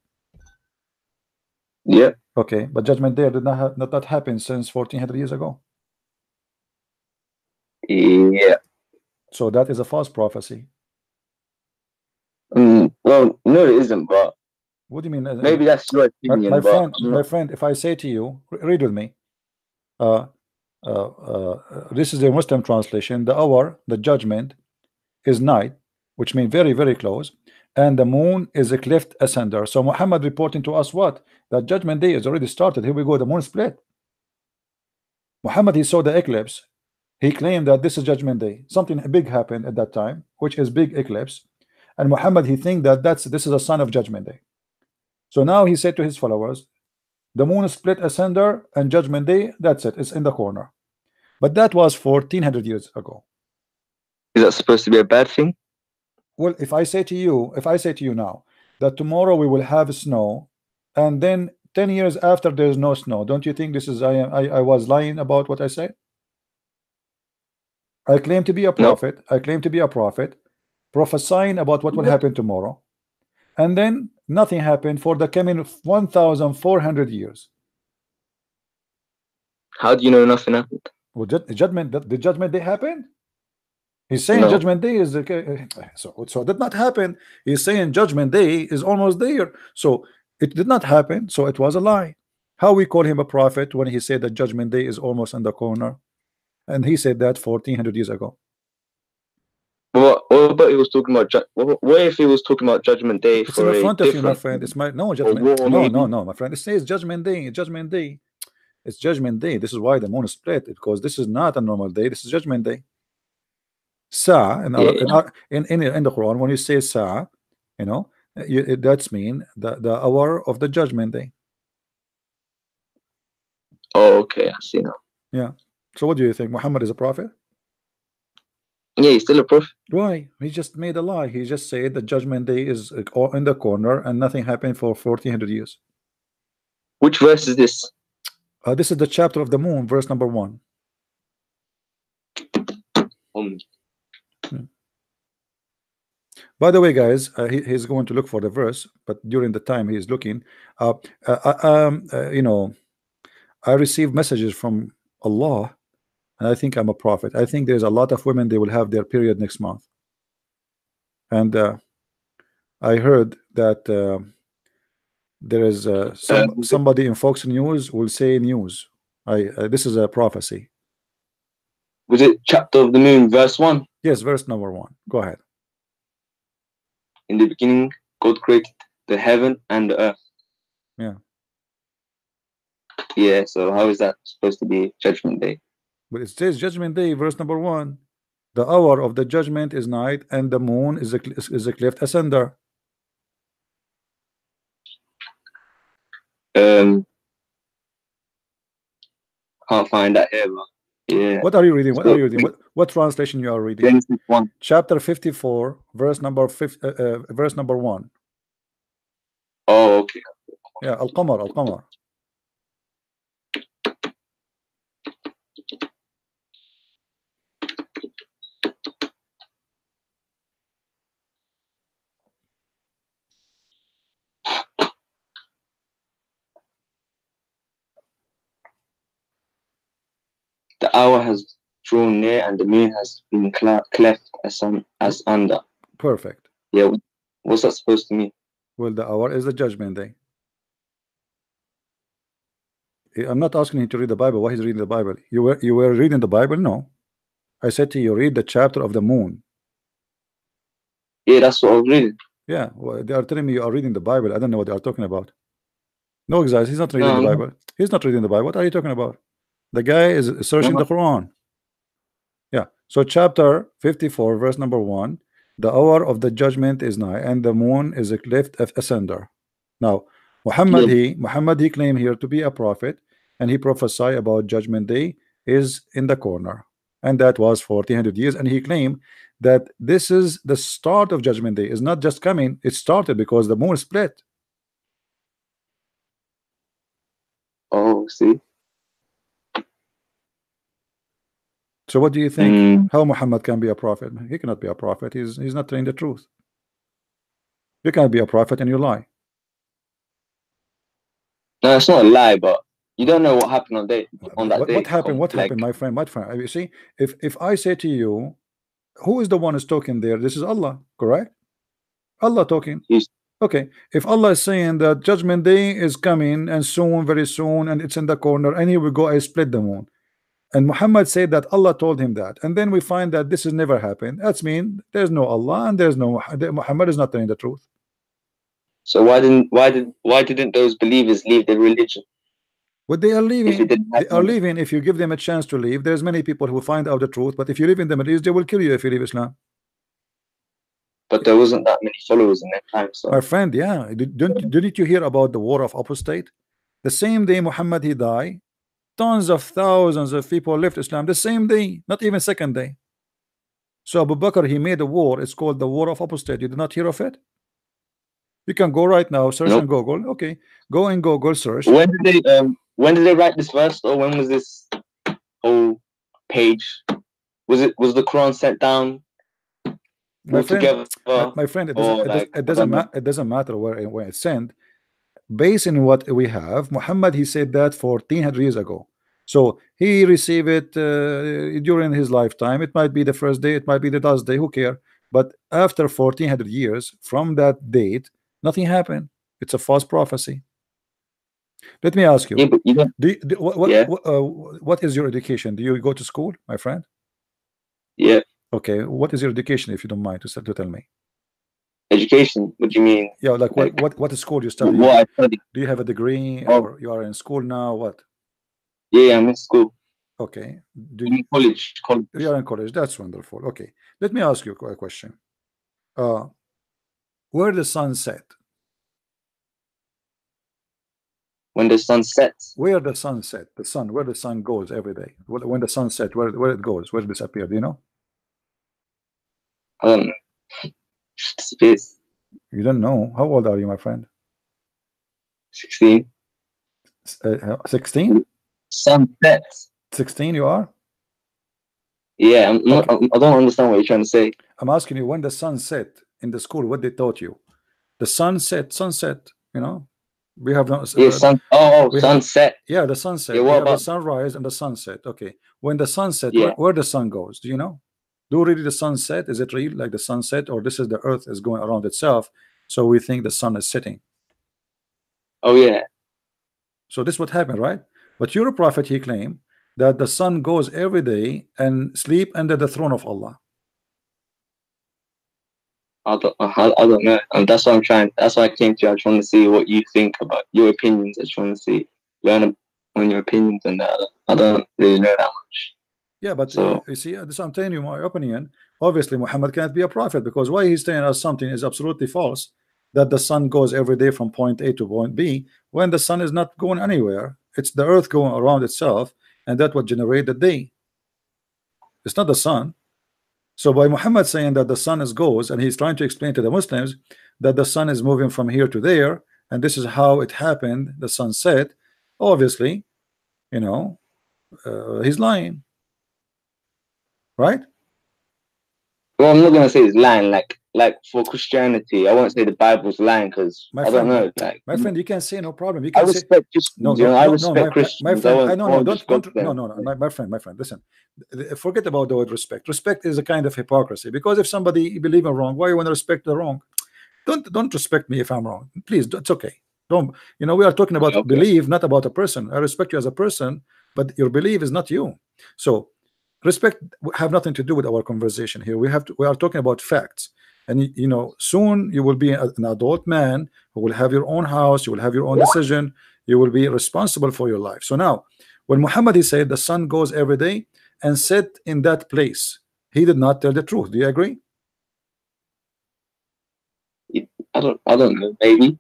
Yeah. Okay, but judgment day did not happen since 1400 years ago. Yeah. So that is a false prophecy. Well, no, it isn't. But What do you mean? maybe that's your opinion. My friend, if I say to you, read with me. This is the Muslim translation. The hour, the judgment, is night, which means very close, and the moon is a cleft ascender. So Muhammad reporting to us what? That judgment day is already started. Here we go. The moon split. Muhammad he saw the eclipse. He claimed that this is judgment day. Something big happened at that time, which is big eclipse. And Muhammad he think that this is a sign of judgment day. So now he said to his followers, the moon split ascender and judgment day, that's it, it's in the corner. But that was 1400 years ago. Is that supposed to be a bad thing? Well, if I say to you now that tomorrow we will have snow, and then 10 years after there's no snow, don't you think this is I was lying about what I said? I claim to be a prophet. No. I claim to be a prophet, prophesying about what will happen tomorrow, and then nothing happened for the coming 1,400 years. How do you know nothing happened? Well, the judgment day happened. He's saying judgment day is so did not happen. He's saying judgment day is almost there. So it did not happen. So it was a lie. How we call him a prophet when he said that judgment day is almost in the corner, and he said that 1400 years ago. What about he was talking about? What if he was talking about judgment day? It's in front of you, my friend. It's no judgment. No, my friend. It says judgment day. Judgment day. It's judgment day. This is why the moon is split, because this is not a normal day. This is judgment day. Sa in the Quran, when you say sa, you know, that's mean the hour of the judgment day. Oh, okay, I see now. Yeah. So what do you think? Muhammad is a prophet? Yeah, he's still a prophet. Why? He just made a lie. He just said the judgment day is in the corner and nothing happened for 1400 years. Which verse is this? This is the chapter of the moon, verse number 1. By the way, guys, he's going to look for the verse, but during the time he's looking, you know, I receive messages from Allah, and I think I'm a prophet. I think there's a lot of women, they will have their period next month. And I heard that there is somebody in Fox News will say news. This is a prophecy. Was it chapter of the moon, verse 1? Yes, verse number 1. Go ahead. In the beginning, God created the heaven and the earth. Yeah. Yeah, so how is that supposed to be Judgment Day? But it says Judgment Day, verse number 1. The hour of the judgment is night, and the moon is a cleft asunder. Can't find that here, but yeah. What are you reading? What are you reading? What translation you are reading? Genesis 1. Chapter 54, verse number 1. Oh, okay. Yeah, Al-Qamar, Al-Qamar. The hour has drawn near, and the moon has been cleft as under. Perfect. Yeah, what's that supposed to mean? Well, the hour is the judgment day. I'm not asking you to read the Bible. Why is reading the Bible? You were reading the Bible? No. I said to you, read the chapter of the moon. Yeah, that's what I was reading. Yeah, well, they are telling me you are reading the Bible. I don't know what they are talking about. No, guys, he's not reading the Bible. He's not reading the Bible. What are you talking about? The guy is searching the Quran. Yeah. So chapter 54, verse number 1. The hour of the judgment is nigh, and the moon is a cleft asunder. Now, Muhammad he claimed here to be a prophet, and he prophesied about Judgment Day is in the corner, and that was 1400 years. And he claimed that this is the start of Judgment Day. It's not just coming; it started because the moon split. Oh, see. So what do you think? How Muhammad can be a prophet? He cannot be a prophet. He's not telling the truth. You can't be a prophet and you lie. No, it's not a lie, but you don't know what happened on that day. What happened? What happened, my friend? What friend? You see, if I say to you, who is the one who's talking there? This is Allah, correct? Allah talking. Yes. Okay. If Allah is saying that Judgment Day is coming and soon, very soon, and it's in the corner, and here we go, I split the moon. And Muhammad said that Allah told him that, and then we find that this has never happened. That's mean there's no Allah and there's no Muhammad is not telling the truth. So why didn't those believers leave their religion? What they are leaving, if you give them a chance to leave. There's many people who find out the truth, but if you live in the Middle East, they will kill you if you leave Islam. But there wasn't that many followers in that time. So my friend, yeah, didn't you hear about the war of apostate? The same day Muhammad he died, tons of thousands of people left Islam the same day, not even second day. So Abu Bakr, he made a war. It's called the war of apostate. You did not hear of it? You can go right now, search on Google. Okay, go and Google search. When did they write this verse, or when was this whole page? Was the Quran sent down? My friend, it doesn't matter where it's sent. Based on what we have, Muhammad he said that 1400 years ago. So he received it during his lifetime. It might be the first day, it might be the last day, who care? But after 1400 years from that date, nothing happened. It's a false prophecy. Let me ask you, what is your education? Do you go to school, my friend? Yeah. Okay, what is your education, if you don't mind to tell me? Education? What do you mean? Yeah, like what school you study? What I study. Do you have a degree, or you are in school now? What? Yeah, I'm in school. Okay. In college. You are in college. That's wonderful. Okay. Let me ask you a question. Where the sun set? When the sun sets? Where the sun set? The sun, where the sun goes every day. When the sun sets, where it goes, where it disappears. Do you know? I don't know. Space. You don't know? How old are you, my friend? 16. 16? Sun sets. 16 you are? Yeah, I don't understand what you're trying to say. I'm asking you, when the sun set in the school, what they taught you? The sunset, you know? We have no sunset. Yeah, the sunset. Yeah, we have the sunrise and the sunset. Okay. When the sunset, where the sun goes, do you know? Do really the sun set? Is it real, like the sunset, or this is the earth is going around itself, so we think the sun is setting? Oh yeah. So this is what happened, right? But your prophet, he claimed that the sun goes every day and sleep under the throne of Allah. I don't know, and that's what I'm trying. That's why I came to you. I'm trying to see what you think about your opinions. I'm trying to see, learn on your opinions, and I don't really know that much. Yeah, but So you see, this I'm telling you my opinion. Obviously, Muhammad can't be a prophet, because why he's telling us something is absolutely false. That the sun goes every day from point A to point B, when the sun is not going anywhere. It's the earth going around itself, and that would generate the day. It's not the sun. So by Muhammad saying that the sun is goes, and he's trying to explain to the Muslims that the sun is moving from here to there, and this is how it happened, the sun set, obviously, you know, he's lying, right? well, I'm not gonna say it's lying. Like for Christianity, I won't say the Bible's lying because My I don't friend, know. Like my friend, you can say no problem. You I can say respect Christians, no, you no, know, I no, no, respect my Christians. friend, I I know, won't no, just go to don't, no, them. no, my friend, listen. Forget about the word respect. Respect is a kind of hypocrisy, because if somebody believe in wrong, why you want to respect the wrong? Don't respect me if I'm wrong, please. It's okay. Don't, you know, we are talking about Okay. belief, not about a person. I respect you as a person, but your belief is not you. So respect have nothing to do with our conversation here. We are talking about facts. And you know, soon you will be an adult man who will have your own house, you will have your own decision, you will be responsible for your life. So now, when Muhammad, he said the sun goes every day and set in that place, he did not tell the truth. Do you agree? I don't know. Maybe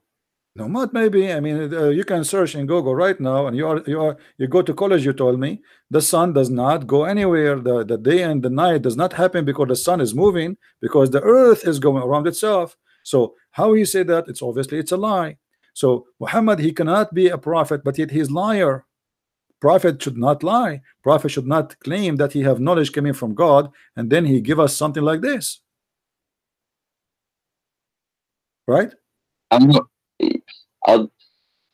No, not maybe. I mean, you can search in Google right now, and you go to college. You told me the sun does not go anywhere. The day and the night does not happen because the sun is moving, because the earth is going around itself. So how he said that? It's obviously it's a lie. So Muhammad, he cannot be a prophet, but yet he's liar. Prophet should not lie. Prophet should not claim that he have knowledge coming from God, and then he give us something like this, right? I'm not. I,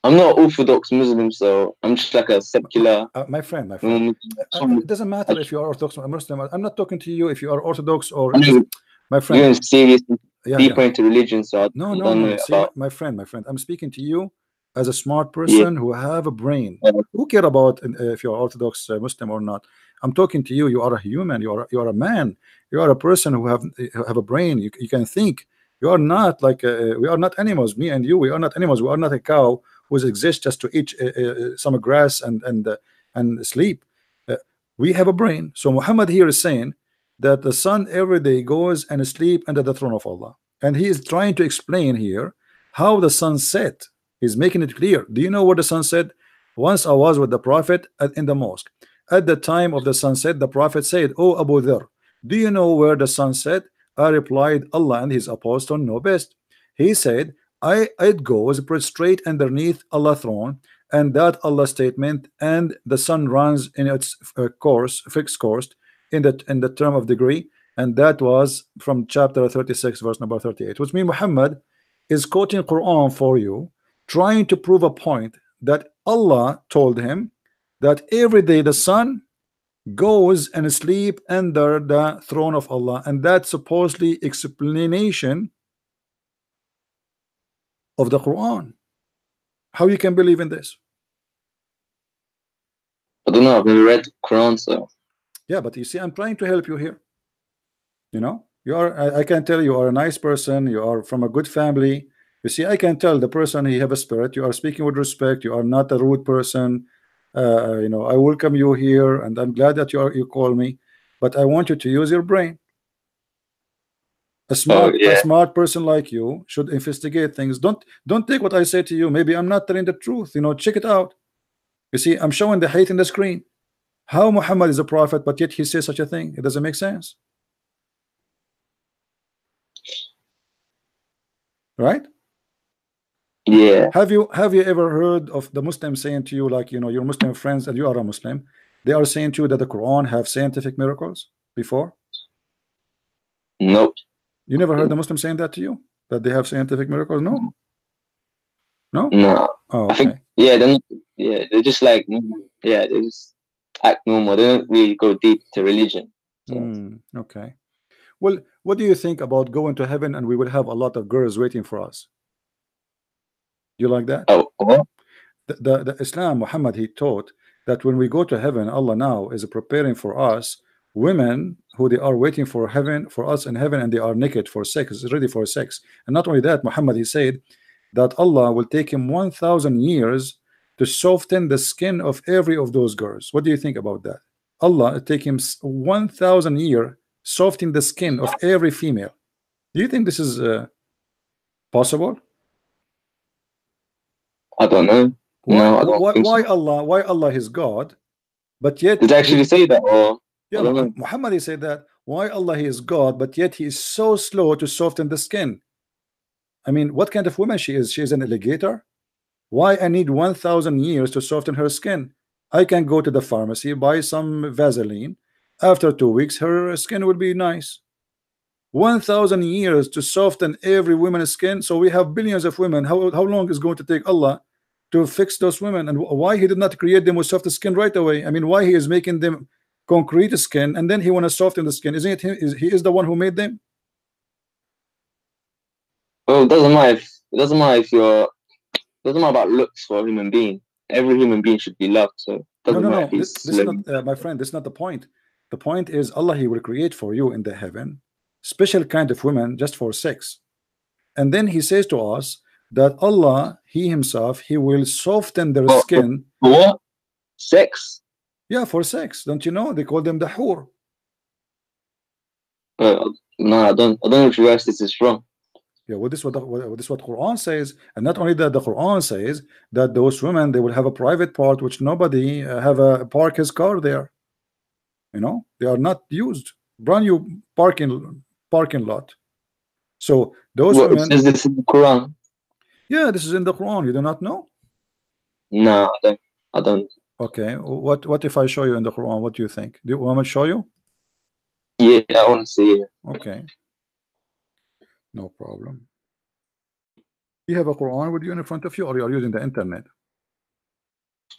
I'm not Orthodox Muslim, so I'm just like a secular. My friend, Muslim. it doesn't matter if you are Orthodox or Muslim. I'm not talking to you if you are Orthodox or I mean, my friend. you're serious, Yeah, deeper yeah. into religion, so I No, don't know see, about. my friend, I'm speaking to you as a smart person who have a brain. Who care about if you're Orthodox Muslim or not? I'm talking to you. You are a human. You are a man. You are a person who have a brain. You can think. You are not like we are not animals. Me and you, we are not animals. We are not a cow who exists just to eat some grass and sleep. We have a brain. So Muhammad here is saying that the sun every day goes and sleep under the throne of Allah, and he is trying to explain here how the sun set. He's making it clear. Do you know what the sun said? Once I was with the Prophet in the mosque. At the time of the sunset, the Prophet said, "Oh Abu Dhar, do you know where the sun set?" I replied, "Allah and his apostle know best." He said, it goes straight underneath Allah's throne, and that Allah statement, and the sun runs in its fixed course in the term of degree, and that was from chapter 36 verse number 38, which means Muhammad is quoting Quran for you, trying to prove a point that Allah told him that every day the sun goes and sleep under the throne of Allah, and that's supposedly explanation of the Quran. How you can believe in this? I don't know. I've never read the Quran, so. Yeah, but you see, I'm trying to help you here. You know, you are. I can tell you are a nice person. You are from a good family. You see, I can tell the person he have a spirit. You are speaking with respect. You are not a rude person. You know, I welcome you here, and I'm glad that you call me. But I want you to use your brain. A smart person like you should investigate things. Don't take what I say to you. Maybe I'm not telling the truth. You know, check it out. You see, I'm showing the hate in the screen. How Muhammad is a prophet, but yet he says such a thing? It doesn't make sense, right? Yeah. Have you ever heard of the Muslim saying to you, like, you know, your Muslim friends and you are a Muslim, they are saying to you that the Quran have scientific miracles before? Nope. You never heard the Muslim saying that to you, that they have scientific miracles? No. No. Oh, okay. I think, they're just like, they just act normal. They don't really go deep to religion. So. Okay. Well, what do you think about going to heaven and we will have a lot of girls waiting for us? You like that? Oh, what? The Islam, Muhammad, he taught that when we go to heaven, Allah now is preparing for us women who they are waiting for heaven, for us in heaven, and they are naked for sex, ready for sex. And not only that, Muhammad, he said that Allah will take him 1,000 years to soften the skin of every of those girls. What do you think about that? Allah take him 1,000 years softening the skin of every female. Do you think this is possible? I don't know. No, I don't think Why so. Allah? Why Allah is God, but yet Did they actually say that, or yeah, I don't know. Muhammad he said that. Why Allah he is God, but yet he is so slow to soften the skin? I mean, what kind of woman she is? She is an alligator. Why I need 1,000 years to soften her skin? I can go to the pharmacy, buy some Vaseline. After 2 weeks, her skin will be nice. 1,000 years to soften every woman's skin. So we have billions of women. How long is going to take Allah to fix those women? And why he did not create them with soft skin right away? I mean, why he is making them concrete skin and then he want to soften the skin? Isn't it him? He is the one who made them? Well, it doesn't matter if you're. It doesn't matter about looks for a human being. Every human being should be loved. So it doesn't matter if he's this is not, my friend. This is not the point. The point is Allah he will create for you in the heaven special kind of women just for sex, and then he says to us that Allah he himself he will soften their skin. What? Sex? Yeah, for sex. Don't you know they call them the hur? No, I don't know which verse this is from. Yeah, well, this is what Quran says, and not only that, the Quran says that those women they will have a private part which nobody have a park his car there. You know, they are not used, brand new parking lot. So those women. Is this in the Quran? Yeah, this is in the Quran. You do not know? No, I don't. Okay, what if I show you in the Quran? What do you think? Do you want me to show you? Yeah, I want to see it. Okay. No problem. You have a Quran with you in front of you, or you are using the internet?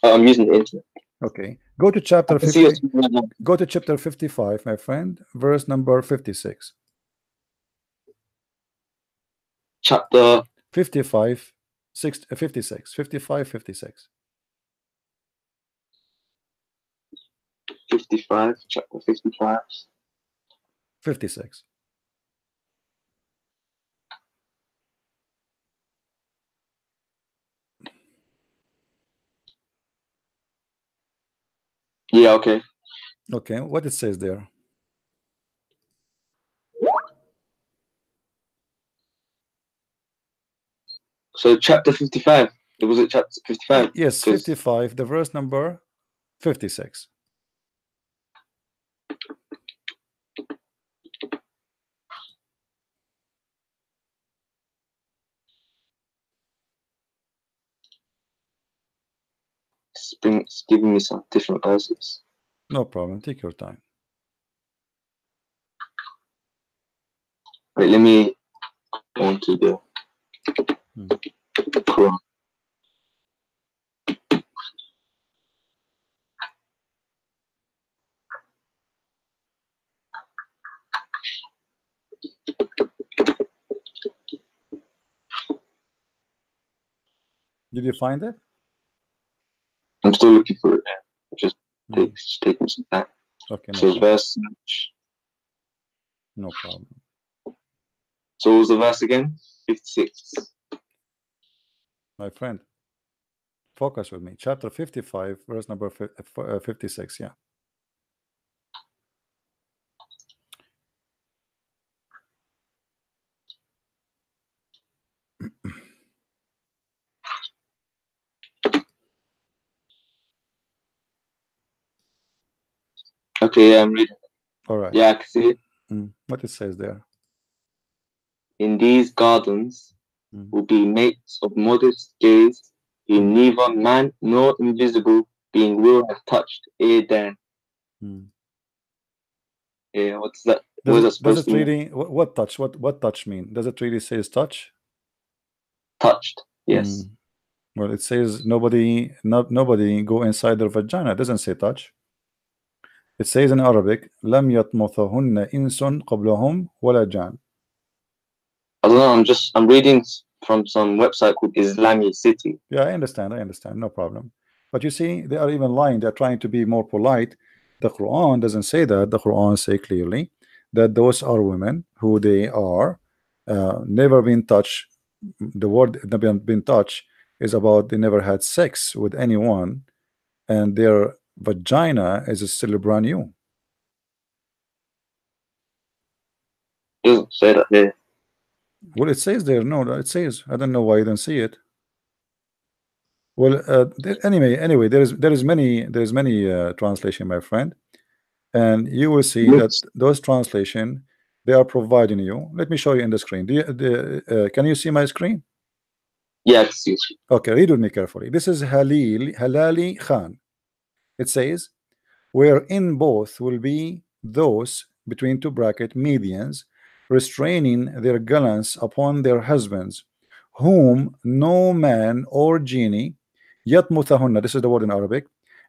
I'm using the internet. Okay. Go to chapter 50. Go to chapter 55, my friend, verse number 56. Chapter 55, 56, 55, 56. 55, chapter 55. 56. Yeah, okay. Okay, what it says there? So chapter 55. Was it chapter 55? Yes, 55, the verse number 56. It's giving me some different verses. No problem, take your time. Wait, let me go on to the Quran. Did you find it? I'm still looking for it. Just taking some time. Okay, so verse. No problem. So what was the verse again? 56. My friend, focus with me. Chapter 55, verse number 56. Yeah. Okay, yeah, I'm reading. All right. Yeah, I can see it. What it says there? In these gardens will be mates of modest gaze, in neither man nor invisible being will have touched ere then. Yeah, what's that? What is that supposed to mean? Really, what touch? What touch mean? Does it really says touch? Touched, yes. Well, it says nobody go inside their vagina. It doesn't say touch. It says in Arabic, لم يطمثهن إنس قبلهم ولا جان. I don't know. I'm reading from some website called Islamic City. Yeah, I understand, no problem. But you see, they are even lying. They're trying to be more polite. The Quran doesn't say that. The Quran say clearly that those are women who they are never been touched. The word never been touched is about they never had sex with anyone, and their vagina is still brand new. It doesn't say that here. Well, it says there. No, it says. I don't know why you don't see it. Well, anyway, there's many translation, my friend, and you will see that those translation they are providing you. Let me show you in the screen. Can you see my screen? Yeah, I can see it. Okay, read with me carefully. This is Halali Khan. It says, wherein both will be those between two bracket medians restraining their gallants upon their husbands, whom no man or genie yatmuthahunna, this is the word in Arabic,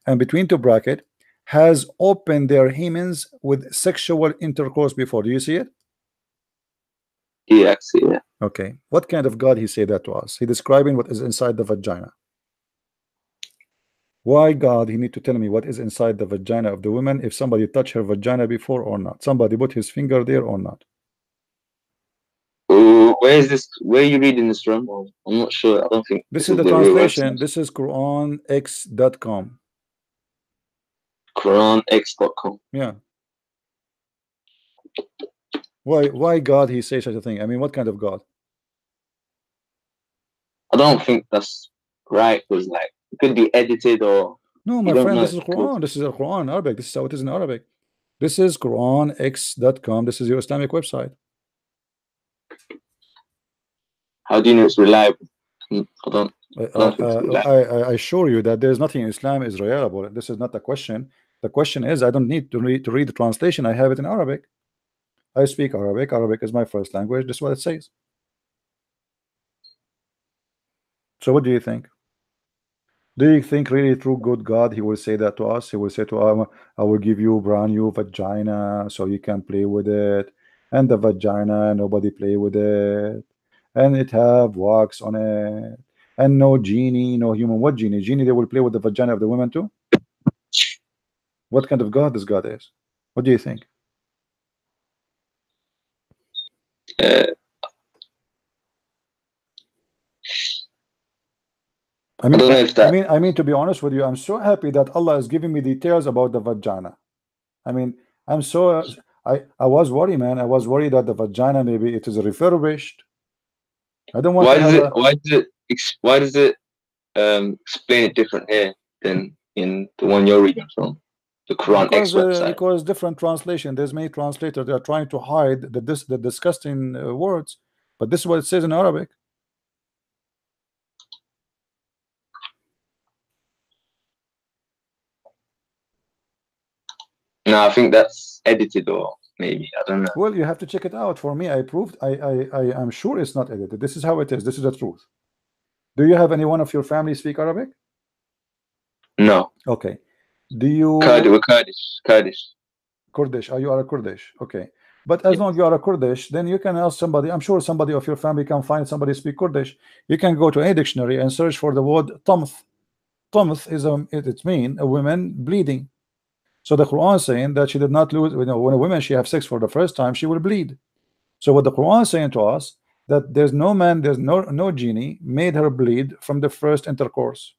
and between two bracket has opened their hymens with sexual intercourse before. Do you see it? Yeah, I can see it. Okay, what kind of God he say that to us? He describing what is inside the vagina. Why God he need to tell me what is inside the vagina of the woman if somebody touched her vagina before or not? Somebody put his finger there or not? Where is this? Where are you reading this from? I'm not sure. I don't think this is the real translation. website. This is QuranX.com. QuranX.com. Yeah. Why God he say such a thing? I mean, what kind of God? I don't think that's right, because like it could be edited or no, my friend, this is Quran. This is a Quran Arabic. This is how it is in Arabic. This is QuranX.com. This is your Islamic website. How do you know it's reliable? I don't think it's reliable. I assure you that there is nothing in Islam is reliable. This is not the question. The question is, I don't need to read the translation. I have it in Arabic. I speak Arabic. Arabic is my first language. This is what it says. So what do you think? Do you think really through good God he will say that to us? He will say to us, I will give you a brand new vagina so you can play with it, and the vagina nobody play with it, and it have wax on it, and no genie, no human. What genie? Genie they will play with the vagina of the women too? What kind of God this God is? What do you think? I mean, to be honest with you, I'm so happy that Allah is giving me details about the vagina. I mean, I'm so I was worried, man. I was worried that the vagina maybe it is refurbished. I don't want. Why does it explain it different here than in the one you're reading from, the Quran X website? Because different translation. There's many translators that are trying to hide the disgusting words, but this is what it says in Arabic. No, I think that's edited, or maybe I don't know. Well, you have to check it out. For me, I proved. I am sure it's not edited. This is how it is. This is the truth. Do you have anyone of your family speak Arabic? No. Okay. Do you? Kurdish. Are you are a Kurdish? Okay. But as long as you are a Kurdish, then you can ask somebody. I'm sure somebody of your family can find somebody speak Kurdish. You can go to a dictionary and search for the word tamth. Tamth is it means a woman bleeding. So the Quran is saying that she did not lose. When a woman she have sex for the first time, she will bleed. So what the Quran is saying to us that there's no man, there's no genie made her bleed from the first intercourse,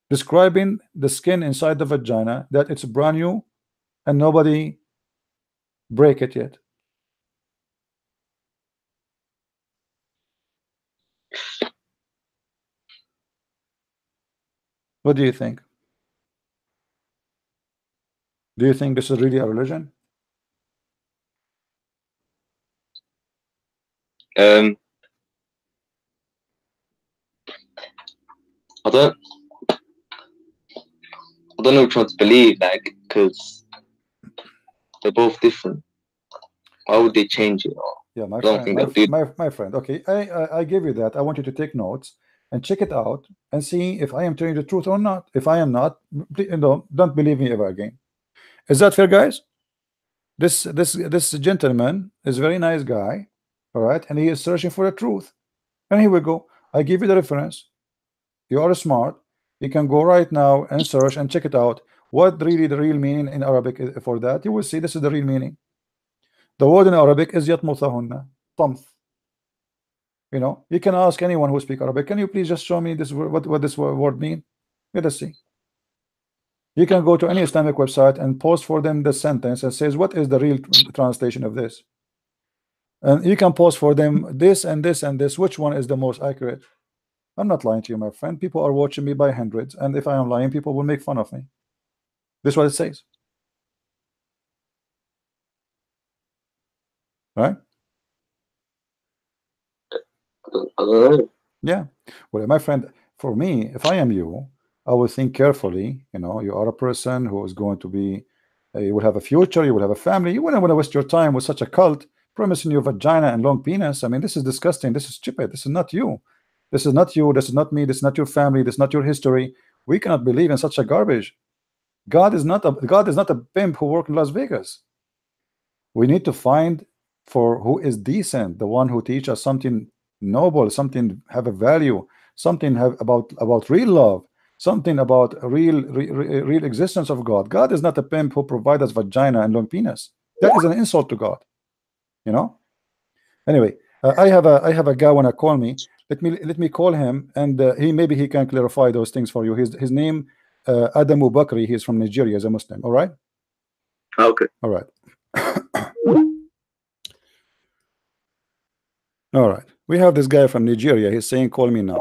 describing the skin inside the vagina that it's brand new and nobody break it yet. What do you think? Do you think this is really a religion? I don't know which one to believe, like, because they're both different. Why would they change it? Yeah, my friend. Okay, I give you that. I want you to take notes and check it out and see if I am telling the truth or not. If I am not, don't believe me ever again. Is that fair, guys? This gentleman is a very nice guy, all right, and he is searching for the truth. And here we go. I give you the reference. You are smart. You can go right now and search and check it out. What really the real meaning in Arabic is for that? You will see this is the real meaning. The word in Arabic is yatmuthahunna, tamth. You know, you can ask anyone who speaks Arabic, can you please just show me this word, what this word mean? Let us see. You can go to any Islamic website and post for them the sentence and says what is the real translation of this, and you can post for them this and this and this, which one is the most accurate. I'm not lying to you, my friend. People are watching me by hundreds, and if I am lying, people will make fun of me. This is what it says, right? I don't know. Yeah. Well, my friend, for me, if I am you, I will think carefully. You know, you are a person who is going to be, you will have a future, you will have a family. You wouldn't want to waste your time with such a cult promising you vagina and long penis. I mean, this is disgusting. This is stupid. This is not you. This is not you. This is not me. This is not your family. This is not your history. We cannot believe in such a garbage. God is not a pimp who works in Las Vegas. We need to find for who is decent, the one who teach us something noble, something have a value, something have about real love, something about real existence of God. God is not a pimp who provides us vagina and long penis. That is an insult to God, you know. Anyway, I have a guy wanna call me. Let me call him, and maybe he can clarify those things for you. His name Adamu Bakri. He's from Nigeria. He's a Muslim. All right. Okay. All right. All right. We have this guy from Nigeria. He's saying, "Call me now."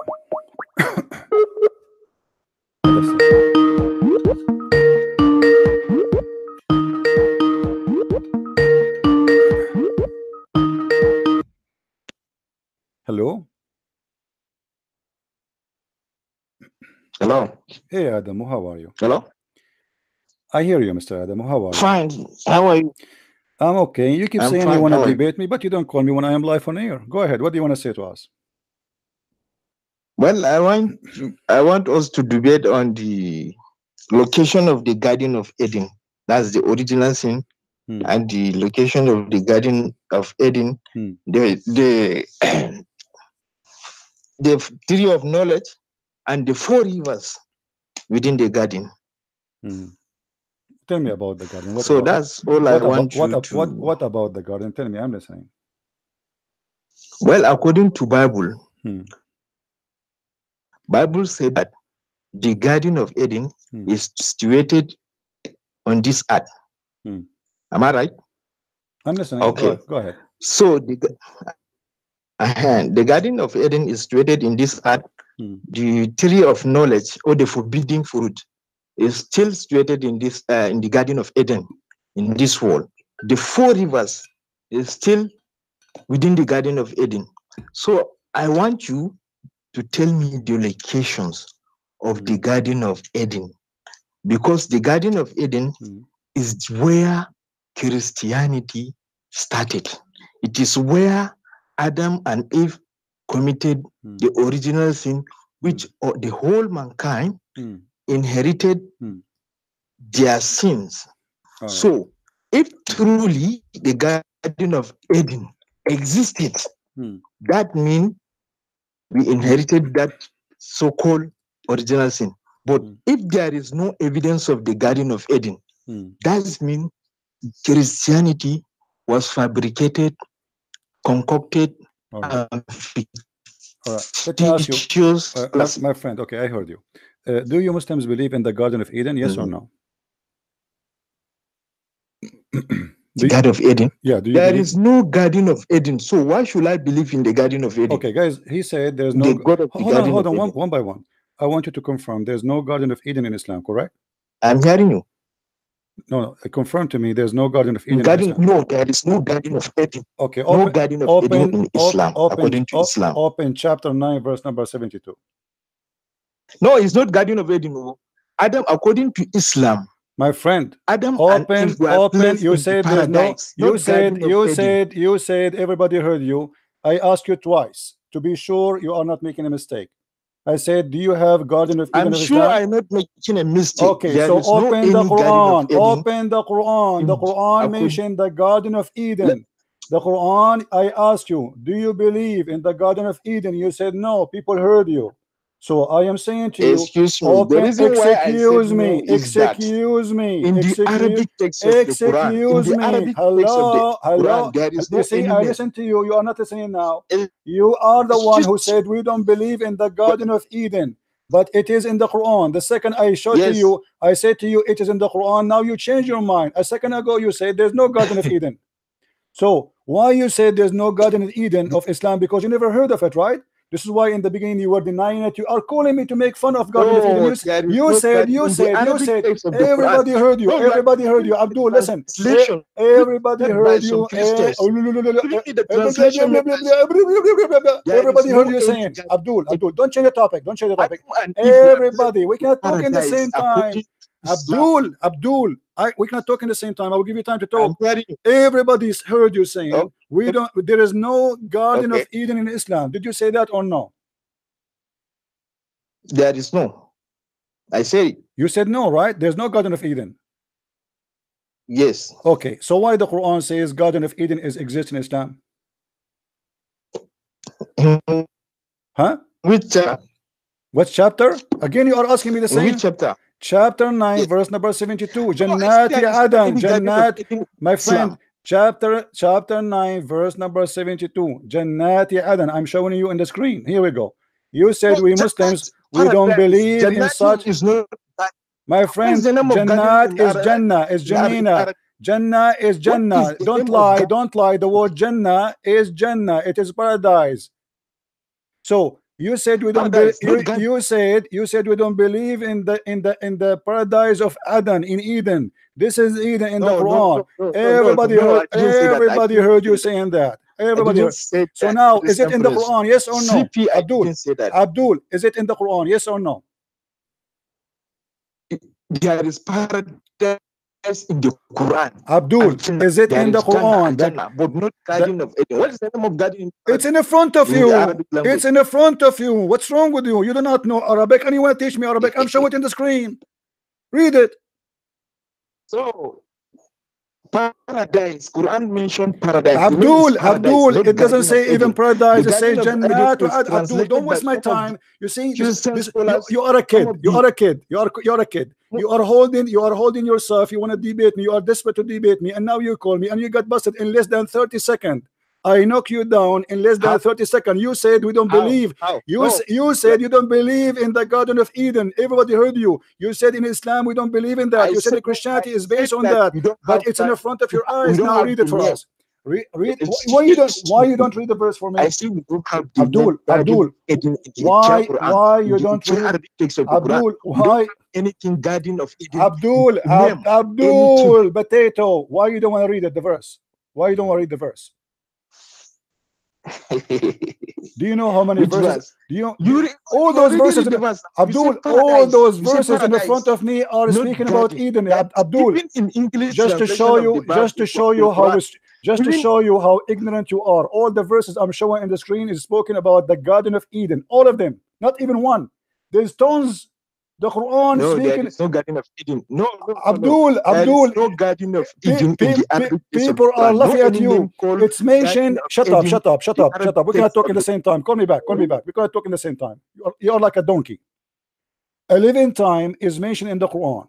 Hello. Hello. Hey, Adamu. How are you? Hello. I hear you, Mr. Adamu. How are you? Fine. How are you? I'm okay. You keep I'm saying fine. you want How to are you? debate me, but you don't call me when I am live on air. Go ahead. What do you want to say to us? Well, I want us to debate on the location of the Garden of Eden. That's the original sin, and the location of the Garden of Eden, the the tree of knowledge, and the 4 rivers within the garden. Tell me about the garden. What So about, that's all I want you to. what about the garden? Tell me. I'm listening. Well, according to Bible, Bible said that the Garden of Eden is situated on this earth. Am I right? I'm listening. Okay. Go ahead. So the Garden of Eden is situated in this earth. The tree of knowledge or the forbidden fruit is still situated in this in the Garden of Eden in this world. The 4 rivers is still within the Garden of Eden. So I want you to tell me the locations of the Garden of Eden, because the Garden of Eden is where Christianity started. It is where Adam and Eve committed the original sin, which the whole mankind inherited their sins. So if truly the Garden of Eden existed, that means we inherited that so-called original sin. But if there is no evidence of the Garden of Eden, that means Christianity was fabricated, concocted, All right. Let me ask you, my friend. Okay, I heard you. Do you Muslims believe in the Garden of Eden? Yes or no? The Garden of Eden? Yeah. Do you there believe? is no Garden of Eden. So why should I believe in the Garden of Eden? Okay, guys. He said there's no. Hold on. One by one. I want you to confirm there's no Garden of Eden in Islam, correct? I'm hearing you. No, confirm to me there's no Garden of Eden in Islam. No, there is no Garden of Eden. Okay, no Garden of Eden in Islam, according to Islam. Open chapter 9, verse number 72. No, it's not Garden of Eden. No. Adam, according to Islam. My friend, Adam open. You said there's no. You said everybody heard you. I asked you twice to be sure you are not making a mistake. I said, do you have Garden of Eden I'm of sure Islam? I'm not making a mistake. Okay, There so is no open the any Garden Quran. of Eden. Open the Quran. The Quran According- mentioned the Garden of Eden. The Quran, I asked you, do you believe in the Garden of Eden? You said no. People heard you. So I am saying to you, Excuse me. The open, reason why I excuse said me, no is that excuse me, in the Arabic text of the Quran, in excuse the me. Arabic text of the Hello. Quran, there is no You see, I element. listen to you. You are not listening now. You are the one who said we don't believe in the Garden of Eden, but it is in the Quran. The second I showed to Yes. you, I said to you it is in the Quran. Now you change your mind. A second ago you said there's no Garden of Eden. So why you said there's no Garden of Eden of Islam? Because you never heard of it, right? This is why in the beginning you were denying it. You are calling me to make fun of Garden of Eden. You said, everybody heard you. Everybody heard you. Abdul, listen. Everybody heard you. Everybody heard you saying, Abdul, don't change the topic. Don't change the topic. Everybody, we cannot talk in the same time. Abdul, we cannot talk in the same time. I will give you time to talk. Everybody's heard you saying we don't. There is no Garden of Eden in Islam. Did you say that or no? There is no. I say you said no, right? There's no Garden of Eden. Yes. Okay. So why the Quran says Garden of Eden exists in Islam? Huh? Which what chapter? Again, you are asking me the same. Which chapter? Chapter 9, verse number 72. Jannati Adan. Jannat, my friend. Chapter 9, verse number 72. Jannati Adan. I'm showing you in the screen. Here we go. You said we Muslims, we don't believe in such. My friend, Jannat is Jannah, is Janina. Jannah is Jannah. Don't lie, don't lie. The word Jannah is Jannah. It is paradise. So you said we don't. You said we don't believe in the paradise of Adam in Eden. This is Eden in the Quran. Everybody heard you saying that. Everybody heard. So now, is it in the Quran? Yes or no? Abdul, is it in the Quran? Yes or no? There is paradise in the Quran. Abdul, is it in the Quran? But not Garden of Eden. What is the name of Garden? It's in the front of you. It's in the front of you. What's wrong with you? You do not know Arabic and you want to teach me Arabic. I'm showing it in the screen. Read it. So paradise. Quran mentioned paradise. Abdul, it doesn't say even paradise. It says Jannat. Abdul, don't waste my time. You see, you are a kid. You are a kid. You are a kid. You are holding yourself. You want to debate me. You are desperate to debate me, and now you call me, and you got busted in less than 30 seconds. I knock you down in less than 30 seconds. You said we don't believe. You said you don't believe in the Garden of Eden. Everybody heard you. You said in Islam we don't believe in that. You said Christianity is based on that. But it's in the front of your eyes. Now read it for us. Read. Why you don't read the verse for me? I see we don't have Abdul. Why you don't read? Abdul, why anything Garden of Eden? Abdul, potato. Why you don't want to read it, the verse? Why you don't want to read the verse? Do you know how many verses? Do you all those verses? Abdul, all those verses in the front of me are speaking about Eden. Abdul, in English, just to show you how ignorant you are. All the verses I'm showing in the screen is spoken about the Garden of Eden. All of them, not even one. There's tons. The Quran speaking. There is no Garden of Eden. No, Abdul, no Garden of Eden. People are laughing at you. It's mentioned. Shut up. We cannot talk at the same time. Call me back. We cannot talk in the same time. You are like a donkey. A living time is mentioned in the Quran.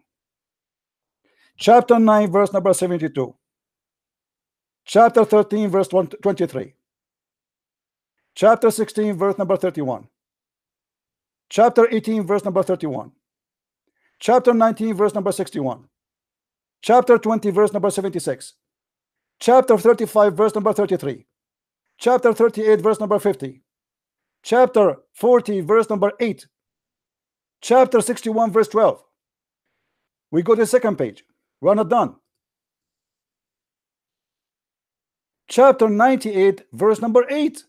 Chapter 9, verse number 72. Chapter 13, verse 23. Chapter 16, verse number 31. Chapter 18, verse number 31. Chapter 19, verse number 61. Chapter 20, verse number 76. Chapter 35, verse number 33. Chapter 38, verse number 50. Chapter 40, verse number 8. Chapter 61, verse 12. We go to the second page. We're not done. Chapter 98, verse number 8.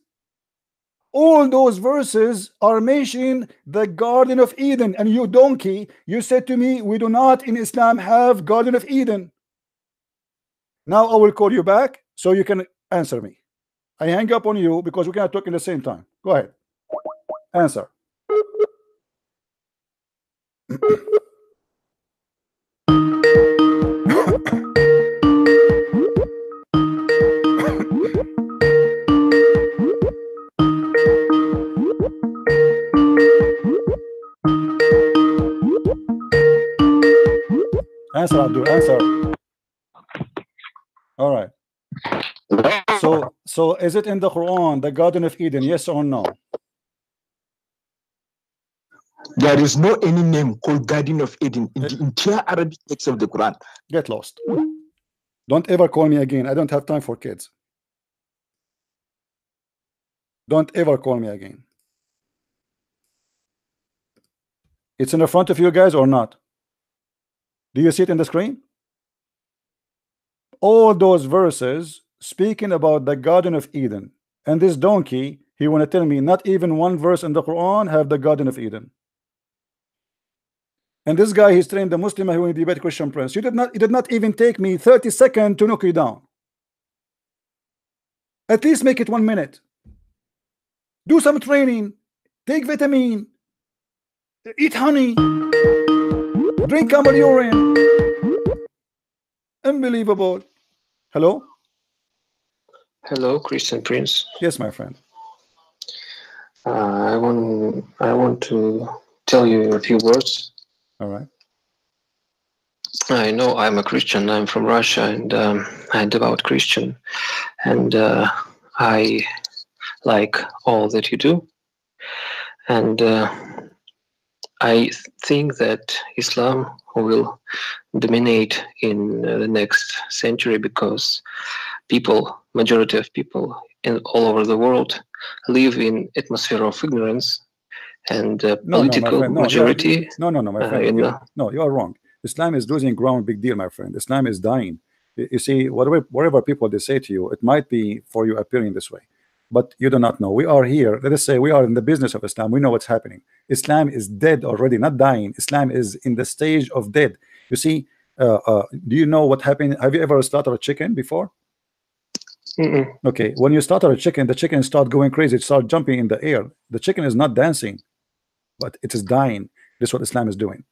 All those verses are mentioning the Garden of Eden, and you donkey, you said to me, we do not in Islam have Garden of Eden. Now I will call you back so you can answer me. I hang up on you because we cannot talk in the same time. Go ahead. Answer. Answer, Abdul, answer. All right. So is it in the Quran, the Garden of Eden? Yes or no? There is no any name called Garden of Eden in the entire Arabic text of the Quran. Get lost. Don't ever call me again. I don't have time for kids. Don't ever call me again. It's in the front of you guys or not? Do you see it in the screen? All those verses speaking about the Garden of Eden, and this donkey, he want to tell me not even one verse in the Quran have the Garden of Eden. And this guy, he's trained the Muslim who will debate Christian Prince. It did not even take me 30 seconds to knock you down. At least make it 1 minute. Do some training, take vitamin, eat honey, drink camel urine. Unbelievable. Hello? Hello, Christian Prince. Yes, my friend. I want to tell you a few words. All right. I know I'm a Christian. I'm from Russia, and I'm a devout Christian. And I like all that you do. And I think that Islam will dominate in the next century because majority of people all over the world live in atmosphere of ignorance, and political majority. No, my friend. You are wrong. Islam is losing ground, big deal, my friend. Islam is dying. You see, whatever people they say to you, it might be for you appearing this way, but you do not know. We are here. Let us say we are in the business of Islam. We know what's happening. Islam is dead already, not dying. Islam is in the stage of dead. You see, do you know what happened? Have you ever slaughtered a chicken before? Okay, when you slaughter a chicken, the chicken start going crazy. It start jumping in the air. The chicken is not dancing, but it is dying. This is what Islam is doing.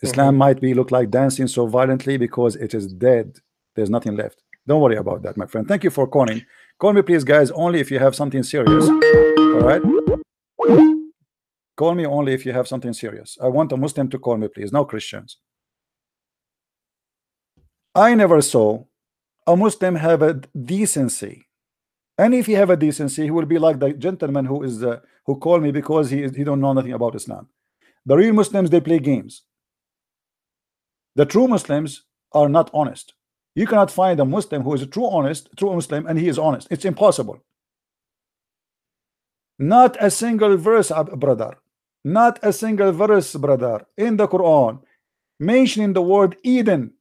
Islam might be look like dancing so violently because it is dead. There's nothing left. Don't worry about that, my friend. Thank you for calling. Call me, please, guys, only if you have something serious. All right? Call me only if you have something serious. I want a Muslim to call me, please. No Christians. I never saw a Muslim have a decency, and if he have a decency, he will be like the gentleman who called me because he don't know nothing about Islam. The real Muslims, they play games. The true Muslims are not honest. You cannot find a Muslim who is a true Muslim, and he is honest. It's impossible. Not a single verse, brother. Not a single verse, brother, in the Quran mentioning the word Eden.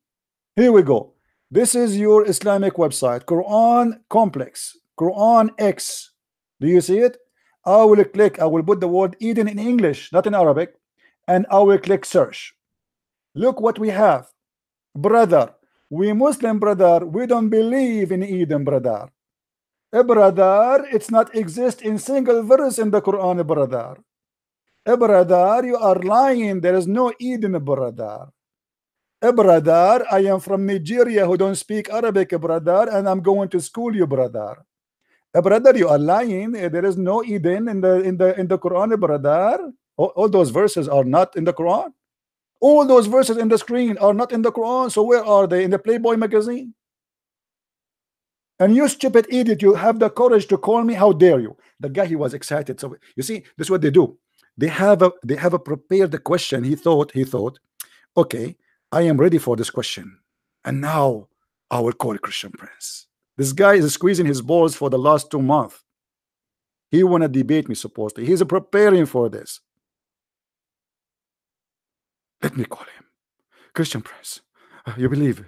Here we go. This is your Islamic website, Quran Complex, Quran X. Do you see it? I will click, I will put the word Eden in English, not in Arabic, and I will click search. Look what we have. Brother, we Muslim, brother, we don't believe in Eden, brother. Brother, it's not exist in single verse in the Quran, brother. Brother, you are lying. There is no Eden, brother. Brother, I am from Nigeria who don't speak Arabic, brother, and I'm going to school, you brother. Brother, you are lying. There is no Eden in the Quran, brother. All those verses are not in the Quran. All those verses in the screen are not in the Quran. So where are they? In the Playboy magazine? And you stupid idiot, you have the courage to call me. How dare you? The guy, he was excited. So you see, this is what they do. They have a prepared question. He thought, okay, I am ready for this question, and now I will call Christian Prince. This guy is squeezing his balls for the last 2 months. He want to debate me, supposedly. He's preparing for this. Let me call him. Christian Prince, you believe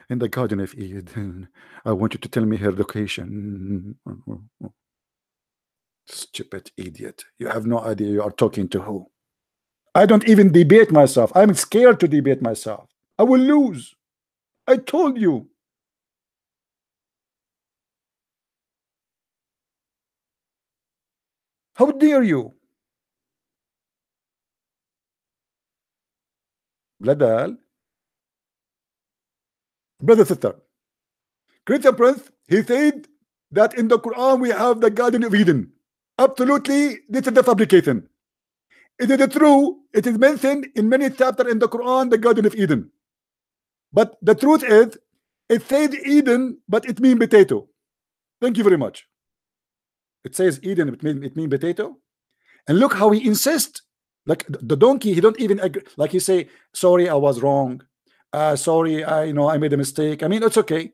in the Garden of Eden? I want you to tell me her location. Stupid idiot. You have no idea you are talking to who. I don't even debate myself. I'm scared to debate myself. I will lose. I told you. How dare you? Ladal, brother sister, Christian Prince, he said that in the Quran we have the Garden of Eden. Absolutely, this is the fabrication. Is it true? It is mentioned in many chapters in the Quran, the Garden of Eden. But the truth is, it says Eden, but it means potato. Thank you very much. It says Eden, it means potato. And look how he insists. Like the donkey, he don't even agree. Like he say, sorry, I was wrong. Sorry, I made a mistake. I mean, it's okay.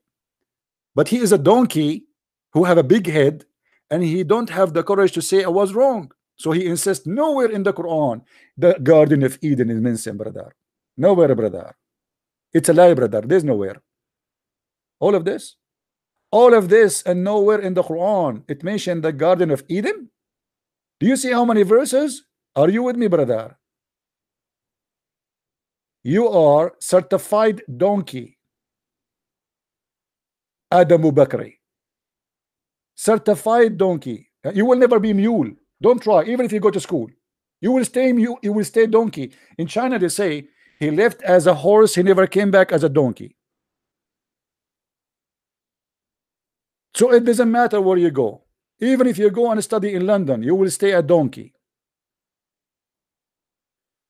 But he is a donkey who have a big head, and he don't have the courage to say I was wrong. So he insists nowhere in the Quran the Garden of Eden is mentioned, brother. Nowhere, brother. It's a lie, brother. There's nowhere. All of this, and nowhere in the Quran it mentioned the Garden of Eden. Do you see how many verses? Are you with me, brother? You are certified donkey, Adamu Bakri. Certified donkey. You will never be mule. Don't try, even if you go to school. You will stay mule, you will stay donkey. In China, they say he left as a horse, he never came back as a donkey. So it doesn't matter where you go. Even if you go and study in London, you will stay a donkey.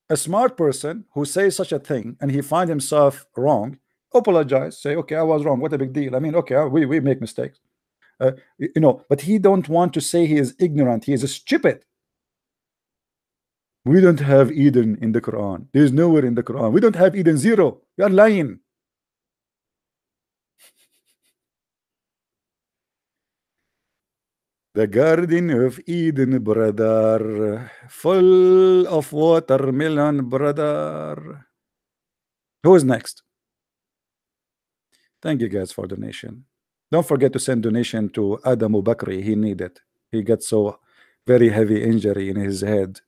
A smart person who says such a thing and he finds himself wrong, apologize, say, okay, I was wrong. What a big deal. I mean, okay, we make mistakes. But he don't want to say he is ignorant. He is stupid. We don't have Eden in the Quran. There is nowhere in the Quran. We don't have Eden. Zero. You are lying. The Garden of Eden, brother, full of watermelon, brother. Who is next? Thank you guys for donation. Don't forget to send donation to Adamu Bakri. He need it. He got so very heavy injury in his head,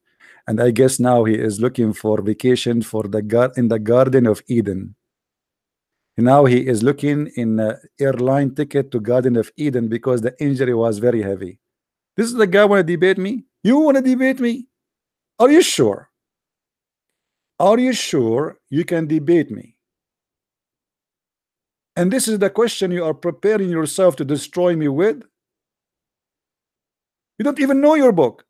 and I guess now he is looking for vacation for in the Garden of Eden. Now he is looking in airline ticket to Garden of Eden because the injury was very heavy. This is the guy want to debate me? You want to debate me? Are you sure? Are you sure you can debate me? And this is the question you are preparing yourself to destroy me with? You don't even know your book.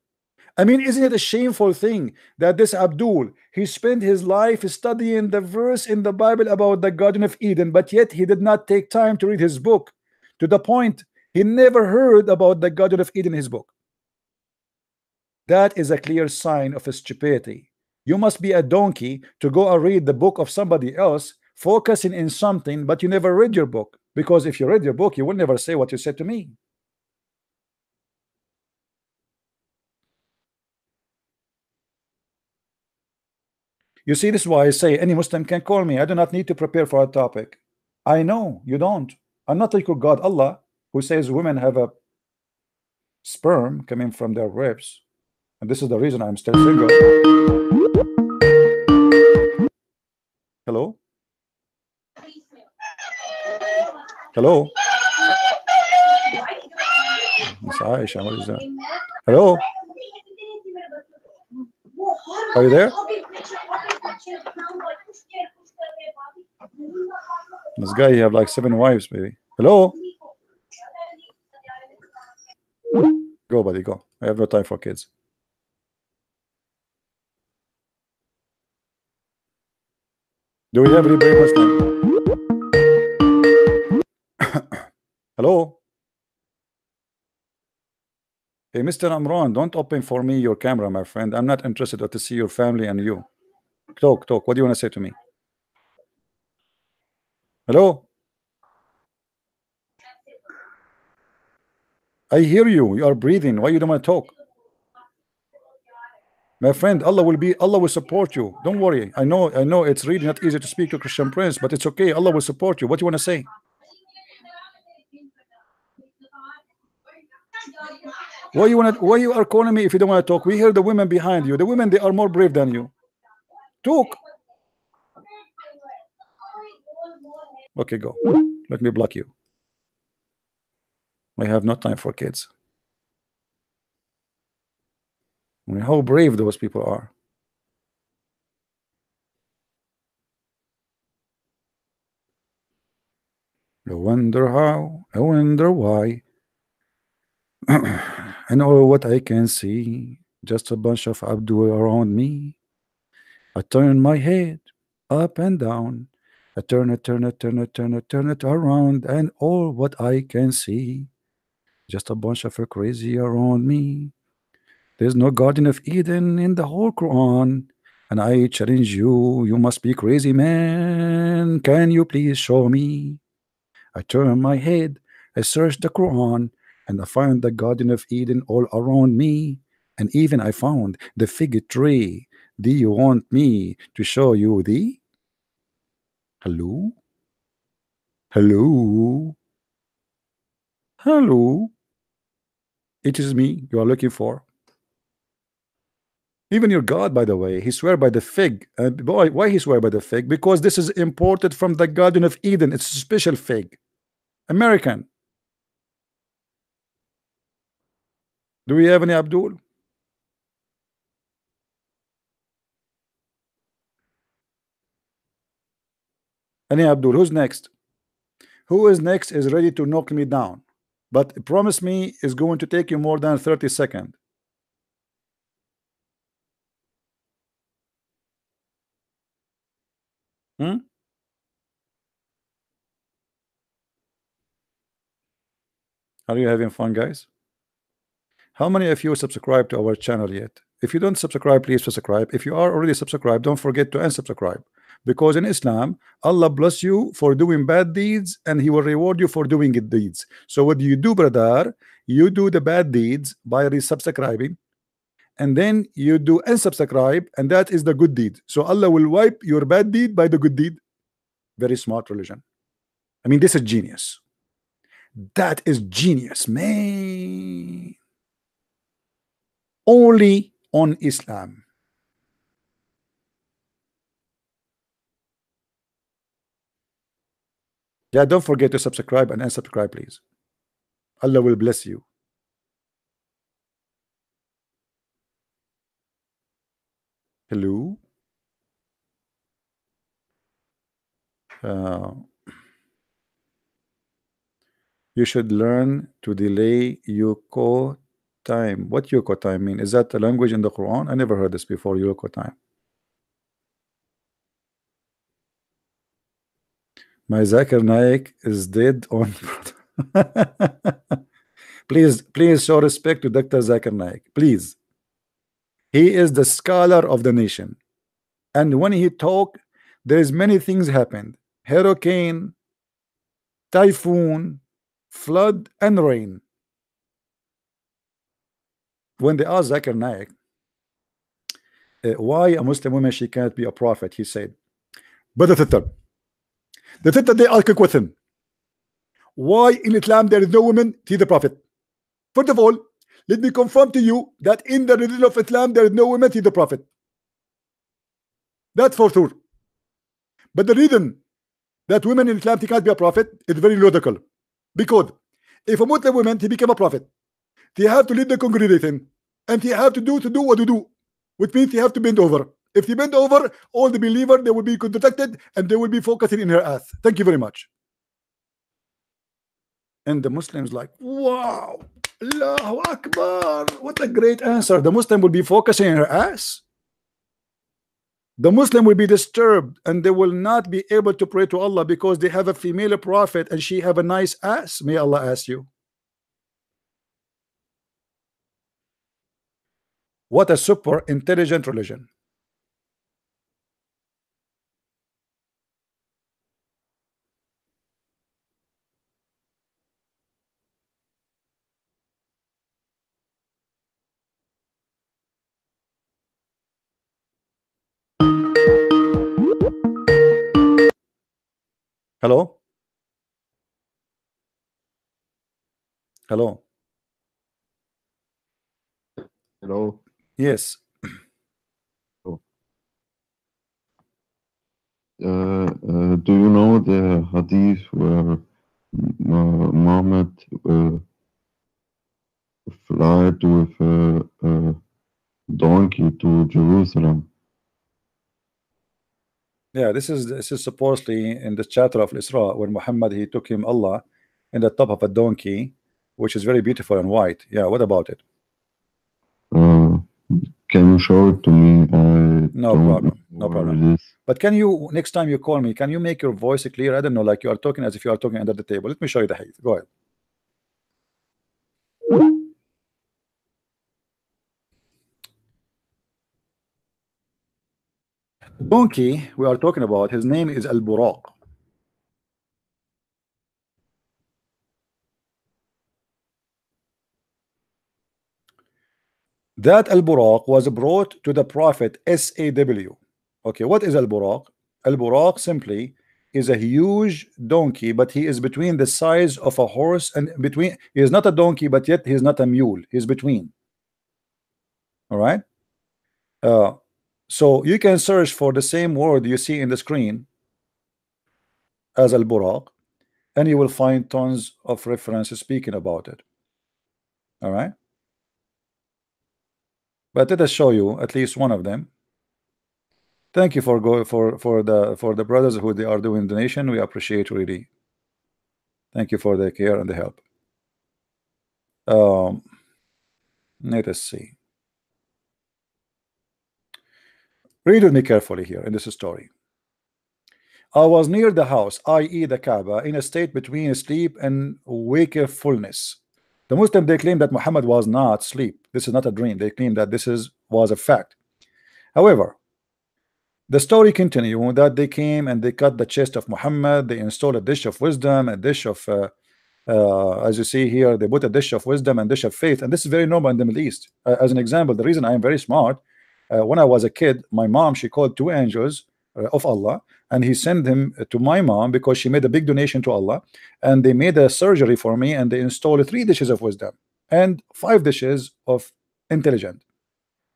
I mean, isn't it a shameful thing that this Abdul, he spent his life studying the verse in the Bible about the Garden of Eden, but yet he did not take time to read his book, to the point he never heard about the Garden of Eden in his book. That is a clear sign of stupidity. You must be a donkey to go and read the book of somebody else, focusing in something, but you never read your book. Because if you read your book, you will never say what you said to me. You see, this is why I say any Muslim can call me. I do not need to prepare for a topic. I know you don't. I'm not like your God Allah, who says women have a sperm coming from their ribs, and this is the reason I'm still single. Hello? Hello? Miss Aisha, what is that? Hello? Are you there? This guy, he have like 7 wives, baby. Hello? Go, buddy, go. I have no time for kids. Do we have any brave Muslim? Hello? Hey, Mr. Amran, don't open for me your camera, my friend. I'm not interested to see your family and you. Talk. What do you want to say to me? Hello? I hear you. You are breathing. Why you don't want to talk? My friend, Allah will support you. Don't worry. I know it's really not easy to speak to Christian Prince, but it's okay. Allah will support you. What do you want to say? Why you are calling me if you don't want to talk? We hear the women behind you. The women, they are more brave than you. Talk. Okay, go. Let me block you. I have no time for kids. I mean, how brave those people are. I wonder how, I wonder why. I know what I can see, just a bunch of Abdul around me. I turn my head up and down. I turn it, turn it, turn it, turn it, turn it around, and all what I can see, just a bunch of crazy around me. There's no Garden of Eden in the whole Quran. And I challenge you, you must be crazy, man. Can you please show me? I turn my head, I search the Quran, and I find the Garden of Eden all around me. And even I found the fig tree. Do you want me to show you the? Hello? Hello? Hello? It is me you are looking for. Even your God, by the way, he swear by the fig. And boy, why he swear by the fig? Because this is imported from the Garden of Eden. It's a special fig. American. Do we have any Abdul? Any Abdul? Who's next? Who is next is ready to knock me down? But promise me it's going to take you more than 30 seconds. Hmm? Are you having fun, guys? How many of you subscribe to our channel yet? If you don't subscribe, please subscribe. If you are already subscribed, don't forget to unsubscribe. Because in Islam, Allah bless you for doing bad deeds and He will reward you for doing good deeds. So what do you do, brother? You do the bad deeds by resubscribing, and then you do unsubscribe, and that is the good deed. So Allah will wipe your bad deed by the good deed. Very smart religion. I mean, this is genius. That is genius, man. Only on Islam. Yeah, don't forget to subscribe and unsubscribe, please. Allah will bless you. Hello. You should learn to delay Yuko time. What Yuko time mean? Is that a language in the Quran? I never heard this before. Yuko time. My Zakir Naik is dead on. Please show respect to Dr. Zakir Naik. Please. He is the scholar of the nation. And when he talk, there is many things happened. Hurricane, typhoon, flood, and rain. When they asked Zakir Naik, why a Muslim woman she can't be a prophet, he said, but the third they asked a question. Why in Islam there is no woman to the prophet? First of all, let me confirm to you that in the religion of Islam there is no woman to the prophet. That's for sure. But the reason that women in Islam can't be a prophet is very logical. Because if a Muslim woman to become a prophet, they have to lead the congregation, and they have to do what to do, which means they have to bend over. If they bend over, all the believers they will be contracted and they will be focusing in her ass. Thank you very much. And the Muslims like, wow, Allahu Akbar, what a great answer. The Muslim will be focusing in her ass. The Muslim will be disturbed and they will not be able to pray to Allah because they have a female prophet and she have a nice ass. May Allah ask you. What a super intelligent religion. Hello? Hello? Hello. Yes. Do you know the hadith where Muhammad flied with a donkey to Jerusalem? Yeah, this is supposedly in the chapter of Isra when Muhammad he took him Allah in the top of a donkey, which is very beautiful and white. Yeah, what about it? Can you show it to me? I No don't problem, know no where problem. it is. But can you, next time you call me, can you make your voice clear? I don't know, like you are talking as if you are talking under the table. Let me show you the hadith. Go ahead. Donkey we are talking about, his name is Al-Buraq. That Al-Buraq was brought to the Prophet SAW. Okay, what is Al-Buraq? Al-Buraq simply is a huge donkey, but he is between the size of a horse and between. He is not a donkey, but yet he is not a mule. He's between. All right. So you can search for the same word you see in the screen as Al-Buraq, and you will find tons of references speaking about it. All right. But let us show you at least one of them. Thank you for the brothers who they are doing donation. We appreciate really. Thank you for the care and the help. Let us see. Read with me carefully here in this story. I was near the house, i.e. the Kaaba, in a state between sleep and wakefulness. The Muslims, they claim that Muhammad was not asleep. This is not a dream. They claim that this was a fact. However, the story continues that they came and they cut the chest of Muhammad. They installed a dish of wisdom, a dish of, as you see here, they put a dish of wisdom and dish of faith. And this is very normal in the Middle East. As an example, the reason I am very smart, when I was a kid, my mom, she called two angels of Allah, and he sent them to my mom because she made a big donation to Allah, and they made a surgery for me, and they installed 3 dishes of wisdom and 5 dishes of intelligent.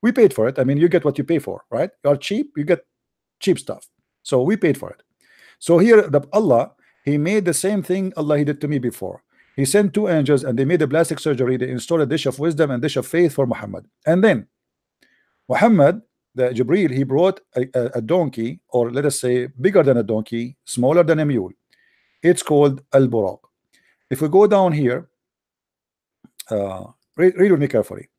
We paid for it. I mean, you get what you pay for, right? You are cheap, you get cheap stuff. So we paid for it. So here the Allah, he made the same thing Allah he did to me before. He sent 2 angels and they made a plastic surgery. They installed a dish of wisdom and dish of faith for Muhammad. And then Muhammad, the Jibreel, he brought a donkey, or let us say bigger than a donkey, smaller than a mule. It's called Al-Buraq. If we go down here, read with me carefully.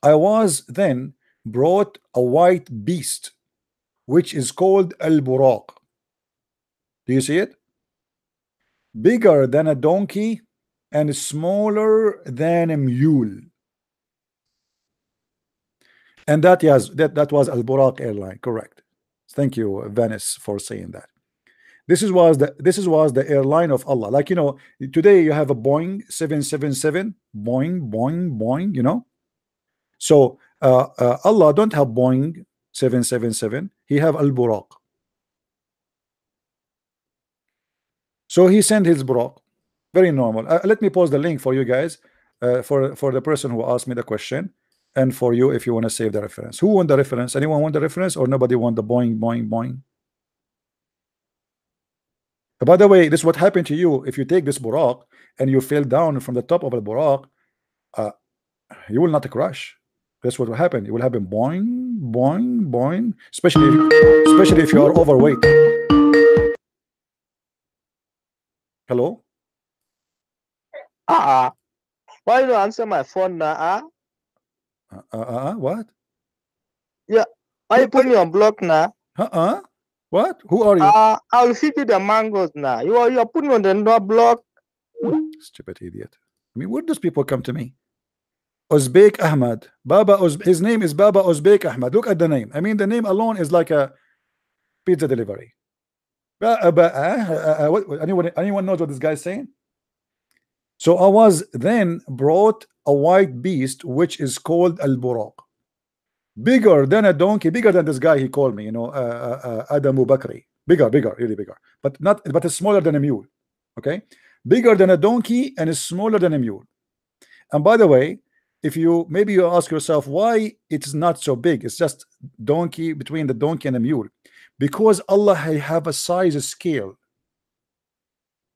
I was then brought a white beast, which is called Al-Buraq. Do you see it? Bigger than a donkey and smaller than a mule. And that was Al-Buraq airline, correct? Thank you, Venice, for saying that. This was the airline of Allah. Like, you know, today you have a Boeing 777, Boeing, you know. So Allah don't have Boeing 777. He have Al-Buraq. So he sent his Buraq. Very normal. Let me post the link for you guys, for the person who asked me the question, and for you if you want to save the reference. Who want the reference? Anyone want the reference, or nobody want the Boeing? By the way, this is what happened to you if you take this Buraq and you fell down from the top of the Buraq. You will not crash. That's what will happen. It will happen boing, especially if you are overweight. Hello? Why you don't answer my phone now? What? Yeah. Why you put me on block now? What? Who are you? I will feed you the mangoes now. You are putting me on the no block. Stupid idiot. I mean, where does people come to me? Uzbek Ahmad. His name is Baba Uzbek Ahmad. Look at the name. I mean, the name alone is like a pizza delivery. Anyone knows what this guy is saying? So I was then brought a white beast, which is called Al-Buraq. Bigger than a donkey, bigger than this guy he called me, you know, Adamu Bakri. Bigger, really bigger. But it's smaller than a mule. Okay? Bigger than a donkey and is smaller than a mule. And by the way, if you ask yourself why it's not so big, it's just donkey, between the donkey and the mule. Because Allah have a size scale.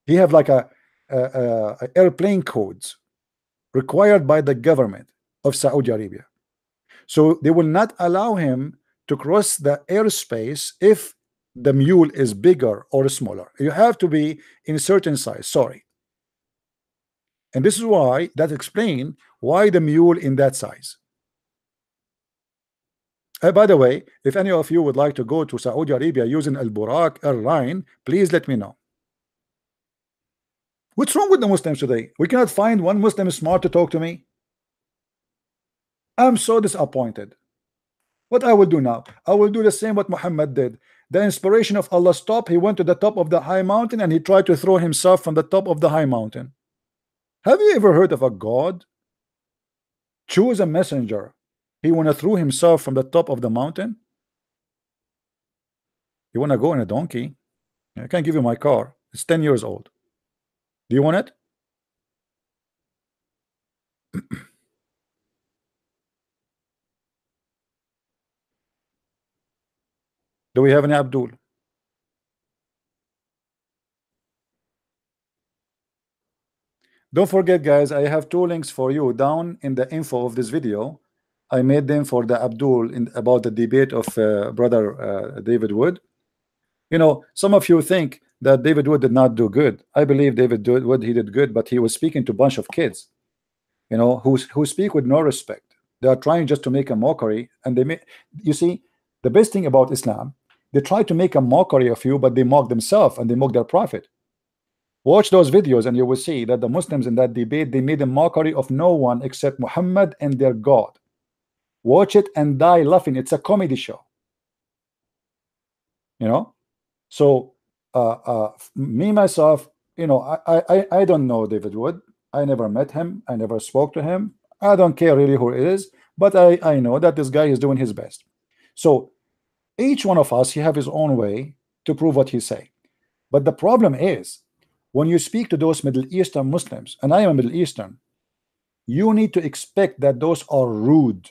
He have like a airplane codes required by the government of Saudi Arabia. So they will not allow him to cross the airspace if the mule is bigger or smaller. You have to be in a certain size. Sorry. And this is why that explain why the mule in that size. By the way, if any of you would like to go to Saudi Arabia using Al Burak airline, please let me know. What's wrong with the Muslims today? We cannot find one Muslim smart to talk to me. I'm so disappointed. What I will do now? I will do the same what Muhammad did. The inspiration of Allah stopped. He went to the top of the high mountain and he tried to throw himself from the top of the high mountain. Have you ever heard of a God choose a messenger? He wanna throw himself from the top of the mountain. You wanna go in a donkey? I can give you my car. It's 10 years old. Do you want it? Do we have any Abdul? Don't forget, guys, I have two links for you down in the info of this video. I made them for the Abdul about the debate of brother David Wood. You know, some of you think that David Wood did not do good. I believe David Wood, he did good, but he was speaking to a bunch of kids, you know, who speak with no respect. They are trying just to make a mockery, and they make, you see, the best thing about Islam, they try to make a mockery of you, but they mock themselves and they mock their prophet. Watch those videos and you will see that the Muslims in that debate, they made a mockery of no one except Muhammad and their God. Watch it and die laughing. It's a comedy show, you know. So me myself, you know, I don't know David Wood. I never met him. I never spoke to him. I don't care really who it is, but I know that this guy is doing his best. So each one of us, he have his own way to prove what he say. But the problem is, when you speak to those Middle Eastern Muslims, and I am a Middle Eastern, you need to expect that those are rude.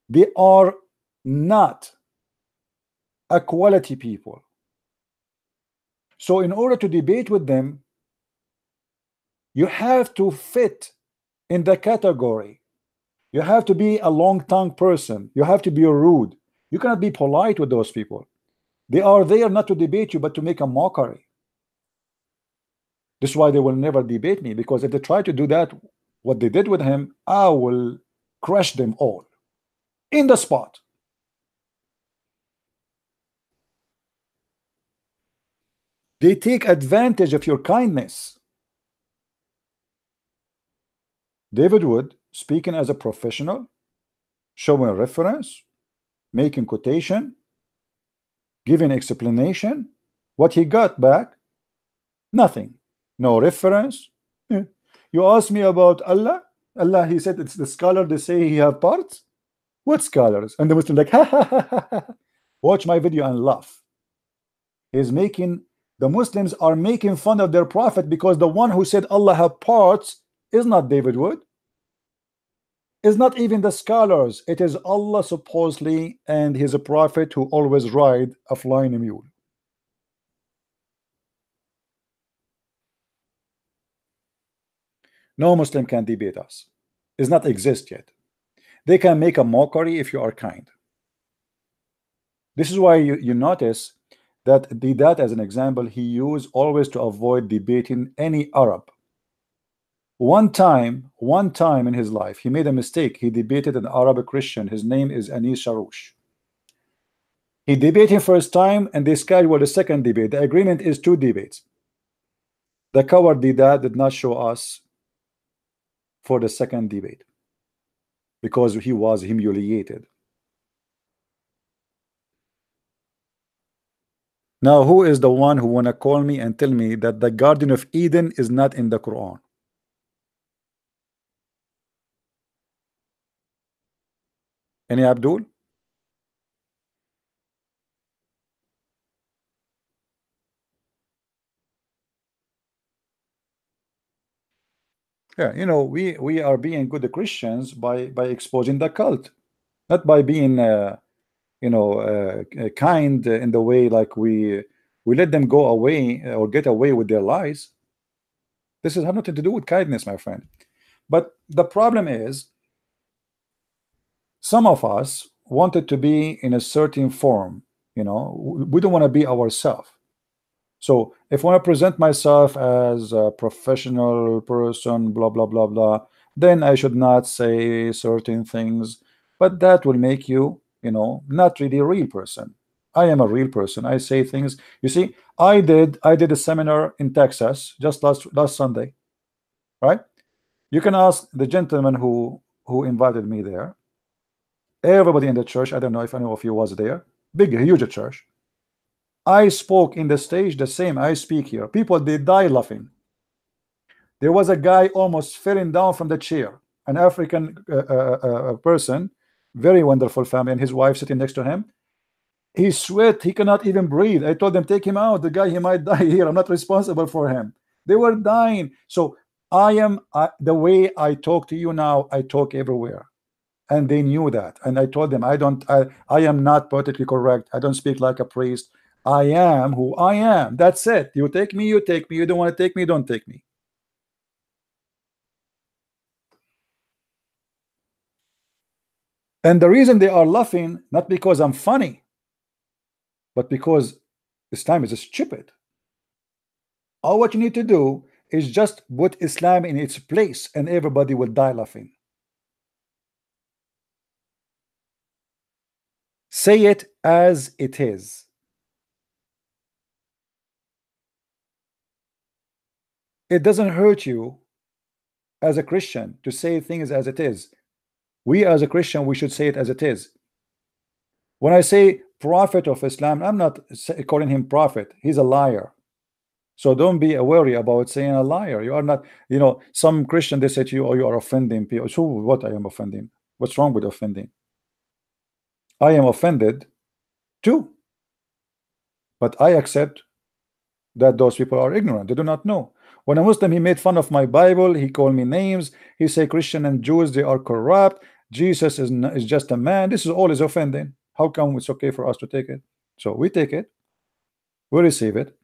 They are not a quality people. So in order to debate with them, you have to fit in the category. You have to be a long-tongued person. You have to be rude. You cannot be polite with those people. They are there not to debate you, but to make a mockery. This is why they will never debate me, because if they try to do that, what they did with him, I will crush them all in the spot. They take advantage of your kindness. David Wood, speaking as a professional, showing a reference, making quotation, giving explanation. What he got back? Nothing. No reference. You asked me about Allah. Allah, he said it's the scholar. They say he have parts. What scholars? And the Muslim like, ha, ha, ha, ha, ha. Watch my video and laugh. He's making, the Muslims are making fun of their prophet because the one who said Allah have parts is not David Wood. It's not even the scholars. It is Allah supposedly, and he's a prophet who always ride a flying mule. No Muslim can debate us. Does not exist yet. They can make a mockery if you are kind. This is why you notice that Didat, as an example, he used always to avoid debating any Arab. One time in his life, he made a mistake. He debated an Arab Christian. His name is Anis Sharoush. He debated him first time, and they scheduled a second debate. The agreement is 2 debates. The coward Didat did not show us for the second debate because he was humiliated. Now, who is the one who wanna call me and tell me that the Garden of Eden is not in the Quran? Any Abdul? Yeah, you know, we are being good Christians by exposing the cult, not by being you know, kind in the way like we let them go away or get away with their lies. This has nothing to do with kindness, my friend. But the problem is, some of us wanted to be in a certain form, You know, we don't want to be ourselves. So if I want to present myself as a professional person, blah blah blah blah, then I should not say certain things, but that will make you, you know, not really a real person. I am a real person. I say things. You see, I did a seminar in Texas just last Sunday, right? You can ask the gentleman who invited me there. Everybody in the church, I don't know if any of you was there. Big, huge church. I spoke in the stage the same I speak here. People, they die laughing. There was a guy almost falling down from the chair, an African person, very wonderful family, and his wife sitting next to him. He sweat, he cannot even breathe. I told them, take him out. The guy, he might die here. I'm not responsible for him. They were dying. So the way I talk to you now, I talk everywhere. And they knew that. And I told them, I am not politically correct. I don't speak like a priest. I am who I am. That's it. You take me, you take me. You don't want to take me, don't take me. And the reason they are laughing, not because I'm funny, but because Islam is stupid. All what you need to do is just put Islam in its place and everybody will die laughing. Say it as it is. It doesn't hurt you as a Christian to say things as it is. We as a Christian, we should say it as it is. When I say prophet of Islam, I'm not calling him prophet. He's a liar. So don't be worried about saying a liar. You are not, you know, some Christian, they say to you, oh, you are offending people. So what I am offending? What's wrong with offending? I am offended too. But I accept that those people are ignorant. They do not know. When a Muslim, he made fun of my Bible, he called me names, he said Christian and Jews, they are corrupt, Jesus is just a man. This is all is offending. How come it's okay for us to take it? So we take it, we receive it,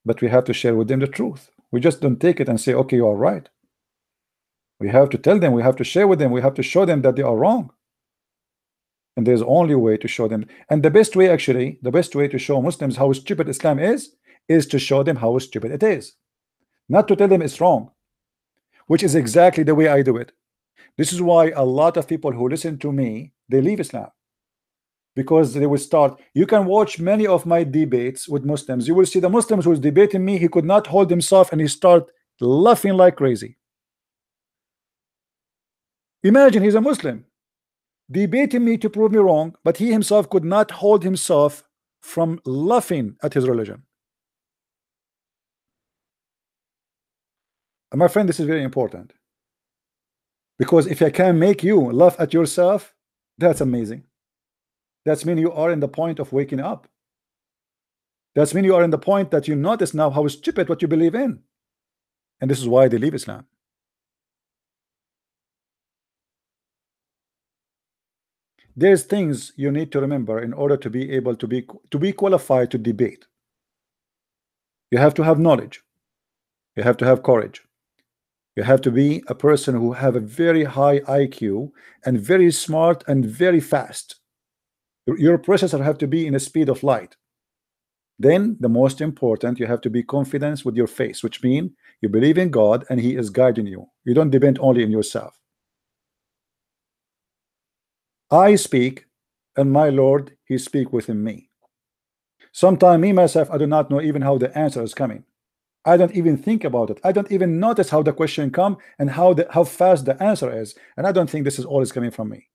but we have to share with them the truth. We just don't take it and say, okay, you are right. We have to tell them, we have to share with them, we have to show them that they are wrong. And there's only a way to show them. And the best way, actually, the best way to show Muslims how stupid Islam is to show them how stupid it is. Not to tell them it's wrong, which is exactly the way I do it. This is why a lot of people who listen to me, they leave Islam. Because they will start, you can watch many of my debates with Muslims. You will see the Muslims who was debating me, he could not hold himself and he start laughing like crazy. Imagine he's a Muslim debating me to prove me wrong, but he himself could not hold himself from laughing at his religion. And my friend, this is very important, because if I can make you laugh at yourself, that's amazing. That's mean you are in the point of waking up. That's mean you are in the point that you notice now how stupid what you believe in. And this is why they leave Islam. There's things you need to remember in order to be able to be qualified to debate. You have to have knowledge. You have to have courage. You have to be a person who have a very high IQ and very smart and very fast. Your processor have to be in the speed of light. Then the most important, you have to be confident with your faith, which means you believe in God and He is guiding you. You don't depend only on yourself. I speak and my Lord, He speak within me. Sometimes me myself, I do not know even how the answer is coming. I don't even think about it. I don't even notice how the question come and how fast the answer is. And I don't think this is all is coming from me.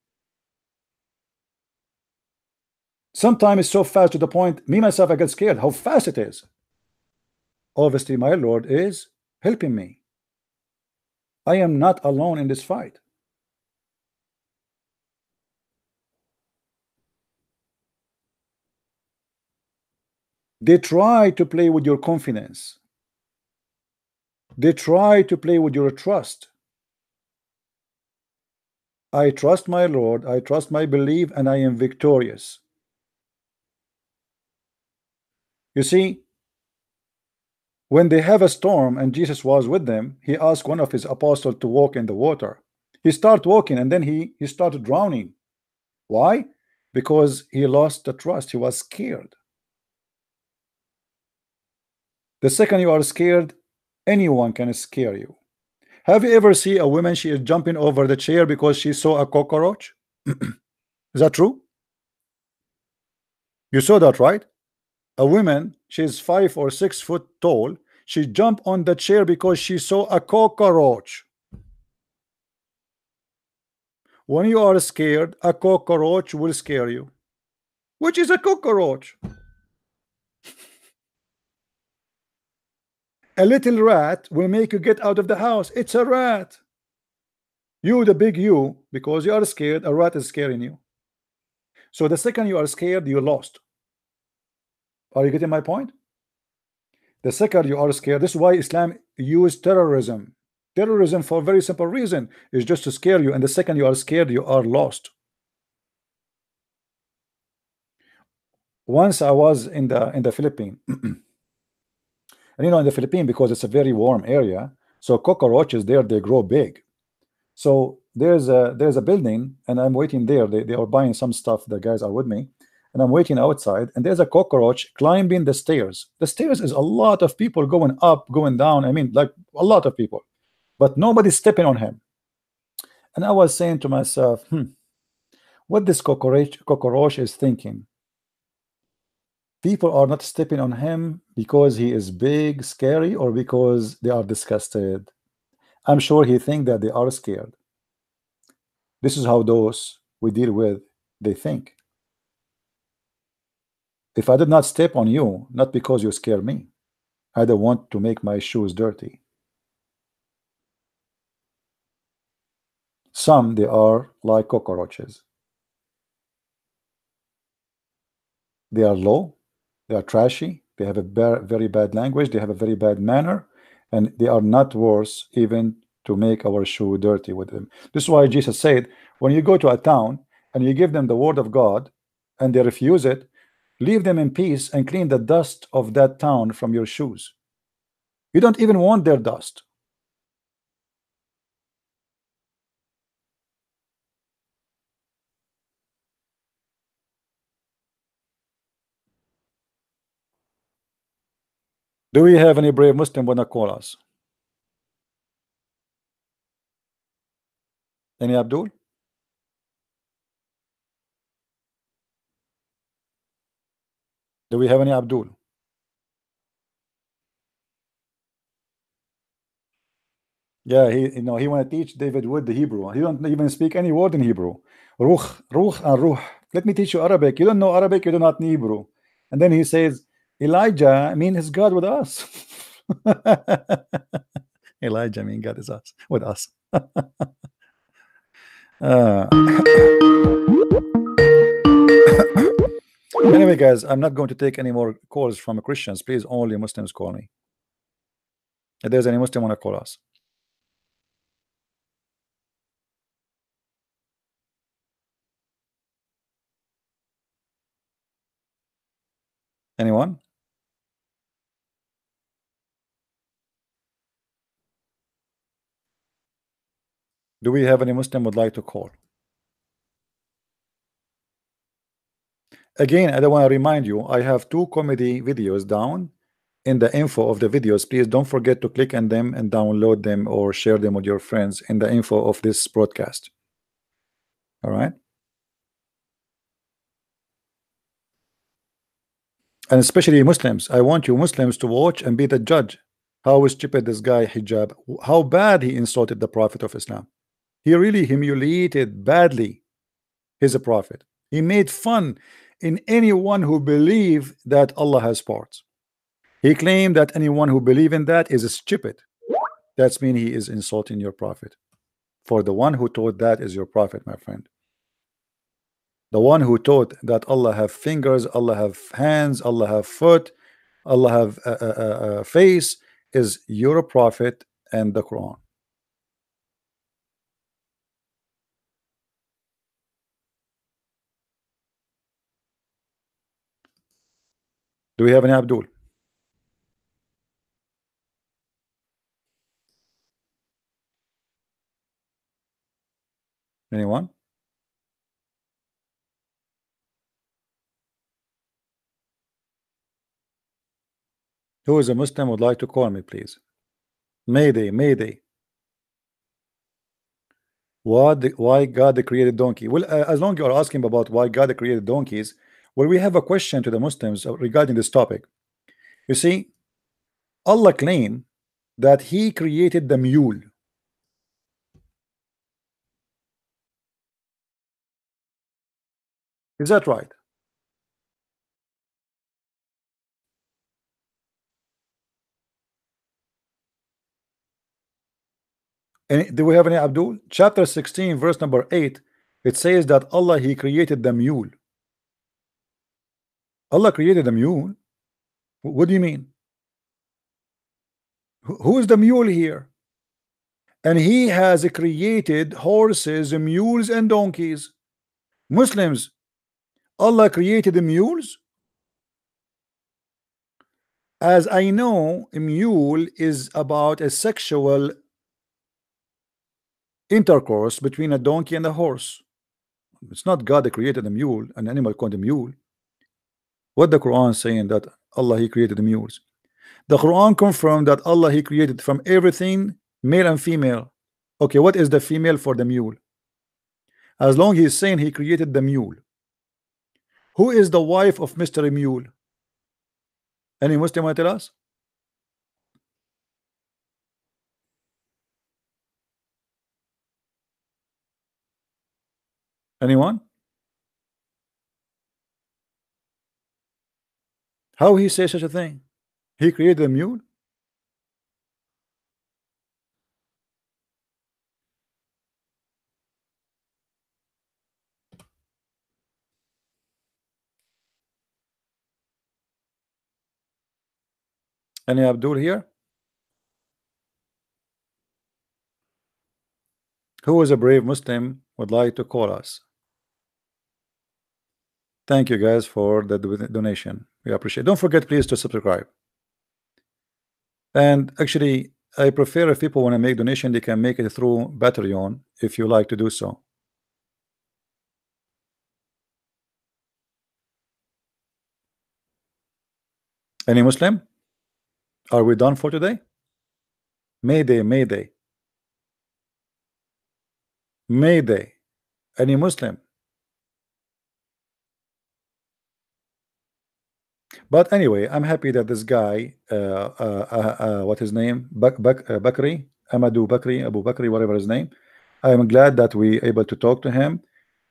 Sometimes it's so fast to the point, me myself, I get scared how fast it is. Obviously, my Lord is helping me. I am not alone in this fight. They try to play with your confidence. They try to play with your trust. I trust my Lord, I trust my belief, and I am victorious. You see, when they have a storm and Jesus was with them, He asked one of His apostles to walk in the water. He started walking and then he started drowning. Why? because he lost the trust. He was scared. The second you are scared, anyone can scare you. Have you ever seen a woman, she is jumping over the chair because she saw a cockroach? Is that true? You saw that, right? A woman, she's 5 or 6 foot tall, she jumped on the chair because she saw a cockroach. When you are scared, a cockroach will scare you. Which is a cockroach? A little rat will make you get out of the house. It's a rat. You, the big you, because you are scared, a rat is scaring you. So the second you are scared, you lost. Are you getting my point? The second you are scared, this is why Islam used terrorism. Terrorism, for a very simple reason, is just to scare you, and the second you are scared, you are lost. Once I was in the Philippines, and you know, in the Philippines, because it's a very warm area, so cockroaches there, they grow big. So there's a building, and I'm waiting there. They are buying some stuff. The guys are with me, and I'm waiting outside, and there's a cockroach climbing the stairs. The stairs is a lot of people going up, going down. I mean, like a lot of people, but nobody's stepping on him. And I was saying to myself, what this cockroach is thinking? People are not stepping on him because he is big, scary, or because they are disgusted. I'm sure he thinks that they are scared. This is how those we deal with, they think. If I did not step on you, not because you scare me, I don't want to make my shoes dirty. Some, they are like cockroaches. They are low, they are trashy, they have a very bad language, they have a very bad manner, and they are not worth even to make our shoe dirty with them. This is why Jesus said, when you go to a town and you give them the word of God and they refuse it, leave them in peace and clean the dust of that town from your shoes. You don't even want their dust. Do we have any brave Muslim wanna call us? Any Abdul? Do we have any Abdul? Yeah, he want to teach David Wood the Hebrew. He don't even speak any word in Hebrew. Ruh, and ruh. Let me teach you Arabic. You don't know Arabic, you do not know Hebrew. And then he says, Elijah mean his God with us. Elijah mean God is us with us. Anyway, guys, I'm not going to take any more calls from Christians. Please, only Muslims call me. If there's any Muslim want to call us. Anyone? Do we have any Muslim would like to call? Again, I don't want to remind you, I have 2 comedy videos down in the info of the videos. Please don't forget to click on them and download them or share them with your friends in the info of this broadcast. All right. And especially Muslims, I want you Muslims to watch and be the judge. How stupid this guy Hijab, how bad he insulted the Prophet of Islam. He really humiliated badly his prophet. He made fun in anyone who believe that Allah has parts. He claimed that anyone who believe in that is stupid. That's mean he is insulting your prophet. For the one who taught that is your prophet, my friend. The one who taught that Allah have fingers, Allah have hands, Allah have foot, Allah have a face is your prophet and the Quran. Do we have any Abdul? Anyone? Who is a Muslim would like to call me, please? Mayday, Mayday. Why God created donkey? Well, as long as you're asking about why God created donkeys, well, we have a question to the Muslims regarding this topic. You see, Allah claimed that He created the mule. Is that right? And do we have any Abdul? Chapter 16, verse number 8, it says that Allah, He created the mule. Allah created the mule? What do you mean? Who is the mule here? And He has created horses, mules, and donkeys. Muslims, Allah created the mules? As I know, a mule is about a sexual intercourse between a donkey and a horse. It's not God that created a mule, an animal called a mule. What the Quran saying that Allah He created the mules? The Quran confirmed that Allah He created from everything male and female. Okay, what is the female for the mule? As long He's saying He created the mule. Who is the wife of Mr. Mule? Any Muslim want to tell us? Anyone? How He say such a thing? He created a mule? Any Abdul here? Who is a brave Muslim would like to call us? Thank you guys for the donation. We appreciate it. Don't forget please to subscribe. And actually I prefer if people want to make donation, they can make it through Patreon if you like to do so. Any Muslim? Are we done for today? Mayday, Mayday. Mayday. Any Muslim? But anyway, I'm happy that this guy, what his name? Bakri, Amadou Bakri, Abu Bakri, whatever his name. I'm glad that we able to talk to him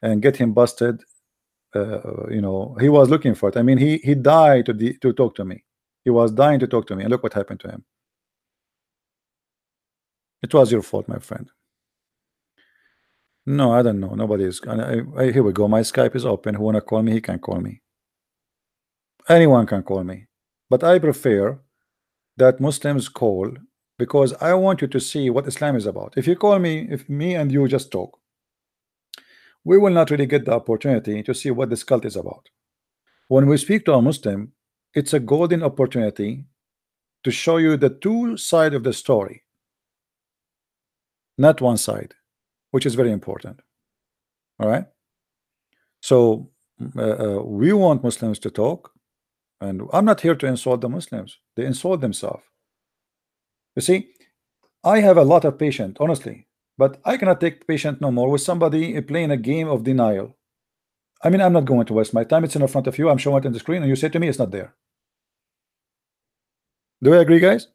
and get him busted. You know, he was looking for it. I mean, he died to talk to me. He was dying to talk to me, and look what happened to him. It was your fault, my friend. No, I don't know. Nobody is. Here we go. My Skype is open. Who wanna call me? He can call me. Anyone can call me, but I prefer that Muslims call because I want you to see what Islam is about. If you call me, if me and you just talk, we will not really get the opportunity to see what this cult is about. When we speak to a Muslim, it's a golden opportunity to show you the two sides of the story, not one side, which is very important. All right, so we want Muslims to talk, and I'm not here to insult the Muslims. They insult themselves. You see, I have a lot of patience, honestly, but I cannot take patience no more with somebody playing a game of denial. I mean, I'm not going to waste my time. It's in front of you. I'm showing it on the screen, and you say to me it's not there. Do I agree, guys?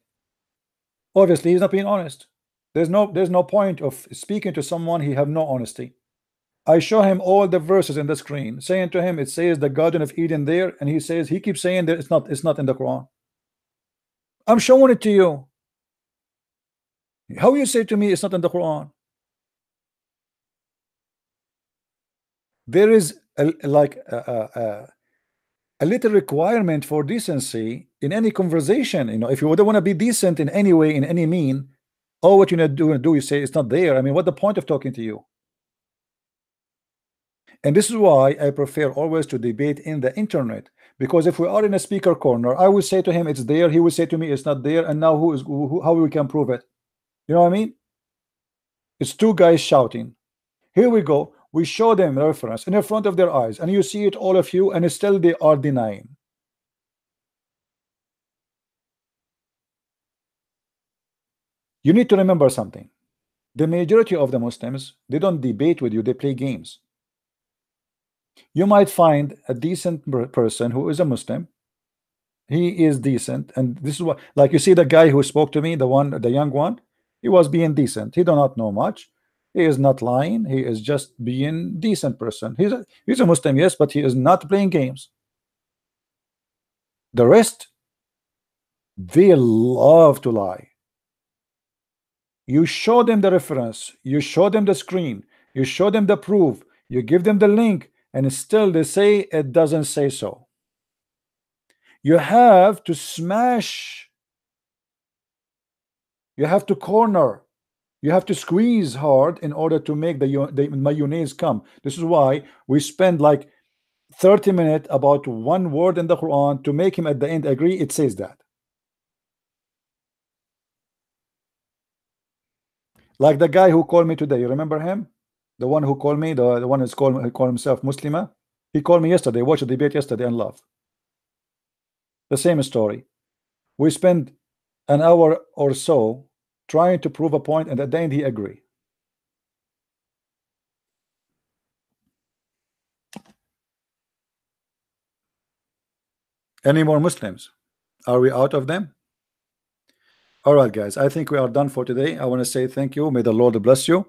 Obviously, he's not being honest. There's no point of speaking to someone he have no honesty. I show him all the verses in the screen, saying to him, it says the Garden of Eden there, and he keeps saying that it's not in the Quran. I'm showing it to you. How you say to me it's not in the Quran? There is a little requirement for decency in any conversation. You know, if you don't want to be decent in any way, in any mean, oh, what you do, you say it's not there. I mean, what the point of talking to you? And this is why I prefer always to debate in the internet, because if we are in a speaker corner, I will say to him it's there, he will say to me it's not there, and now how we can prove it? You know what I mean? It's two guys shouting. Here we go. We show them reference in front of their eyes, and you see it, all of you, and still they are denying. You need to remember something. The majority of the Muslims, they don't debate with you, they play games. You might find a decent person who is a Muslim. He is decent, and this is what, like, you see the guy who spoke to me, the young one, he was being decent. He do not know much. He is not lying. He is just being decent person. He's a Muslim, yes, but he is not playing games. The rest, they love to lie. You show them the reference, you show them the screen, you show them the proof, you give them the link, and still they say it doesn't say so. You have to smash, you have to corner, you have to squeeze hard in order to make the mayonnaise come. This is why we spend like 30 minutes about one word in the Quran to make him at the end agree it says that. Like the guy who called me today, you remember him? The one who called me, the one who's called himself Muslima. He called me yesterday, watched the debate yesterday and laughed. The same story. We spent an hour or so trying to prove a point, and at the end he agreed. Any more Muslims? Are we out of them? All right, guys, I think we are done for today. I want to say thank you. May the Lord bless you,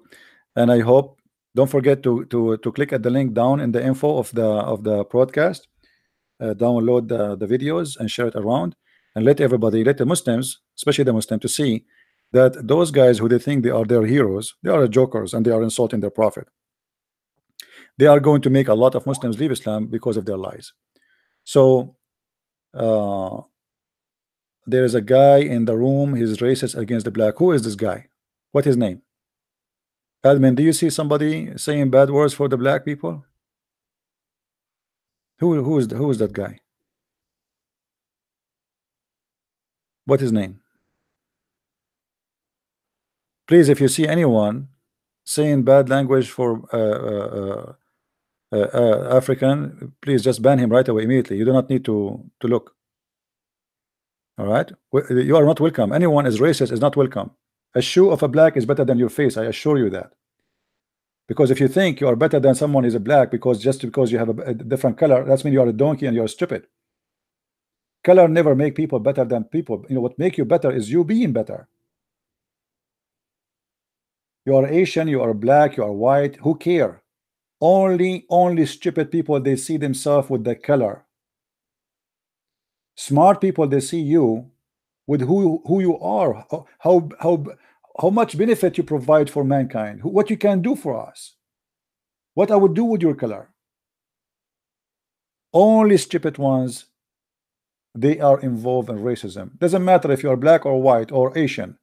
and I hope, don't forget to click at the link down in the info of the broadcast. Download the videos and share it around, and let everybody, let the Muslims, especially the Muslim, to see that those guys who they think they are their heroes, they are jokers, and they are insulting their prophet. They are going to make a lot of Muslims leave Islam because of their lies. So there is a guy in the room, he's racist against the black. Who is this guy? What his name? Admin, do you see somebody saying bad words for the black people? Who is that guy? What his name? Please, if you see anyone saying bad language for African, please just ban him right away, immediately. You do not need to look. All right, you are not welcome. Anyone is racist is not welcome. A shoe of a black is better than your face, I assure you that. Because if you think you are better than someone is a black just because you have a different color, that's mean you are a donkey and you are stupid. Color never make people better than people. You know what make you better is you being better. You are Asian, you are black, you are white, who care? Only stupid people, they see themselves with the color. Smart people, they see you with who you are, how much benefit you provide for mankind, what you can do for us, what I would do with your color. Only stupid ones, they are involved in racism. Doesn't matter if you are black or white or Asian.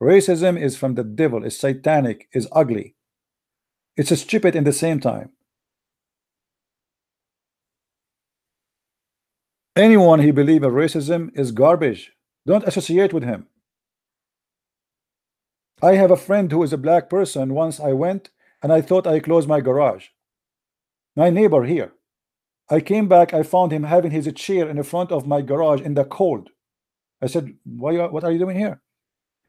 Racism is from the devil, is satanic, is ugly. It's a stupid in the same time. Anyone who believes in racism is garbage. Don't associate with him. I have a friend who is a black person. Once I went and I thought I closed my garage. My neighbor here. I came back, I found him having his chair in the front of my garage in the cold. I said, what are you doing here?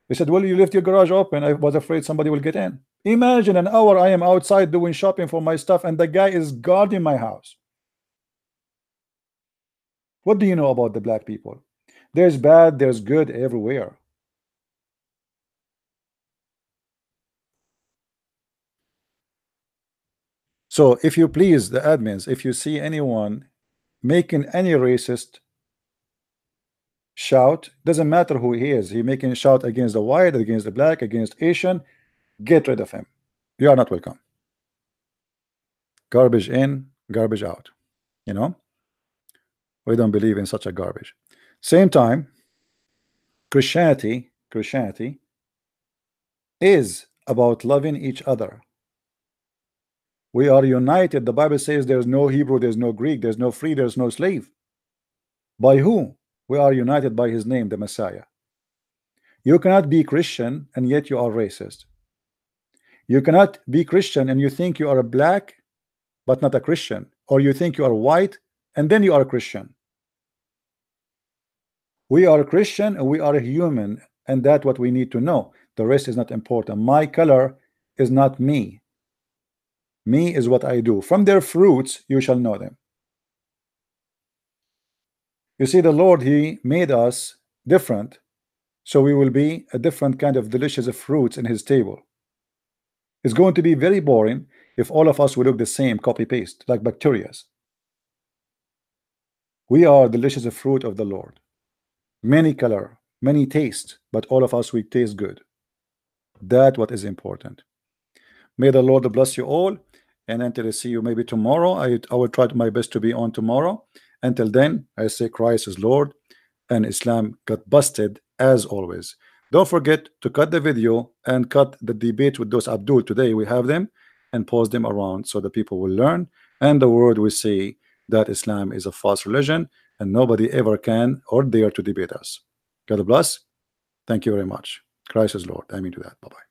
He said, well, you left your garage open. I was afraid somebody will get in. Imagine an hour I am outside doing shopping for my stuff and the guy is guarding my house. What do you know about the black people? There's bad, there's good everywhere. So if you please, the admins, if you see anyone making any racist shout, doesn't matter who he is, he making shout against the white, against the black, against Asian, get rid of him. You are not welcome. Garbage in, garbage out. You know, we don't believe in such a garbage. Same time, Christianity is about loving each other. We are united. The Bible says there's no Hebrew, there's no Greek, there's no free, there's no slave. By who? We are united by his name, the Messiah. You cannot be Christian and yet you are racist. You cannot be Christian and you think you are a black but not a Christian, or you think you are white and then you are a Christian. We are a Christian and we are a human, and that's what we need to know. The rest is not important. My color is not me. Me is what I do. From their fruits you shall know them. You see, the Lord, He made us different, so we will be a different kind of delicious fruits in His table. It's going to be very boring if all of us will look the same, copy paste, like bacteria. We are delicious fruit of the Lord. Many color, many taste, but all of us we taste good. That what is important. May the Lord bless you all, and until I see you maybe tomorrow, I will try my best to be on tomorrow. Until then, I say Christ is Lord, and Islam got busted as always. Don't forget to cut the video and cut the debate with those Abdul today. We have them and post them around so the people will learn, and the world will see that Islam is a false religion and nobody ever can or dare to debate us. God bless. Thank you very much. Christ is Lord. I mean to that. Bye-bye.